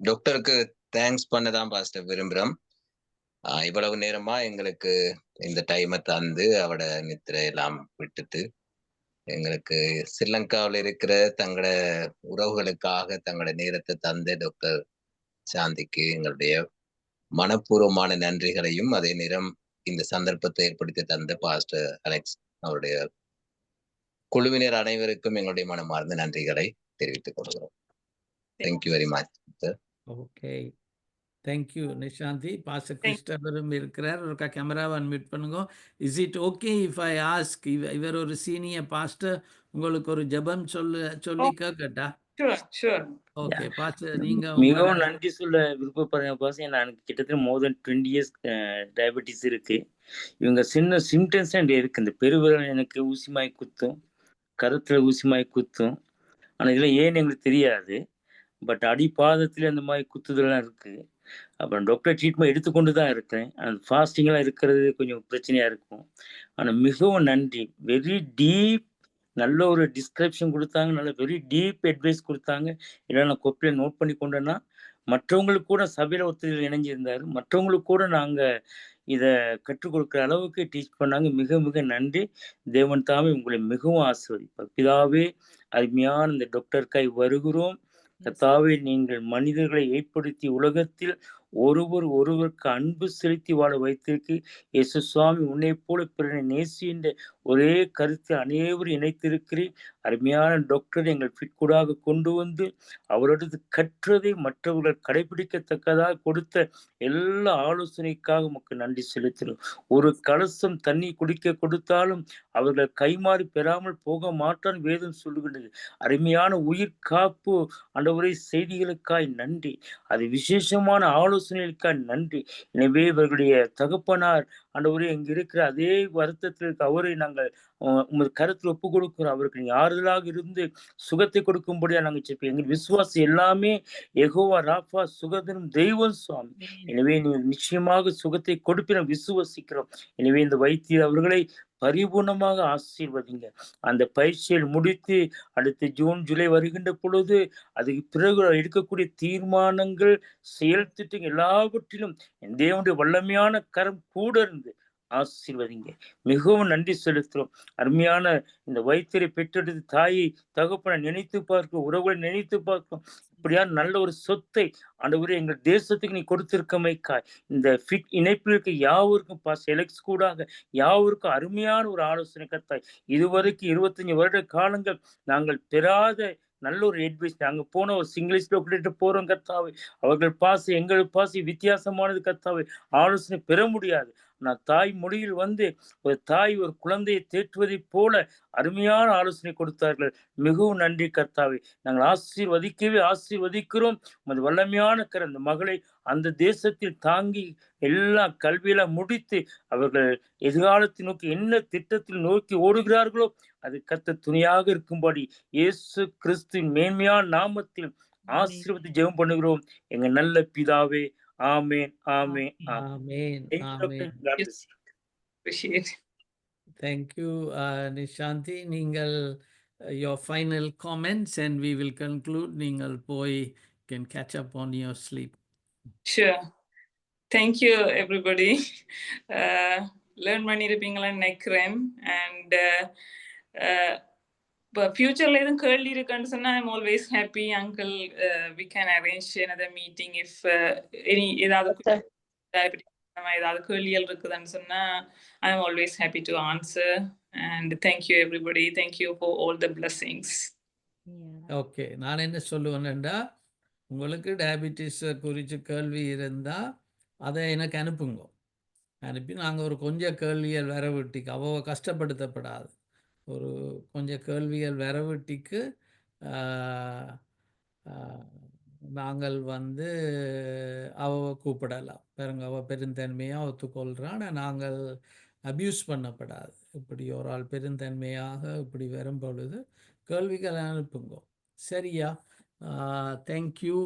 டாக்டருக்கு தேங்க்ஸ் பண்ணதான் பாஸ்டர் விரும்புகிறோம். இவ்வளவு நேரமா எங்களுக்கு இந்த டைமை தந்து அவட நித்திரை எல்லாம் விட்டுட்டு எங்களுக்கு ஸ்ரீலங்காவில் இருக்கிற தங்களோட உறவுகளுக்காக தங்களோட நேரத்தை தந்த டாக்டர் சாந்திக்கு எங்களுடைய மனப்பூர்வமான நன்றிகளையும், அதே நேரம் இந்த சந்தர்ப்பத்தை ஏற்படுத்தி தந்த பாஸ்டர் அலெக்ஸ் அவருடைய குழுவினர் அனைவருக்கும் எங்களுடைய மனமார்ந்த நன்றிகளை தெரிவித்துக் கொள்கிறோம். Thank you very much. Okay, thank you Nishanthi. Pastor கிறிஸ்டபரும் இருக்கிறார். ஒரு கேமராவை அன்மியூட் பண்ணுங்க. Is it okay if I ask, இவர் ஒரு சீனியர் பாஸ்டர், உங்களுக்கு ஒரு ஜெபம் சொல்லி கேட்கட்டா? ஓகே பாஸ்டர், நீங்க மிகவும் நன்றி சொல்ல விருப்பப்படுறேன் பாஸ். நான் கிட்டத்தட்ட மோர் தென் 20 இயர்ஸ் டயபெட்டிஸ் இருக்கு. இவங்க சின்ன சிம்டம்ஸ் இருக்கு. இந்த பெருவிரல் எனக்கு ஊசிமாய் குத்தும், கருத்துல ஊசிமாய் குத்தும். ஆனா இதெல்லாம் ஏன்னு எங்களுக்கு தெரியாது. பட் அடிப்பாதத்துல அந்த மாதிரி குத்துதெல்லாம் இருக்கு. அப்புறம் டாக்டர் ட்ரீட்மெண்ட் எடுத்துக்கொண்டு தான் இருக்கேன். அந்த ஃபாஸ்டிங்லாம் இருக்கிறது கொஞ்சம் பிரச்சனையா இருக்கும். ஆனா மிகவும் நன்றி. வெரி டீப், நல்ல ஒரு டிஸ்கிரிப்ஷன் கொடுத்தாங்க, நல்ல வெரி டீப் அட்வைஸ் கொடுத்தாங்க. இதெல்லாம் நான் கொப்பில நோட் பண்ணி கொண்டேன்னா மற்றவங்களுக்கு கூட சபையில ஒருத்தர் இணைஞ்சிருந்தாரு. மற்றவங்களுக்கு கூட நாங்க இதை கற்றுக் கொடுக்குற அளவுக்கு டீச் பண்ணாங்க. மிக மிக நன்றி. தேவன் தாமே உங்களை மிகவும் ஆசீர்வதிப்பார். பிதாவே, அருமையான இந்த டாக்டருக்காய் வருகிறோம். கர்த்தாவே, நீங்கள் மனிதர்களை ஏற்படுத்தி உலகத்தில் ஒருவருக்கு அன்பு செலுத்தி வாழ வைத்திருக்கு. இயேசு சுவாமி, உன்னை போல பிறனை நேசி என்ற ஒரே கருத்தை அனைவரும் இணைத்திருக்கிறேன். அருமையான டாக்டர் எங்கள் ஃபிட்கூடாக கொண்டு வந்து அவரது கற்றதை மற்றவர்கள் கடைபிடிக்கத்தக்கதாக கொடுத்த எல்லா ஆலோசனைக்காக உமக்கு நன்றி செலுத்தினோம். ஒரு கலசம் தண்ணி குடிக்க கொடுத்தாலும் அவர்கள் கைமாறி பெறாமல் போக மாட்டான் வேதம் சொல்லுகின்றது. அருமையான உயிர் காப்பு ஆண்டவரே செய்திகளுக்காய் நன்றி. அது விசேஷமான ஆலோசனைகளுக்காய் நன்றி. எனவே இவர்களுடைய தகப்பனார் ஆண்டவரே இங்க இருக்கிற அதே வருத்தத்திற்கு அவரை நாங்கள் உமது கருத்தில் ஒப்பு கொடுக்கிறோம். அவருக்கு நீ ஆறுதலாக இருந்து சுகத்தை கொடுக்கும்படியா நாங்கள் சொல்லிப்போம். எங்கள் விசுவாசம் எல்லாமே யெகோவா ராஃபா சுகதனும் தெய்வம் சுவாமி. எனவே நீங்கள் நிச்சயமாக சுகத்தை கொடுப்பின விசுவசிக்கிறோம். எனவே இந்த வைத்தியர் அவர்களை பரிபூர்ணமாக ஆசீர்வதிங்க. அந்த பயிற்சியில் முடித்து அடுத்து ஜூன் ஜூலை வருகின்ற பொழுது அதுக்கு பிறகு எடுக்கக்கூடிய தீர்மானங்கள் செயல் திட்டங்கள் எல்லாவற்றிலும் தேவனுடைய வல்லமையான கரம் கூட இருந்து ஆசீர்வதிங்க. மிகவும் நன்றி செலுத்துறோம். அருமையான இந்த வைத்தியரை பெற்றெடுத்து தாயை தகப்பனை நினைத்து பார்க்க, உறவுகளை நினைத்து பார்க்கும். இப்படியா நல்ல ஒரு சொத்தை ஆண்டவரே எங்கள் தேசத்துக்கு நீ கொடுத்திருக்கமைக்காய் இந்த ஃபிட் இணைப்பில் இருக்க யாவருக்கும் எலெக்ஸ் கூடாக யாவருக்கும் அருமையான ஒரு ஆலோசனை கத்தாய். இதுவரைக்கும் 25 வருட காலங்கள் நாங்கள் பெறாத நல்ல ஒரு அட்வைஸ். நாங்க போன ஒரு சிங்கிலிஷ் டாக்டர்கிட்ட போறோம் கத்தாவை. அவர்கள் பாசை எங்கள் பாசை வித்தியாசமானது கத்தாவை. ஆலோசனை பெற முடியாது. நான் தாய் மொழியில் வந்து ஒரு தாய் ஒரு குழந்தையை தேற்றுவதைப் போல அருமையான ஆலோசனை கொடுத்தார்கள். மிகவும் நன்றி கர்த்தாவே. நாங்கள் ஆசீர்வதிக்கிறோம். உமது வல்லமையான அந்த மகளை அந்த தேசத்தில் தாங்கி எல்லா கல்வியெல்லாம் முடித்து அவர்கள் எதிர்காலத்தை நோக்கி என்ன திட்டத்தில் நோக்கி ஓடுகிறார்களோ அது கர்த்தர் துணையாக இருக்கும்படி இயேசு கிறிஸ்துவின் மேன்மையான நாமத்தில் ஆசீர்வதி ஜெபம் பண்ணுகிறோம் எங்க நல்ல பிதாவே. ஆமேன், ஆமேன், ஆமென். ஆமென். Appreciate. Thank you, Nishanti. நீங்கள் your final comments and we will conclude. நீங்கள் போய் can catch up on your sleep. Sure. Thank you everybody. Learn பண்ணிருப்பீங்களான்னு நினைக்கிறேன். And future ல எதுவும் கேள்வி இருக்குன்னு சொன்னா I'm always happy uncle. We can arrange another meeting if ஏதாவது கேள்விகள் இருக்குதுன்னு சொன்னா I'm always happy to answer. And thank you everybody. Thank you for all the blessings. Okay, நான் என்ன சொல்லுவேன்டா, உங்களுக்கு டயபிட்டிஸ் குறித்து கேள்வி இருந்தால் அதை எனக்கு அனுப்புங்க. அனுப்பி நாங்கள் ஒரு கொஞ்சம் கேள்விகள் வரவிட்டிக்கு அவ கஷ்டப்படுத்தப்படாது. ஒரு கொஞ்சம் கேள்விகள் வரவிட்டிக்கு நாங்கள் வந்து அவ கூப்பிடலாம். பாருங்க, அவள் பெருந்தன்மையாக ஒத்துக்கொள்கிறான். நாங்கள் அப்யூஸ் பண்ணப்படாது. இப்படி ஒரு ஆள் பெருந்தன்மையாக இப்படி வரும் பொழுது கேள்விகள் அனுப்புங்க. சரியா? தேங்க்யூ.